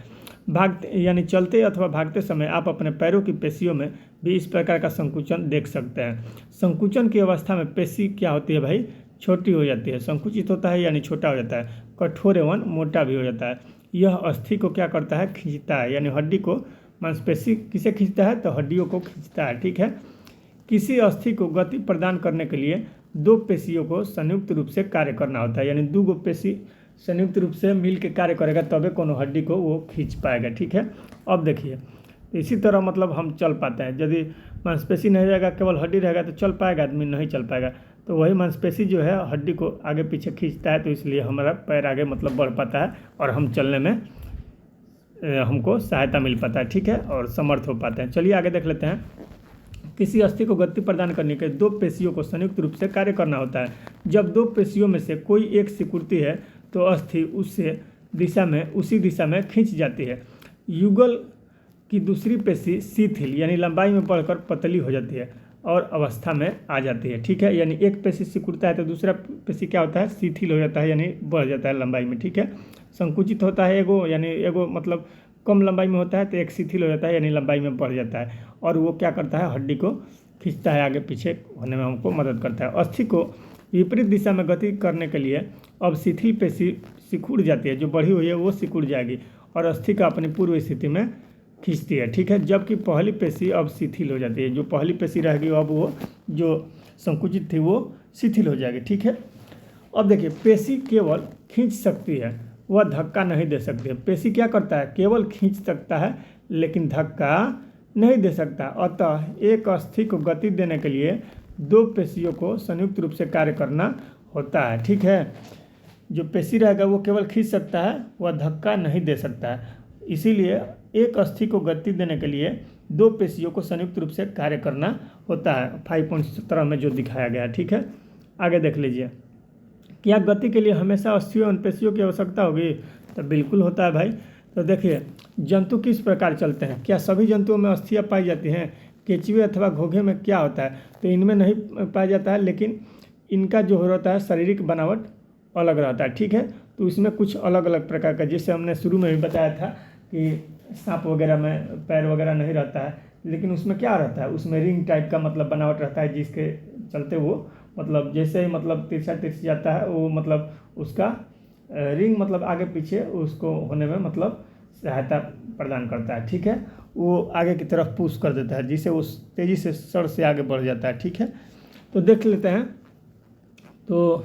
भागते यानी चलते अथवा भागते समय आप अपने पैरों की पेशियों में भी इस प्रकार का संकुचन देख सकते हैं। संकुचन की अवस्था में पेशी क्या होती है भाई? छोटी हो जाती है। संकुचित होता है यानी छोटा हो जाता है, कठोर एवं मोटा भी हो जाता है। यह अस्थि को क्या करता है? खींचता है, यानी हड्डी को। मांसपेशी किसे खींचता है? तो हड्डियों को खींचता है। ठीक है, किसी अस्थि को गति प्रदान करने के लिए दो पेशियों को संयुक्त रूप से कार्य करना होता है, यानी दो गो पेशी संयुक्त रूप से मिल के कार्य करेगा तबे कोनो हड्डी को वो खींच पाएगा। ठीक है, अब देखिए, तो इसी तरह मतलब हम चल पाते हैं। यदि मांसपेशी नहीं रहेगा, केवल हड्डी रहेगा तो चल पाएगा आदमी? नहीं चल पाएगा। तो वही मांसपेशी जो है हड्डी को आगे पीछे खींचता है, तो इसलिए हमारा पैर आगे मतलब बढ़ पाता है और हम चलने में हमको सहायता मिल पाता है। ठीक है, और समर्थ हो पाते हैं। चलिए आगे देख लेते हैं। किसी अस्थि को गति प्रदान करने के दो पेशियों को संयुक्त रूप से कार्य करना होता है। जब दो पेशियों में से कोई एक सिकुड़ती है तो अस्थि उससे दिशा में उसी दिशा में खींच जाती है। युगल की दूसरी पेशी शिथिल यानी लंबाई में बढ़कर पतली हो जाती है और अवस्था में आ जाती है। ठीक है, यानी एक पेशी सिकुड़ता है तो दूसरा पेशी क्या होता है, शिथिल हो जाता है यानी बढ़ जाता है लंबाई में। ठीक है, संकुचित होता है एगो, यानी एगो मतलब कम लंबाई में होता है तो एक शिथिल हो जाता है यानी लंबाई में बढ़ जाता है, और वो क्या करता है, हड्डी को खींचता है, आगे पीछे होने में हमको मदद करता है। अस्थि को विपरीत दिशा में गति करने के लिए अब शिथिल पेशी सिकुड़ जाती है, जो बढ़ी हुई है वो सिकुड़ जाएगी और अस्थि का अपनी पूर्व स्थिति में खींचती है। ठीक है, जबकि पहली पेशी अब शिथिल हो जाती है, जो पहली पेशी रहेगी अब वो जो संकुचित थी वो शिथिल हो जाएगी। ठीक है, अब देखिए पेशी केवल खींच सकती है, वह धक्का नहीं दे सकती है। पेशी क्या करता है, केवल खींच सकता है लेकिन धक्का नहीं दे सकता। अतः एक अस्थि को गति देने के लिए दो पेशियों को संयुक्त रूप से कार्य करना होता है। ठीक है, जो पेशी रहेगा वो केवल खींच सकता है, वह धक्का नहीं दे सकता है। इसीलिए एक अस्थि को गति देने के लिए दो पेशियों को संयुक्त रूप से कार्य करना होता है, 5.17 में जो दिखाया गया है। ठीक है, आगे देख लीजिए। क्या गति के लिए हमेशा अस्थियों और पेशियों की आवश्यकता होगी, तो बिल्कुल होता है भाई। तो देखिए जंतु किस प्रकार चलते हैं, क्या सभी जंतुओं में अस्थियाँ पाई जाती हैं। केंचुए अथवा घोंघे में क्या होता है, तो इनमें नहीं पाया जाता है, लेकिन इनका जो होता है शारीरिक बनावट अलग रहता है। ठीक है, तो इसमें कुछ अलग अलग प्रकार का, जैसे हमने शुरू में भी बताया था कि सांप वगैरह में पैर वगैरह नहीं रहता है, लेकिन उसमें क्या रहता है, उसमें रिंग टाइप का मतलब बनावट रहता है, जिसके चलते वो मतलब जैसे ही मतलब तिरछा जाता है वो मतलब उसका रिंग मतलब आगे पीछे उसको होने में मतलब सहायता प्रदान करता है। ठीक है, वो आगे की तरफ पुश कर देता है, जिससे वो तेज़ी से सड़ से आगे बढ़ जाता है। ठीक है, तो देख लेते हैं। तो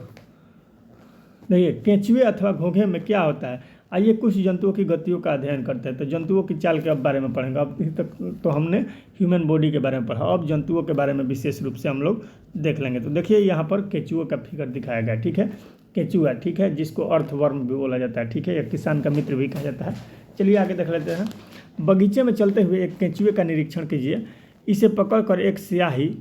देखिए केंचुए अथवा घोंघे में क्या होता है, आइए कुछ जंतुओं की गतियों का अध्ययन करते हैं। तो जंतुओं की चाल के अब बारे में पढ़ेंगे। अब तक तो हमने ह्यूमन बॉडी के बारे में पढ़ा, अब जंतुओं के बारे में विशेष रूप से हम लोग देख लेंगे। तो देखिए यहाँ पर केंचुए का फिगर दिखाया गया। ठीक है, केंचुआ, ठीक है, जिसको अर्थवर्म भी बोला जाता है। ठीक है, या किसान का मित्र भी कहा जाता है। चलिए आगे देख लेते हैं। बगीचे में चलते हुए एक केंचुए का निरीक्षण कीजिए। इसे पकड़कर एक स्याही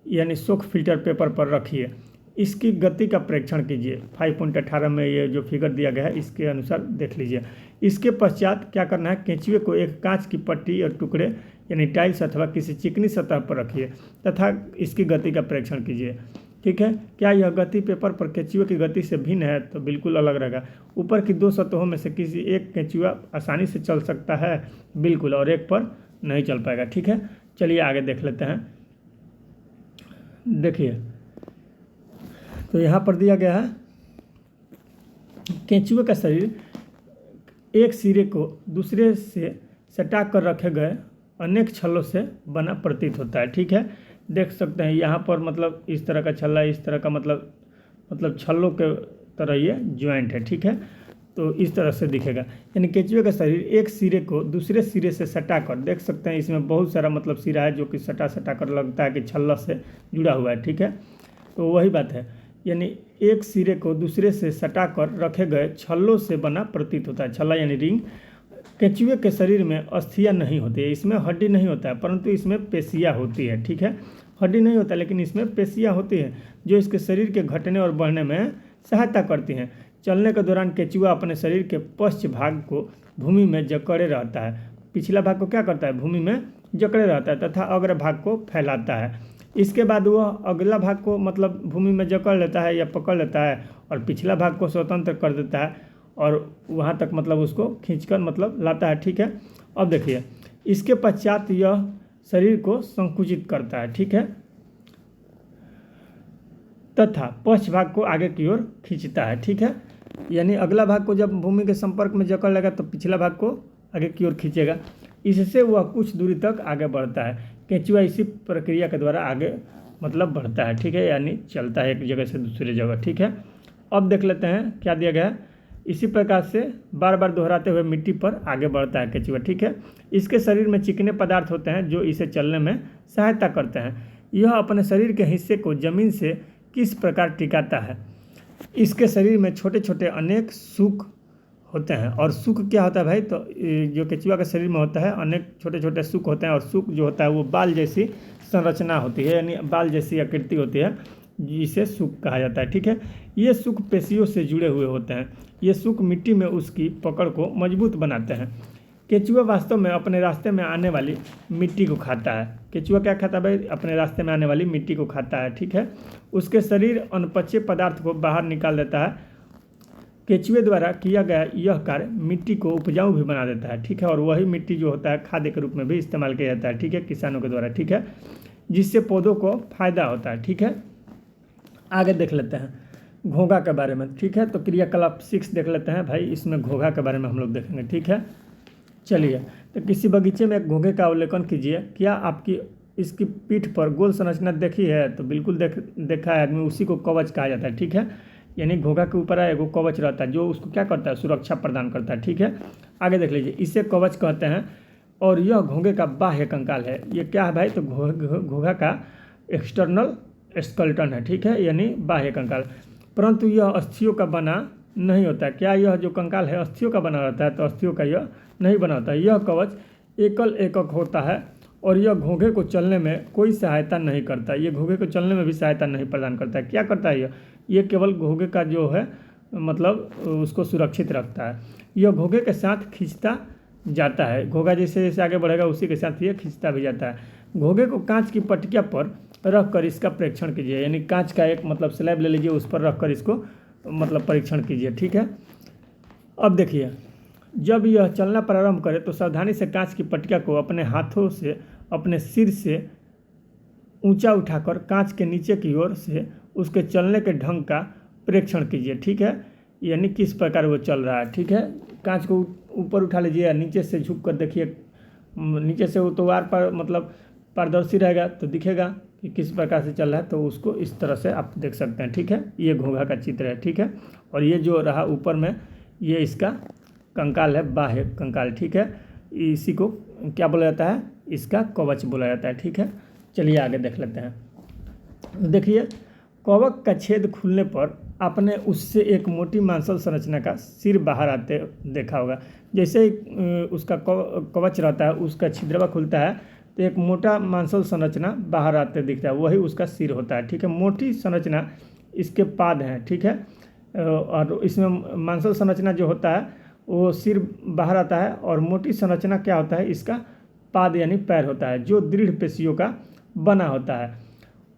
यानी सोख फिल्टर पेपर पर रखिए। इसकी गति का परीक्षण कीजिए। 5.18 में ये जो फिगर दिया गया है इसके अनुसार देख लीजिए। इसके पश्चात क्या करना है, केंचुए को एक कांच की पट्टी और टुकड़े यानी टाइल्स अथवा किसी चिकनी सतह पर रखिए तथा इसकी गति का परीक्षण कीजिए। ठीक है, क्या यह गति पेपर पर केंचुए की गति से भिन्न है, तो बिल्कुल अलग रहेगा। ऊपर की दो सतहों में से किसी एक केंचुआ आसानी से चल सकता है बिल्कुल, और एक पर नहीं चल पाएगा। ठीक है, चलिए आगे देख लेते हैं। देखिए तो यहाँ पर दिया गया है केंचुए का शरीर एक सिरे को दूसरे से सटा कर रखे गए अनेक छल्लों से बना प्रतीत होता है। ठीक है, देख सकते हैं यहाँ पर मतलब इस तरह का छल्ला, इस तरह का मतलब छल्लों के तरह ये ज्वाइंट है। ठीक है, तो इस तरह से दिखेगा। यानी केंचुए का शरीर एक सिरे को दूसरे सिरे से सटा कर, देख सकते हैं इसमें बहुत सारा मतलब सिरा है जो कि सटा कर लगता है कि छल्ला से जुड़ा हुआ है। ठीक है, तो वही बात है, यानी एक सिरे को दूसरे से सटा कर रखे गए छल्लों से बना प्रतीत होता है। छल्ला यानी रिंग। केंचुए के शरीर में अस्थियाँ नहीं होती है, इसमें हड्डी नहीं होता है, परंतु इसमें पेशियाँ होती है। ठीक है, हड्डी नहीं होता लेकिन इसमें पेशियाँ होती हैं जो इसके शरीर के घटने और बढ़ने में सहायता करती हैं। चलने के दौरान केंचुआ अपने शरीर के पश्च भाग को भूमि में जकड़े रहता है। पिछला भाग को क्या करता है, भूमि में जकड़े रहता है तथा अग्र भाग को फैलाता है। इसके बाद वह अगला भाग को मतलब भूमि में जकड़ लेता है या पकड़ लेता है और पिछला भाग को स्वतंत्र कर देता है और वहाँ तक मतलब उसको खींचकर मतलब लाता है। ठीक है, अब देखिए इसके पश्चात यह शरीर को संकुचित करता है। ठीक है, तथा पश्च भाग को आगे की ओर खींचता है। ठीक है, यानी अगला भाग को जब भूमि के संपर्क में जकड़ लेगा तो पिछला भाग को आगे की ओर खींचेगा। इससे वह कुछ दूरी तक आगे बढ़ता है। केंचुआ इसी प्रक्रिया के द्वारा आगे मतलब बढ़ता है। ठीक है, यानी चलता है एक जगह से दूसरी जगह। ठीक है, अब देख लेते हैं क्या दिया गया है। इसी प्रकार से बार बार दोहराते हुए मिट्टी पर आगे बढ़ता है केंचुआ। ठीक है, इसके शरीर में चिकने पदार्थ होते हैं जो इसे चलने में सहायता करते हैं। यह अपने शरीर के हिस्से को जमीन से किस प्रकार टिकाता है। इसके शरीर में छोटे छोटे अनेक सुख होते हैं। और सुख क्या होता है भाई, तो जो केंचुआ के शरीर में होता है अनेक छोटे छोटे सुख होते हैं। और सुख जो होता है वो बाल जैसी संरचना होती है, यानी बाल जैसी आकृति होती है जिसे सुक कहा जाता है। ठीक है, ये सुक पेशियों से जुड़े हुए होते हैं। ये सुक मिट्टी में उसकी पकड़ को मजबूत बनाते हैं। केचुआ वास्तव में अपने रास्ते में आने वाली मिट्टी को खाता है। केचुआ क्या खाता है भाई? अपने रास्ते में आने वाली मिट्टी को खाता है। ठीक है, उसके शरीर अनपचे पदार्थ को बाहर निकाल देता है। केचुए द्वारा किया गया यह कार्य मिट्टी को उपजाऊ भी बना देता है। ठीक है, और वही मिट्टी जो होता है खाद्य के रूप में भी इस्तेमाल किया जाता है। ठीक है, किसानों के द्वारा। ठीक है, जिससे पौधों को फायदा होता है। ठीक है, आगे देख लेते हैं घोंघा के बारे में। ठीक है, तो क्रियाकलाप 6 देख लेते हैं भाई, इसमें घोंघा के बारे में हम लोग देखेंगे। ठीक है, चलिए, तो किसी बगीचे में एक घोंघे का अवलोकन कीजिए। क्या आपकी इसकी पीठ पर गोल संरचना देखी है? तो बिल्कुल देखा है आदमी, उसी को कवच कहा जाता है। ठीक है, यानी घोंघा के ऊपर एगो कवच रहता है जो उसको क्या करता है? सुरक्षा प्रदान करता है। ठीक है, आगे देख लीजिए, इसे कवच कहते हैं और यह घोंघे का बाह्य कंकाल है। ये क्या है भाई? तो घोंघा का एक्सटर्नल स्केलेटन है। ठीक है, यानी बाह्य कंकाल, परंतु यह अस्थियों का बना नहीं होता है। क्या यह जो कंकाल है अस्थियों का बना रहता है? तो अस्थियों का यह नहीं बना होता है। यह कवच एकल एकक होता है और यह घोंघे को चलने में कोई सहायता नहीं करता। ये घोंघे को चलने में भी सहायता नहीं प्रदान करता है। क्या करता है ये केवल घोंघे का जो है मतलब उसको सुरक्षित रखता है। यह घोंघे के साथ खींचता जाता है। घोंघा जैसे जैसे आगे बढ़ेगा उसी के साथ ये खींचता भी जाता है। घोंघे को कांच की पटिया पर रख कर इसका परीक्षण कीजिए। यानी कांच का एक मतलब स्लैब ले लीजिए, उस पर रख कर इसको मतलब परीक्षण कीजिए। ठीक है, अब देखिए, जब यह चलना प्रारंभ करे तो सावधानी से कांच की पटिया को अपने हाथों से अपने सिर से ऊंचा उठाकर कांच के नीचे की ओर से उसके चलने के ढंग का परीक्षण कीजिए। ठीक है, यानी किस प्रकार वो चल रहा है। ठीक है, कांच को ऊपर उठा लीजिए या नीचे से झुक कर देखिए। नीचे से वो तो वार पर मतलब पारदर्शी रहेगा तो दिखेगा कि किस प्रकार से चल रहा है, तो उसको इस तरह से आप देख सकते हैं। ठीक है, ये घोंघा का चित्र है। ठीक है, और ये जो रहा ऊपर में ये इसका कंकाल है, बाह्य कंकाल। ठीक है, इसी को क्या बोला जाता है? इसका कवच बोला जाता है। ठीक है, चलिए आगे देख लेते हैं। देखिए, कवच का छेद खुलने पर आपने उससे एक मोटी मांसल संरचना का सिर बाहर आते देखा होगा। जैसे ही उसका कवच रहता है, उसका छिद्रवा खुलता है तो एक मोटा मांसल संरचना बाहर आते दिखता है, वही उसका सिर होता है। ठीक है, मोटी संरचना इसके पाद हैं। ठीक है, और इसमें मांसल संरचना जो होता है वो सिर बाहर आता है और मोटी संरचना क्या होता है? इसका पाद यानी पैर होता है जो दृढ़ पेशियों का बना होता है।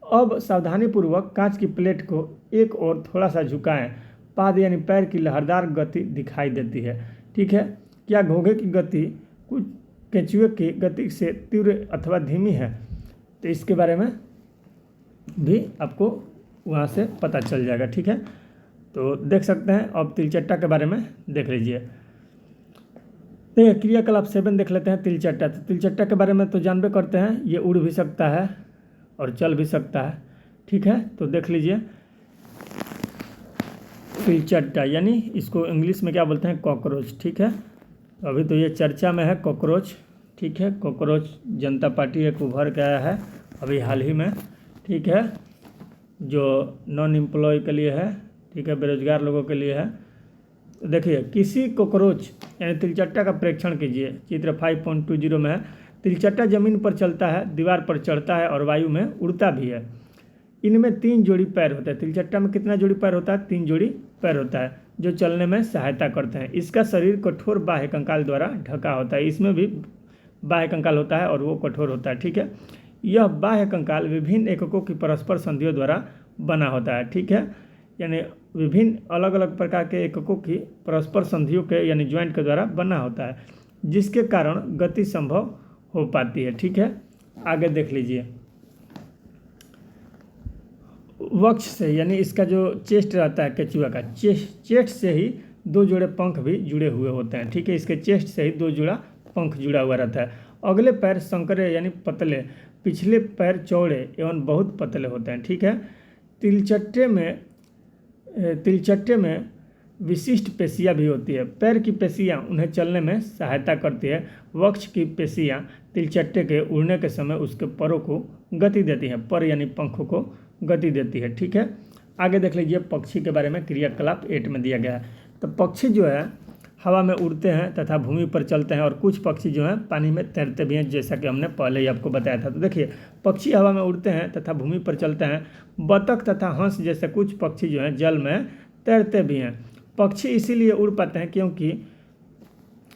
अब सावधानीपूर्वक कांच की प्लेट को एक और थोड़ा सा झुकाएं। पाद यानी पैर की लहरदार गति दिखाई देती है। ठीक है, क्या घोंघे की गति कुछ केंचुए की गति से तीव्र अथवा धीमी है? तो इसके बारे में भी आपको वहाँ से पता चल जाएगा। ठीक है, तो देख सकते हैं। अब तिलचट्टा के बारे में देख लीजिए। देखिए, क्रियाकलाप 7 देख लेते हैं। तिलचट्टा, तो तिलचट्टा के बारे में तो जानबे करते हैं, ये उड़ भी सकता है और चल भी सकता है। ठीक है, तो देख लीजिए, तिलचट्टा यानी इसको इंग्लिश में क्या बोलते हैं? कॉकरोच। ठीक है, अभी तो ये चर्चा में है कॉकरोच। ठीक है, कॉकरोच जनता पार्टी एक उभर के आया है अभी हाल ही में। ठीक है, जो नॉन एम्प्लॉय के लिए है। ठीक है, बेरोजगार लोगों के लिए है। देखिए, किसी कॉकरोच यानी तिलचट्टा का परीक्षण कीजिए। चित्र 5.20 में है। तिलचट्टा जमीन पर चलता है, दीवार पर चढ़ता है और वायु में उड़ता भी है। इनमें 3 जोड़ी पैर होते हैं। तिलचट्टा में कितना जोड़ी पैर होता है? 3 जोड़ी पैर होता है जो चलने में सहायता करते हैं। इसका शरीर कठोर बाह्य कंकाल द्वारा ढका होता है। इसमें भी बाह्य कंकाल होता है और वो कठोर होता है। ठीक है, यह बाह्य कंकाल विभिन्न एककों की परस्पर संधियों द्वारा बना होता है। ठीक है, यानी विभिन्न अलग अलग प्रकार के एककों की परस्पर संधियों के यानी ज्वाइंट के द्वारा बना होता है, जिसके कारण गति संभव हो पाती है। ठीक है, आगे देख लीजिए। वक्ष से यानी इसका जो चेस्ट रहता है केचुआ का, चेस्ट से ही 2 जोड़े पंख भी जुड़े हुए होते हैं। ठीक है, इसके चेस्ट से ही 2 जोड़ा पंख जुड़ा हुआ रहता है। अगले पैर संकरे यानी पतले, पिछले पैर चौड़े एवं बहुत पतले होते हैं। ठीक है, तिलचट्टे में विशिष्ट पेशियाँ भी होती है। पैर की पेशियाँ उन्हें चलने में सहायता करती है। वक्ष की पेशियाँ तिलचट्टे के उड़ने के समय उसके परों को गति देती हैं। पर यानी पंखों को गति देती है। ठीक है, आगे देख लीजिए पक्षी के बारे में। क्रियाकलाप 8 में दिया गया है। तो पक्षी जो है हवा में उड़ते हैं तथा भूमि पर चलते हैं, और कुछ पक्षी जो हैं पानी में तैरते भी हैं, जैसा कि हमने पहले ही आपको बताया था। तो देखिए, पक्षी हवा में उड़ते हैं तथा भूमि पर चलते हैं। बतख तथा हंस जैसे कुछ पक्षी जो हैं जल में तैरते भी हैं। पक्षी इसीलिए उड़ पाते हैं क्योंकि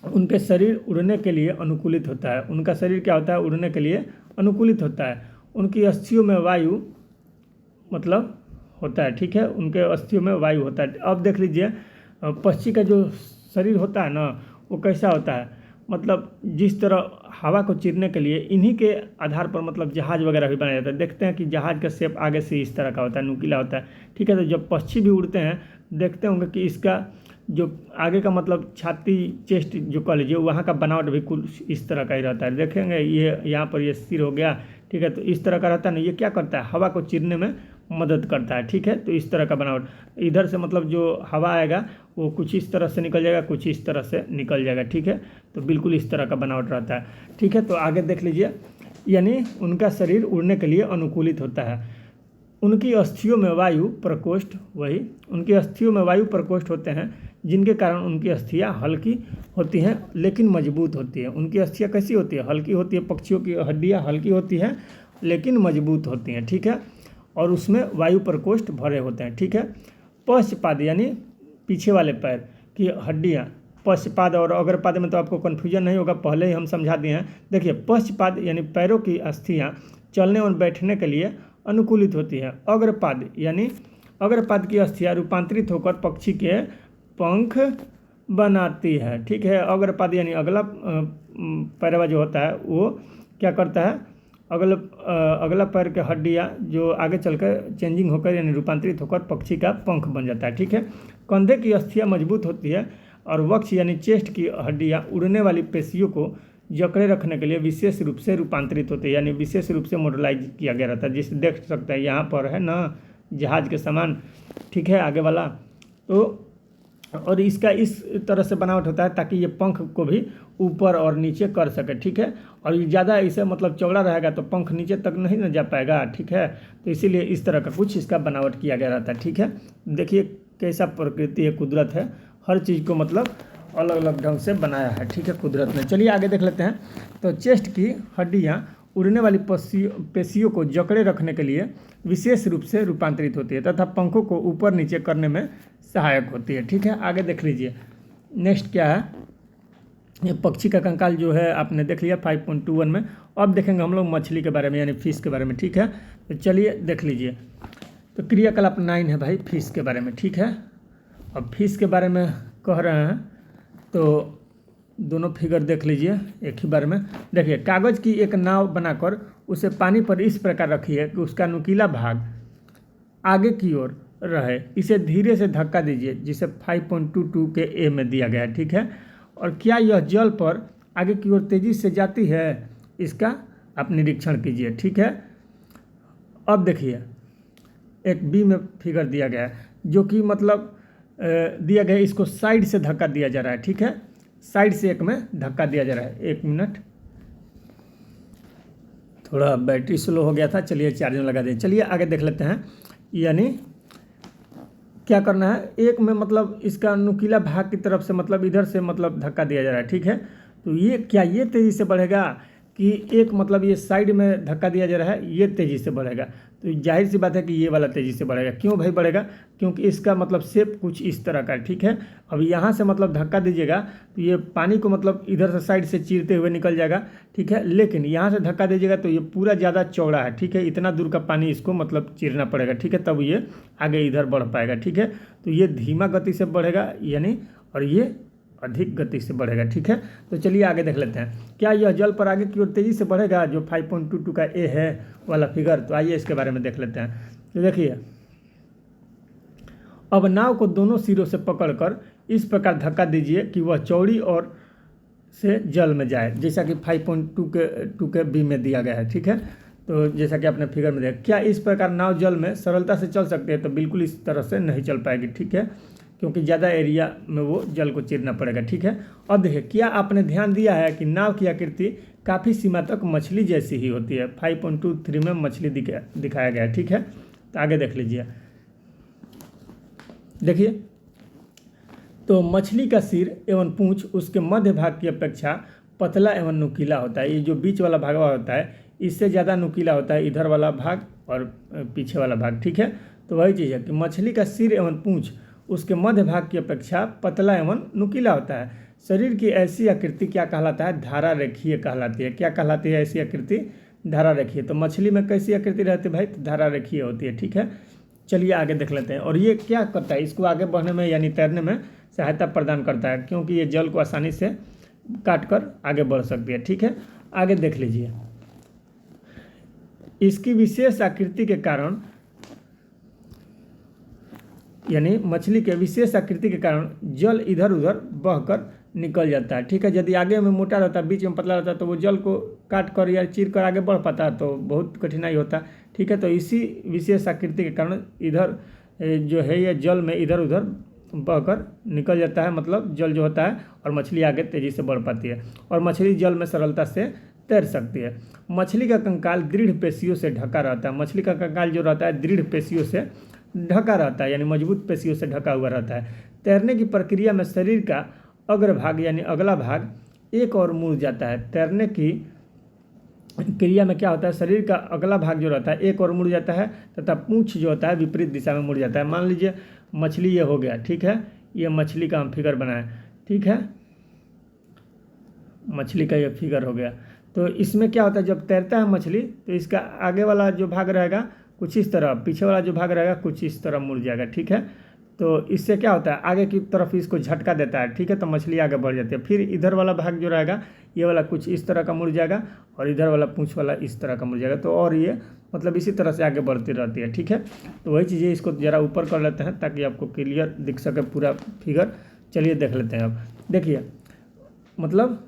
उनके शरीर उड़ने के लिए अनुकूलित होता है। उनका शरीर क्या होता है? उड़ने के लिए अनुकूलित होता है। उनकी अस्थियों में वायु मतलब होता है, ठीक है, उनके अस्थियों में वायु होता है। अब देख लीजिए, पक्षी का जो शरीर होता है ना, वो कैसा होता है? मतलब जिस तरह हवा को चीरने के लिए इन्हीं के आधार पर मतलब जहाज वगैरह भी बनाया जाता है। देखते हैं कि जहाज का शेप आगे से इस तरह का होता है, नुकीला होता है, ठीक है। तो जब पक्षी भी उड़ते हैं, देखते होंगे कि इसका जो आगे का मतलब छाती, चेस्ट जो कह लीजिए, वहाँ का बनावट भी कुछ इस तरह का ही रहता है। देखेंगे ये यहाँ पर ये सिर हो गया, ठीक है, तो इस तरह का रहता है ना। ये क्या करता है? हवा को चीरने में मदद करता है, ठीक है। तो इस तरह का बनावट, इधर से मतलब जो हवा आएगा वो कुछ इस तरह से निकल जाएगा, कुछ इस तरह से निकल जाएगा, ठीक है। तो बिल्कुल इस तरह का बनावट रहता है, ठीक है। तो आगे देख लीजिए, यानी उनका शरीर उड़ने के लिए अनुकूलित होता है। उनकी अस्थियों में वायु प्रकोष्ठ, वही उनकी अस्थियों में वायु प्रकोष्ठ होते हैं, जिनके कारण उनकी अस्थियाँ हल्की होती हैं लेकिन मजबूत होती हैं। उनकी अस्थियाँ कैसी होती है? हल्की होती है। पक्षियों की हड्डियाँ हल्की होती हैं लेकिन मजबूत होती हैं, ठीक है, और उसमें वायु प्रकोष्ठ भरे होते हैं, ठीक है। पश्चपाद यानी पीछे वाले पैर की हड्डियाँ, पश्चपाद और अग्रपाद में तो आपको कन्फ्यूजन नहीं होगा, पहले ही हम समझा दिए हैं। देखिए, पश्चपाद यानी पैरों की अस्थियाँ चलने और बैठने के लिए अनुकूलित होती है। अग्रपाद यानी अग्रपाद की अस्थियाँ रूपांतरित होकर पक्षी के पंख बनाती है, ठीक है। अग्रपाद यानी अगला पैरवा जो होता है वो क्या करता है? अगला पैर के हड्डियाँ जो आगे चलकर चेंजिंग होकर यानी रूपांतरित होकर पक्षी का पंख बन जाता है, ठीक है। कंधे की अस्थियाँ मजबूत होती है और वक्ष यानी चेस्ट की हड्डियाँ उड़ने वाली पेशियों को जकड़े रखने के लिए विशेष रूप से रूपांतरित होते हैं, यानी विशेष रूप से मॉडलाइज किया गया रहता है। जिसे देख सकते हैं यहाँ पर है ना, जहाज के समान, ठीक है, आगे वाला। तो और इसका इस तरह से बनावट होता है ताकि ये पंख को भी ऊपर और नीचे कर सके, ठीक है। और ये ज़्यादा इसे मतलब चौड़ा रहेगा तो पंख नीचे तक नहीं न जा पाएगा, ठीक है। तो इसीलिए इस तरह का कुछ इसका बनावट किया गया रहता है, ठीक है। देखिए कैसा प्रकृति है, कुदरत है, हर चीज़ को मतलब अलग अलग ढंग से बनाया है, ठीक है, कुदरत ने। चलिए आगे देख लेते हैं। तो चेस्ट की हड्डियाँ उड़ने वाली पेशियों को जकड़े रखने के लिए विशेष रूप से रूपांतरित होती है तथा पंखों को ऊपर नीचे करने में सहायक होती है, ठीक है। आगे देख लीजिए, नेक्स्ट क्या है? ये पक्षी का कंकाल जो है आपने देख लिया 5.21 में। अब देखेंगे हम लोग मछली के बारे में यानी फिश के बारे में, ठीक है। तो चलिए देख लीजिए। तो क्रियाकलाप 9 है भाई फिश के बारे में, ठीक है। अब फिश के बारे में कह रहे हैं तो दोनों फिगर देख लीजिए एक ही बार में। देखिए, कागज़ की एक नाव बनाकर उसे पानी पर इस प्रकार रखिए कि उसका नुकीला भाग आगे की ओर रहे। इसे धीरे से धक्का दीजिए, जिसे 5.22 के ए में दिया गया है, ठीक है। और क्या यह जल पर आगे की ओर तेज़ी से जाती है, इसका आप निरीक्षण कीजिए, ठीक है। अब देखिए, एक बी में फिगर दिया गया है जो कि मतलब दिया गया है, इसको साइड से धक्का दिया जा रहा है, ठीक है। साइड से एक में धक्का दिया जा रहा है। एक मिनट, थोड़ा बैटरी स्लो हो गया था, चलिए चार्ज में लगा दें। चलिए आगे देख लेते हैं। यानी क्या करना है? एक में मतलब इसका नुकीला भाग की तरफ से मतलब इधर से मतलब धक्का दिया जा रहा है, ठीक है। तो ये क्या ये तेज़ी से बढ़ेगा कि एक मतलब ये साइड में धक्का दिया जा रहा है, ये तेज़ी से बढ़ेगा? तो जाहिर सी बात है कि ये वाला तेज़ी से बढ़ेगा। क्यों भाई बढ़ेगा? क्योंकि इसका मतलब शेप कुछ इस तरह का है, ठीक है। अब यहाँ से मतलब धक्का दीजिएगा तो ये पानी को मतलब इधर से साइड से चीरते हुए निकल जाएगा, ठीक है। लेकिन यहाँ से धक्का दीजिएगा तो ये पूरा ज़्यादा चौड़ा है, ठीक है। इतना दूर का पानी इसको मतलब चीरना पड़ेगा, ठीक है, तब ये आगे इधर बढ़ पाएगा, ठीक है। तो ये धीमा गति से बढ़ेगा यानी, और ये अधिक गति से बढ़ेगा, ठीक है। तो चलिए आगे देख लेते हैं। क्या यह जल पर आगे की ओर तेज़ी से बढ़ेगा, जो 5.22 का ए है वाला फिगर? तो आइए इसके बारे में देख लेते हैं। तो देखिए, अब नाव को दोनों सिरों से पकड़कर इस प्रकार धक्का दीजिए कि वह चौड़ी और से जल में जाए, जैसा कि 5.2 के बी में दिया गया है, ठीक है। तो जैसा कि आपने फिगर में देखा, क्या इस प्रकार नाव जल में सरलता से चल सकती है? तो बिल्कुल इस तरह से नहीं चल पाएगी, ठीक है, क्योंकि ज़्यादा एरिया में वो जल को चीरना पड़ेगा, ठीक है। अब देखिए, क्या आपने ध्यान दिया है कि नाव की आकृति काफ़ी सीमा तक मछली जैसी ही होती है? 5.23 में मछली दिखाया गया है, ठीक है। तो आगे देख लीजिए। देखिए, तो मछली का सिर एवं पूँछ उसके मध्य भाग की अपेक्षा पतला एवं नुकीला होता है। ये जो बीच वाला भाग होता है इससे ज़्यादा नुकीला होता है इधर वाला भाग और पीछे वाला भाग, ठीक है। तो वही चीज़ है कि मछली का सिर एवं पूँछ उसके मध्य भाग की अपेक्षा पतला एवं नुकीला होता है। शरीर की ऐसी आकृति क्या कहलाता है? धारा रेखीय कहलाती है। क्या कहलाती है ऐसी आकृति? धारा रेखीय। तो मछली में कैसी आकृति रहती है भाई? तो धारा रेखीय होती है, ठीक है। चलिए आगे देख लेते हैं। और ये क्या करता है? इसको आगे बढ़ने में यानी तैरने में सहायता प्रदान करता है, क्योंकि ये जल को आसानी से काट कर आगे बढ़ सकती है, ठीक है। आगे देख लीजिए। इसकी विशेष आकृति के कारण यानी मछली के विशेष आकृति के कारण जल इधर उधर बहकर निकल जाता है, ठीक है। यदि आगे में मोटा रहता है बीच में पतला रहता है तो वो जल को काट कर या चीर कर आगे बढ़ पाता है तो बहुत कठिनाई होता है, ठीक है। तो इसी विशेष आकृति के कारण इधर जो है ये जल में इधर उधर बहकर निकल जाता है, मतलब जल जो होता है, और मछली आगे तेज़ी से बढ़ पाती है और मछली जल में सरलता से तैर सकती है। मछली का कंकाल दृढ़ पेशियों से ढका रहता है। मछली का कंकाल जो रहता है दृढ़ पेशियों से ढका रहता है, यानी मजबूत पेशियों से ढका हुआ रहता है। तैरने की प्रक्रिया में शरीर का अग्रभाग यानी अगला भाग एक और मुड़ जाता है। तैरने की क्रिया में क्या होता है? शरीर का अगला भाग जो रहता है एक और मुड़ जाता है तथा पूँछ जो होता है विपरीत दिशा में मुड़ जाता है। मान लीजिए मछली ये हो गया, ठीक है। ये मछली का हम फिगर बनाए, ठीक है। मछली का ये फिगर हो गया। तो इसमें क्या होता है? जब तैरता है मछली तो इसका आगे वाला जो भाग रहेगा कुछ इस तरह, पीछे वाला जो भाग रहेगा कुछ इस तरह मुड़ जाएगा, ठीक है। तो इससे क्या होता है? आगे की तरफ इसको झटका देता है, ठीक है। तो मछली आगे बढ़ जाती है। फिर इधर वाला भाग जो रहेगा ये वाला कुछ इस तरह का मुड़ जाएगा और इधर वाला पूँछ वाला इस तरह का मुड़ जाएगा। तो और ये मतलब इसी तरह से आगे बढ़ती रहती है, ठीक है। तो वही चीज़ें इसको ज़रा ऊपर कर लेते हैं ताकि आपको क्लियर दिख सके पूरा फिगर। चलिए देख लेते हैं। अब देखिए, मतलब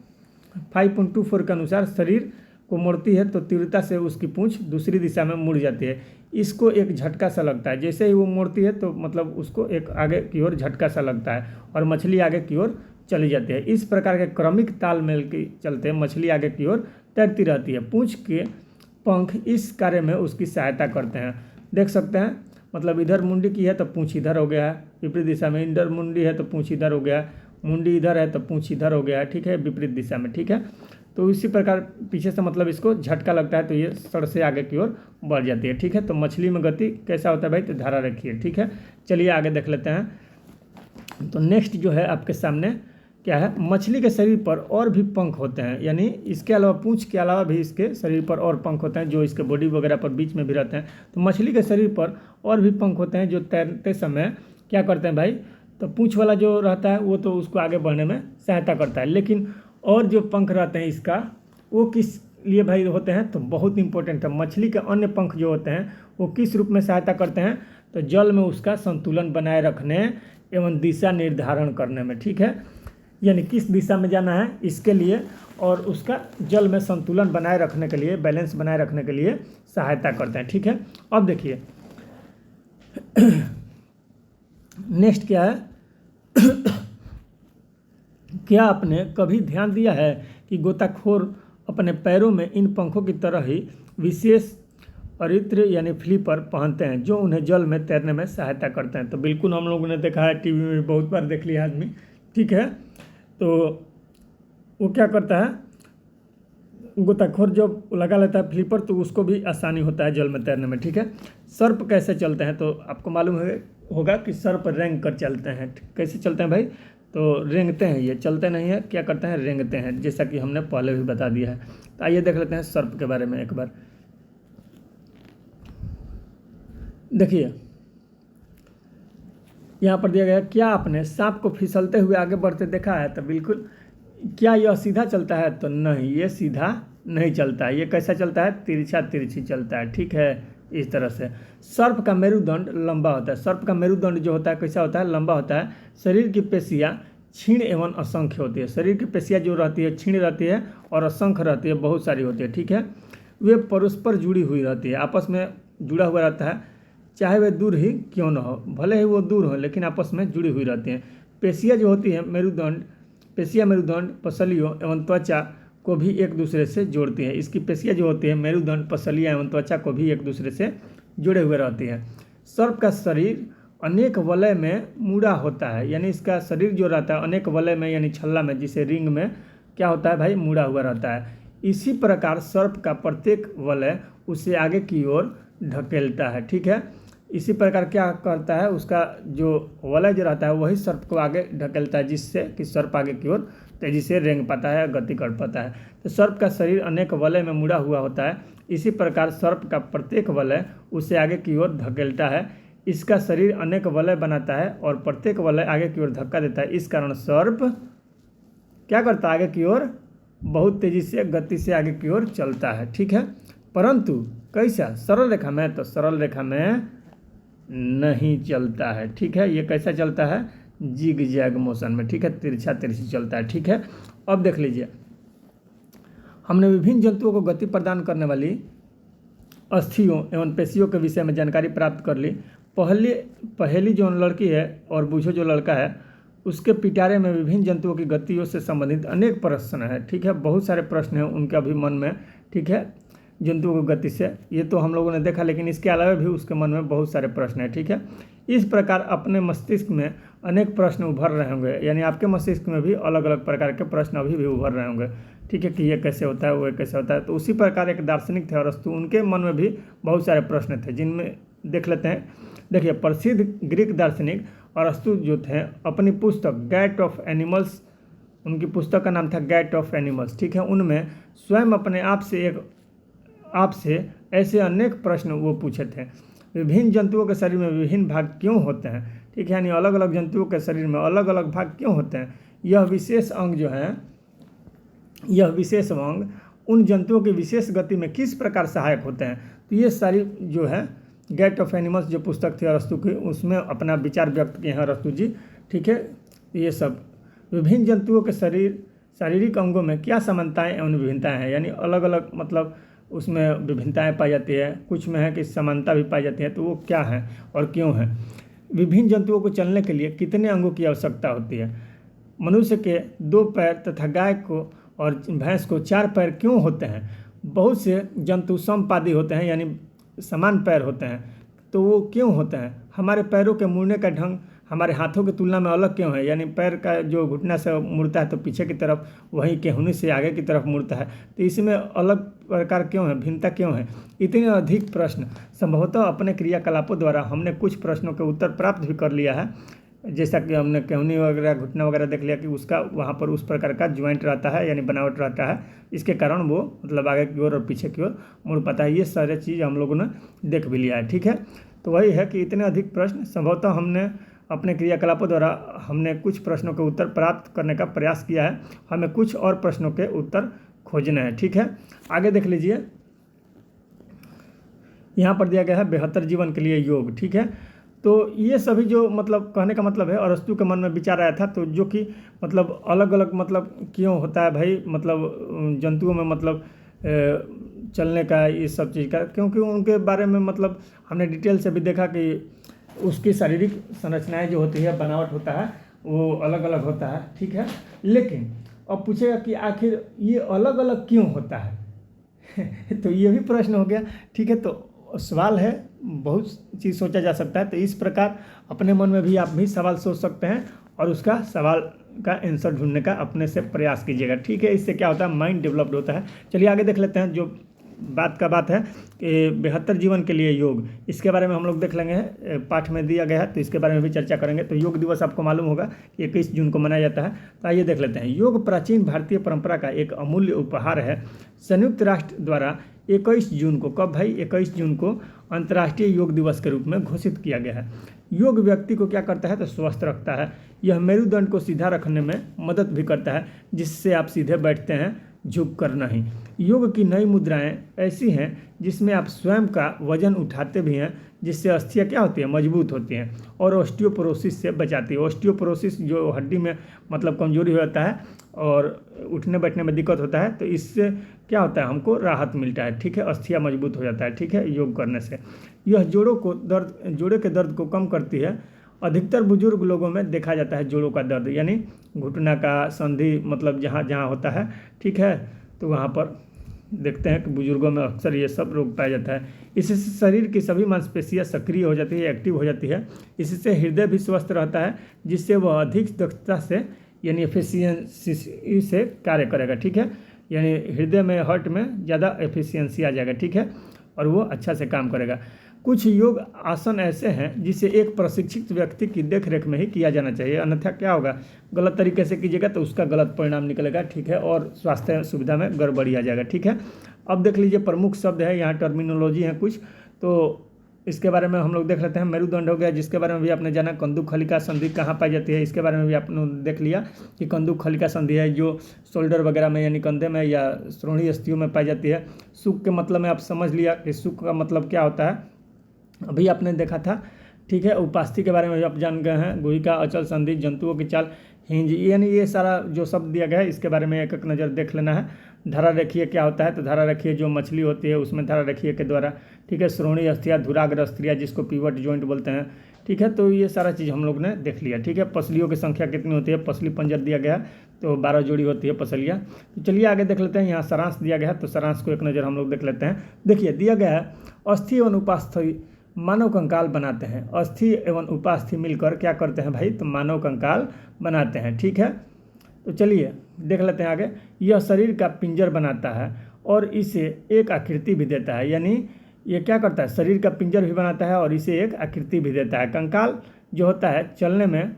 5.24 के अनुसार शरीर को मोड़ती है तो तीव्रता से उसकी पूँछ दूसरी दिशा में मुड़ जाती है। इसको एक झटका सा लगता है। जैसे ही वो मोड़ती है तो मतलब उसको एक आगे की ओर झटका सा लगता है और मछली आगे की ओर चली जाती है। इस प्रकार के क्रमिक तालमेल के चलते मछली आगे की ओर तैरती रहती है। पूँछ के पंख इस कार्य में उसकी सहायता करते हैं। देख सकते हैं, मतलब इधर मुंडी की है तो पूँछ इधर हो गया है विपरीत दिशा में, इधर मुंडी है तो पूँछ इधर हो गया, मुंडी इधर है तो पूँछ इधर हो गया, ठीक है, विपरीत दिशा में, ठीक है। तो इसी प्रकार पीछे से मतलब इसको झटका लगता है तो ये सर से आगे की ओर बढ़ जाती है, ठीक है। तो मछली में गति कैसा होता है भाई? तो धारा रेखीय, ठीक है। चलिए आगे देख लेते हैं। तो नेक्स्ट जो है आपके सामने क्या है? मछली के शरीर पर और भी पंख होते हैं, यानी इसके अलावा पूँछ के अलावा भी इसके शरीर पर और पंख होते हैं जो इसके बॉडी वगैरह पर बीच में भी रहते हैं। तो मछली के शरीर पर और भी पंख होते हैं जो तैरते समय क्या करते हैं भाई? तो पूँछ वाला जो रहता है वो तो उसको आगे बढ़ने में सहायता करता है, लेकिन और जो पंख रहते हैं इसका वो किस लिए भाई होते हैं? तो बहुत इंपॉर्टेंट है। मछली के अन्य पंख जो होते हैं वो किस रूप में सहायता करते हैं? तो जल में उसका संतुलन बनाए रखने एवं दिशा निर्धारण करने में, ठीक है। यानी किस दिशा में जाना है इसके लिए और उसका जल में संतुलन बनाए रखने के लिए, बैलेंस बनाए रखने के लिए सहायता करते हैं, ठीक है। अब देखिए नेक्स्ट क्या है? क्या आपने कभी ध्यान दिया है कि गोताखोर अपने पैरों में इन पंखों की तरह ही विशेष अरित्र यानी फ्लिपर पहनते हैं जो उन्हें जल में तैरने में सहायता करते हैं? तो बिल्कुल हम लोगों ने देखा है, टीवी में बहुत बार देख लिया आदमी, ठीक है। तो वो क्या करता है? गोताखोर जब लगा लेता है फ्लिपर तो उसको भी आसानी होता है जल में तैरने में, ठीक है। सर्प कैसे चलते हैं? तो आपको मालूम होगा कि सर्प रेंग कर चलते हैं। कैसे चलते हैं भाई? तो रेंगते हैं, ये चलते नहीं है, क्या करते हैं? रेंगते हैं, जैसा कि हमने पहले भी बता दिया है। तो आइए देख लेते हैं सर्प के बारे में एक बार। देखिए यहाँ पर दिया गया, क्या आपने सांप को फिसलते हुए आगे बढ़ते देखा है? तो बिल्कुल। क्या यह सीधा चलता है? तो नहीं, ये सीधा नहीं चलता है। ये कैसा चलता है? तिरछा तिरछी चलता है, ठीक है, इस तरह से। सर्प का मेरुदंड लंबा होता है। सर्प का मेरुदंड जो होता है कैसा होता है? लंबा होता है। शरीर की पेशियाँ क्षीण एवं असंख्य होती है। शरीर की पेशियाँ जो रहती है क्षीण रहती है और असंख्य रहती है, बहुत सारी होती है, ठीक है। वे परस्पर जुड़ी हुई रहती है, आपस में जुड़ा हुआ रहता है, चाहे वे दूर ही क्यों न हो, भले ही वो दूर हो लेकिन आपस में जुड़ी हुई रहती हैं। पेशियाँ जो होती हैं मेरुदंड, पेशियाँ मेरुदंड, पसलियों एवं त्वचा को भी एक दूसरे से जोड़ती है। इसकी पेशियाँ जो होती है मेरुदंड, पसलियाँ एवं त्वचा को भी एक दूसरे से जुड़े हुए रहती है। सर्प का शरीर अनेक वलय में मुड़ा होता है, यानी इसका शरीर जो रहता है अनेक वलय में यानी छल्ला में, जिसे रिंग में क्या होता है भाई, मुड़ा हुआ रहता है। इसी प्रकार सर्प का प्रत्येक वलय उसे आगे की ओर ढकेलता है। ठीक है, इसी प्रकार क्या करता है, उसका जो वलय जो रहता है वही सर्प को आगे ढकेलता है, जिससे कि सर्प आगे की ओर तेजी से रेंग पाता है, गति कर पाता है। तो सर्प का शरीर अनेक वलय में मुड़ा हुआ होता है। इसी प्रकार सर्प का प्रत्येक वलय उसे आगे की ओर धकेलता है। इसका शरीर अनेक वलय बनाता है और प्रत्येक वलय आगे की ओर धक्का देता है। इस कारण सर्प क्या करता है, आगे की ओर बहुत तेजी से गति से आगे की ओर चलता है। ठीक है, परंतु कैसा, सरल रेखा में, तो सरल रेखा में नहीं चलता है। ठीक है, ये कैसा चलता है, जिग जैग मोशन में। ठीक है, तिरछा तिरछी चलता है। ठीक है, अब देख लीजिए, हमने विभिन्न जंतुओं को गति प्रदान करने वाली अस्थियों एवं पेशियों के विषय में जानकारी प्राप्त कर ली। पहली जो लड़की है और बूझो जो लड़का है, उसके पिटारे में विभिन्न जंतुओं की गतियों से संबंधित अनेक प्रश्न है। ठीक है, बहुत सारे प्रश्न हैं उनके अभी मन में। ठीक है, जंतुओं की गति से ये तो हम लोगों ने देखा, लेकिन इसके अलावा भी उसके मन में बहुत सारे प्रश्न हैं। ठीक है, इस प्रकार अपने मस्तिष्क में अनेक प्रश्न उभर रहे होंगे, यानी आपके मस्तिष्क में भी अलग अलग प्रकार के प्रश्न अभी भी उभर रहे होंगे। ठीक है, कि ये कैसे होता है, वो कैसे होता है। तो उसी प्रकार एक दार्शनिक थे अरस्तु, उनके मन में भी बहुत सारे प्रश्न थे, जिनमें देख लेते हैं। देखिए, प्रसिद्ध ग्रीक दार्शनिक अरस्तु जो थे, अपनी पुस्तक गैट ऑफ एनिमल्स, उनकी पुस्तक का नाम था गैट ऑफ एनिमल्स। ठीक है, उनमें स्वयं अपने आप से ऐसे अनेक प्रश्न वो पूछे थे। विभिन्न जंतुओं के शरीर में विभिन्न भाग क्यों होते हैं। ठीक है, यानी अलग अलग जंतुओं के शरीर में अलग अलग भाग क्यों होते हैं। यह विशेष अंग जो है, यह विशेष अंग उन जंतुओं की विशेष गति में किस प्रकार सहायक होते हैं। तो ये सारी जो है गेट ऑफ एनिमल्स जो पुस्तक थी अरस्तु की, उसमें अपना विचार व्यक्त किए हैं अरस्तु जी। ठीक है, ये सब विभिन्न जंतुओं के शारीरिक अंगों में क्या समानताएं एवं विभिन्नताएं हैं, यानी अलग अलग मतलब उसमें विभिन्नताएं पाई जाती है, कुछ में है कि समानता भी पाई जाती है, तो वो क्या है और क्यों है। विभिन्न जंतुओं को चलने के लिए कितने अंगों की आवश्यकता होती है। मनुष्य के 2 पैर तथा गाय को और भैंस को 4 पैर क्यों होते हैं। बहुत से जंतु समपादी होते हैं, यानी समान पैर होते हैं, तो वो क्यों होते हैं। हमारे पैरों के मुड़ने का ढंग हमारे हाथों की तुलना में अलग क्यों है, यानी पैर का जो घुटना से मुड़ता है तो पीछे की तरफ, वहीं केहूनी से आगे की तरफ मुड़ता है, तो इसमें अलग प्रकार क्यों है, भिन्नता क्यों है। इतने अधिक प्रश्न संभवतः अपने क्रियाकलापों द्वारा हमने कुछ प्रश्नों के उत्तर प्राप्त भी कर लिया है। जैसा कि हमने केहूनी वगैरह घुटना वगैरह देख लिया कि उसका वहाँ पर उस प्रकार का ज्वाइंट रहता है, यानी बनावट रहता है, इसके कारण वो मतलब आगे की ओर और पीछे की ओर मुड़ पाता है। ये सारे चीज़ हम लोगों ने देख भी लिया है। ठीक है, तो वही है कि इतने अधिक प्रश्न संभवतः हमने अपने क्रियाकलापों द्वारा हमने कुछ प्रश्नों के उत्तर प्राप्त करने का प्रयास किया है, हमें कुछ और प्रश्नों के उत्तर खोजने हैं। ठीक है, आगे देख लीजिए, यहाँ पर दिया गया है बेहतर जीवन के लिए योग। ठीक है, तो ये सभी जो मतलब कहने का मतलब है अरस्तु के मन में विचार आया था, तो जो कि मतलब अलग अलग मतलब क्यों होता है भाई, मतलब जंतुओं में मतलब चलने का, ये सब चीज़ का, क्योंकि उनके बारे में मतलब हमने डिटेल से भी देखा कि उसकी शारीरिक संरचनाएं जो होती है, बनावट होता है, वो अलग अलग होता है। ठीक है, लेकिन अब पूछेगा कि आखिर ये अलग अलग क्यों होता है तो ये भी प्रश्न हो गया। ठीक है, तो सवाल है, बहुत चीज़ सोचा जा सकता है, तो इस प्रकार अपने मन में भी आप भी सवाल सोच सकते हैं और उसका सवाल का आंसर ढूंढने का अपने से प्रयास कीजिएगा। ठीक है, इससे क्या होता है, माइंड डेवलप्ड होता है। चलिए आगे देख लेते हैं, जो बात का बात है कि बेहतर जीवन के लिए योग, इसके बारे में हम लोग देख लेंगे, पाठ में दिया गया है, तो इसके बारे में भी चर्चा करेंगे। तो योग दिवस आपको मालूम होगा कि 21 जून को मनाया जाता है। तो आइए देख लेते हैं। योग प्राचीन भारतीय परंपरा का एक अमूल्य उपहार है। संयुक्त राष्ट्र द्वारा 21 जून को, कब भाई, 21 जून को अंतर्राष्ट्रीय योग दिवस के रूप में घोषित किया गया है। योग व्यक्ति को क्या करता है, तो स्वस्थ रखता है। यह मेरुदंड को सीधा रखने में मदद भी करता है, जिससे आप सीधे बैठते हैं, झुक कर नहीं। योग की नई मुद्राएं ऐसी हैं जिसमें आप स्वयं का वजन उठाते भी हैं, जिससे अस्थियां क्या होती है, मजबूत होती हैं और ऑस्टियोपोरोसिस से बचाती है। ऑस्टियोपोरोसिस जो हड्डी में मतलब कमजोरी हो जाता है और उठने बैठने में दिक्कत होता है, तो इससे क्या होता है, हमको राहत मिलता है। ठीक है, अस्थियां मजबूत हो जाता है। ठीक है, योग करने से यह जोड़ों के दर्द को कम करती है। अधिकतर बुजुर्ग लोगों में देखा जाता है जोड़ों का दर्द, यानी घुटना का संधि मतलब जहाँ जहाँ होता है। ठीक है, तो वहाँ पर देखते हैं कि बुजुर्गों में अक्सर ये सब रोग पाया जाता है। इससे शरीर की सभी मांसपेशियां सक्रिय हो जाती है, एक्टिव हो जाती है। इससे हृदय भी स्वस्थ रहता है, जिससे वह अधिक दक्षता से यानी एफिशिएंसी से कार्य करेगा। ठीक है, यानी हृदय में, हार्ट में ज़्यादा एफिशिएंसी आ जाएगा। ठीक है, और वो अच्छा से काम करेगा। कुछ योग आसन ऐसे हैं जिसे एक प्रशिक्षित व्यक्ति की देखरेख में ही किया जाना चाहिए, अन्यथा क्या होगा, गलत तरीके से कीजिएगा तो उसका गलत परिणाम निकलेगा। ठीक है, और स्वास्थ्य सुविधा में गड़बड़ी आ जाएगा। ठीक है, अब देख लीजिए प्रमुख शब्द है, यहाँ टर्मिनोलॉजी है कुछ, तो इसके बारे में हम लोग देख लेते हैं। मेरुदंड हो गया, जिसके बारे में भी आपने जाना। कंदुक खलिका संधि कहाँ पाई जाती है, इसके बारे में भी आपने देख लिया कि कंदुक खलिका संधि है जो शोल्डर वगैरह में यानी कंधे में या श्रोणीय अस्थियों में पाई जाती है। सुख के मतलब में आप समझ लिया कि सुख का मतलब क्या होता है, अभी आपने देखा था। ठीक है, उपास्थि के बारे में आप जान गए हैं। गुहिका, अचल संधि, जंतुओं की चाल, हिंज, यानी ये सारा जो शब्द दिया गया है इसके बारे में एक एक नज़र देख लेना है। धारा रेखीय क्या होता है, तो धारा रेखीय जो मछली होती है उसमें धारा रेखीय के द्वारा। ठीक है, श्रोणीय अस्थियाँ, धुराग्र अस्थियाँ जिसको पिवट जॉइंट बोलते हैं। ठीक है, तो ये सारा चीज़ हम लोग ने देख लिया। ठीक है, पसलियों की संख्या कितनी होती है, पसली पंजर दिया गया तो 12 जोड़ी होती है पसलियाँ। तो चलिए आगे देख लेते हैं। यहाँ सारांश दिया गया है, तो सारांश को एक नज़र हम लोग देख लेते हैं। देखिए दिया गया है, अस्थि एवं उपास्थि मानव कंकाल बनाते हैं। अस्थि एवं उपास्थि मिलकर क्या करते हैं भाई, तो मानव कंकाल बनाते हैं। ठीक है, तो चलिए देख लेते हैं आगे। यह शरीर का पिंजर बनाता है और इसे एक आकृति भी देता है, यानी ये क्या करता है, शरीर का पिंजर भी बनाता है और इसे एक आकृति भी देता है। कंकाल जो होता है चलने में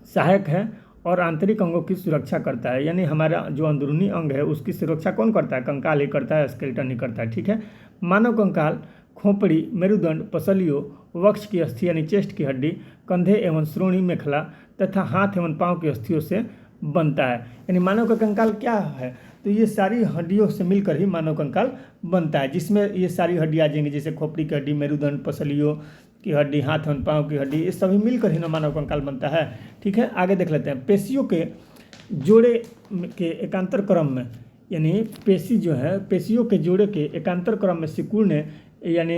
सहायक है और आंतरिक अंगों की सुरक्षा करता है, यानी हमारा जो अंदरूनी अंग है उसकी सुरक्षा कौन करता है, कंकाल ही करता है, स्केलेटन ही करता है। ठीक है, मानव कंकाल खोपड़ी, मेरुदंड, पसलियों, वक्ष की अस्थि यानी चेस्ट की हड्डी, कंधे एवं श्रोणी मेखला तथा हाथ एवं पांव की अस्थियों से बनता है। यानी मानव का कंकाल क्या है, तो ये सारी हड्डियों से मिलकर ही मानव कंकाल बनता है, जिसमें ये सारी हड्डियाँ आ जाएंगी, जैसे खोपड़ी की हड्डी, मेरुदंड, पसलियों की हड्डी, हाथ एवं पाँव की हड्डी, ये सभी मिलकर ही ना मानव कंकाल बनता है। ठीक है, आगे देख लेते हैं। पेशियों के जोड़े के एकांतर क्रम में, यानी पेशी जो है, पेशियों के जोड़े के एकांतर क्रम में सिकुड़ने यानी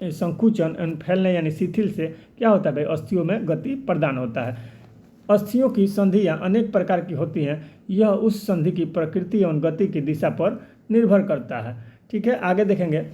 संकुचन, फैलने यानी शिथिल से क्या होता है भाई, अस्थियों में गति प्रदान होता है। अस्थियों की संधियाँ अनेक प्रकार की होती हैं, यह उस संधि की प्रकृति एवं गति की दिशा पर निर्भर करता है। ठीक है, आगे देखेंगे।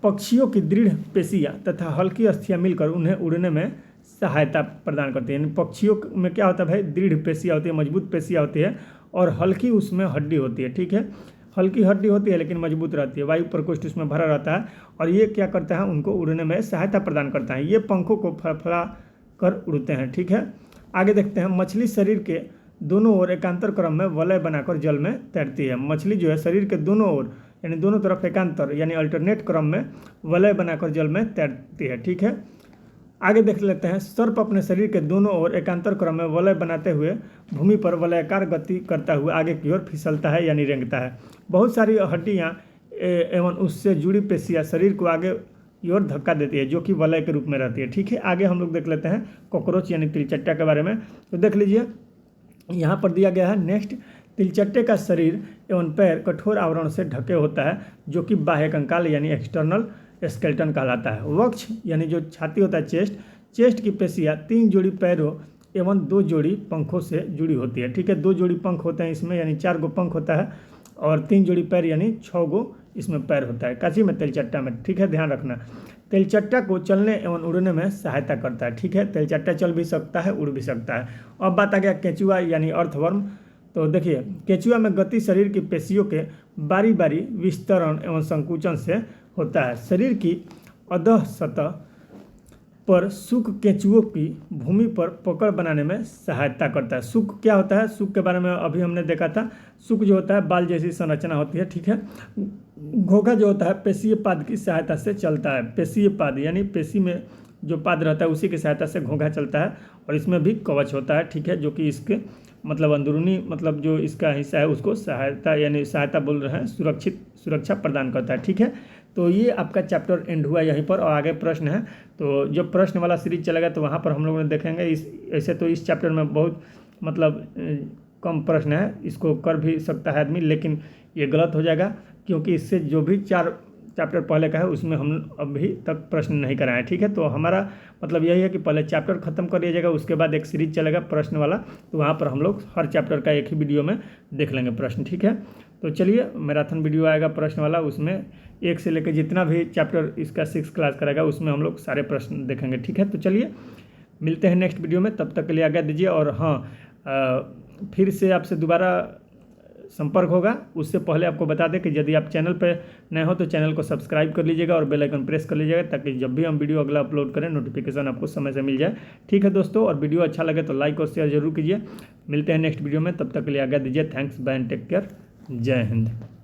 पक्षियों की दृढ़ पेशियाँ तथा हल्की अस्थियाँ मिलकर उन्हें उड़ने में सहायता प्रदान करती है। यानी पक्षियों में क्या होता है भाई, दृढ़ पेशियाँ होती है, मजबूत पेशियाँ होती है और हल्की उसमें हड्डी होती है। ठीक है, हल्की हड्डी होती है लेकिन मजबूत रहती है, वायु प्रकोष्ठ उसमें भरा रहता है और ये क्या करता है, उनको उड़ने में सहायता प्रदान करता है। ये पंखों को फड़फड़ा कर उड़ते हैं। ठीक है, आगे देखते हैं। मछली शरीर के दोनों ओर एकांतर क्रम में वलय बनाकर जल में तैरती है। मछली जो है शरीर के दोनों ओर यानी दोनों तरफ एकांतर यानी अल्टरनेट क्रम में वलय बनाकर जल में तैरती है। ठीक है, आगे देख लेते हैं। सर्प अपने शरीर के दोनों ओर एकांतर क्रम में वलय बनाते हुए भूमि पर वलयाकार गति करता हुआ आगे की ओर फिसलता है यानी रेंगता है। बहुत सारी हड्डियाँ एवं उससे जुड़ी पेशियाँ शरीर को आगे की ओर धक्का देती है, जो कि वलय के रूप में रहती है। ठीक है, आगे हम लोग देख लेते हैं कॉकरोच यानी तिलचट्टा के बारे में। तो देख लीजिए, यहाँ पर दिया गया है। नेक्स्ट, तिलचट्टे का शरीर एवं पैर कठोर आवरण से ढके होता है, जो कि बाह्य कंकाल यानी एक्सटर्नल स्केलेटन कहलाता है। वक्ष यानी जो छाती होता है, चेस्ट की पेशियाँ 3 जोड़ी पैरों एवं 2 जोड़ी पंखों से जुड़ी होती है। ठीक है, 2 जोड़ी पंख होते हैं इसमें, यानी 4 गो पंख होता है और 3 जोड़ी पैर यानी 6 गो इसमें पैर होता है, काची में, तिलचट्टा में। ठीक है, ध्यान रखना। तिलचट्टा को चलने एवं उड़ने में सहायता करता है। ठीक है, तिलचट्टा चल भी सकता है, उड़ भी सकता है। अब बात आ गया केंचुआ यानी अर्थवर्म। तो देखिए, केंचुआ में गति शरीर की पेशियों के बारी बारी विस्तरण एवं संकुचन से होता है। शरीर की अधः सतह पर सुक केंचुओं की भूमि पर पकड़ बनाने में सहायता करता है। सुक क्या होता है, सुक के बारे में अभी हमने देखा था। सुक जो होता है बाल जैसी संरचना होती है। ठीक है, घोघा जो होता है पेशीय पाद की सहायता से चलता है। पेशीय पाद यानी पेशी में जो पाद रहता है उसी की सहायता से घोघा चलता है और इसमें भी कवच होता है। ठीक है, जो कि इसके मतलब अंदरूनी मतलब जो इसका हिस्सा है उसको सहायता यानी सहायता बोल रहे हैं, सुरक्षा प्रदान करता है। ठीक है, तो ये आपका चैप्टर एंड हुआ यहीं पर और आगे प्रश्न है। तो जब प्रश्न वाला सीरीज चलेगा तो वहाँ पर हम लोग देखेंगे। ऐसे तो इस चैप्टर में बहुत मतलब कम प्रश्न है, इसको कर भी सकता है आदमी, लेकिन ये गलत हो जाएगा क्योंकि इससे जो भी 4 चैप्टर पहले का है उसमें हम अभी तक प्रश्न नहीं कराए। ठीक है, तो हमारा मतलब यही है कि पहले चैप्टर खत्म कर लिया जाएगा, उसके बाद एक सीरीज चलेगा प्रश्न वाला, तो वहाँ पर हम लोग हर चैप्टर का एक ही वीडियो में देख लेंगे प्रश्न। ठीक है, तो चलिए मैराथन वीडियो आएगा प्रश्न वाला, उसमें 1 से लेकर जितना भी चैप्टर इसका 6 क्लास कराएगा उसमें हम लोग सारे प्रश्न देखेंगे। ठीक है, तो चलिए मिलते हैं नेक्स्ट वीडियो में, तब तक के लिए आज्ञा दीजिए। और हाँ, फिर से आपसे दोबारा संपर्क होगा, उससे पहले आपको बता दें कि यदि आप चैनल पर नए हो तो चैनल को सब्सक्राइब कर लीजिएगा और बेल आइकन प्रेस कर लीजिएगा, ताकि जब भी हम वीडियो अगला अपलोड करें नोटिफिकेशन आपको समय से मिल जाए। ठीक है दोस्तों, और वीडियो अच्छा लगे तो लाइक और शेयर जरूर कीजिए। मिलते हैं नेक्स्ट वीडियो में, तब तक के लिए आज्ञा दीजिए। Thanks, bye and take care. जय हिंद।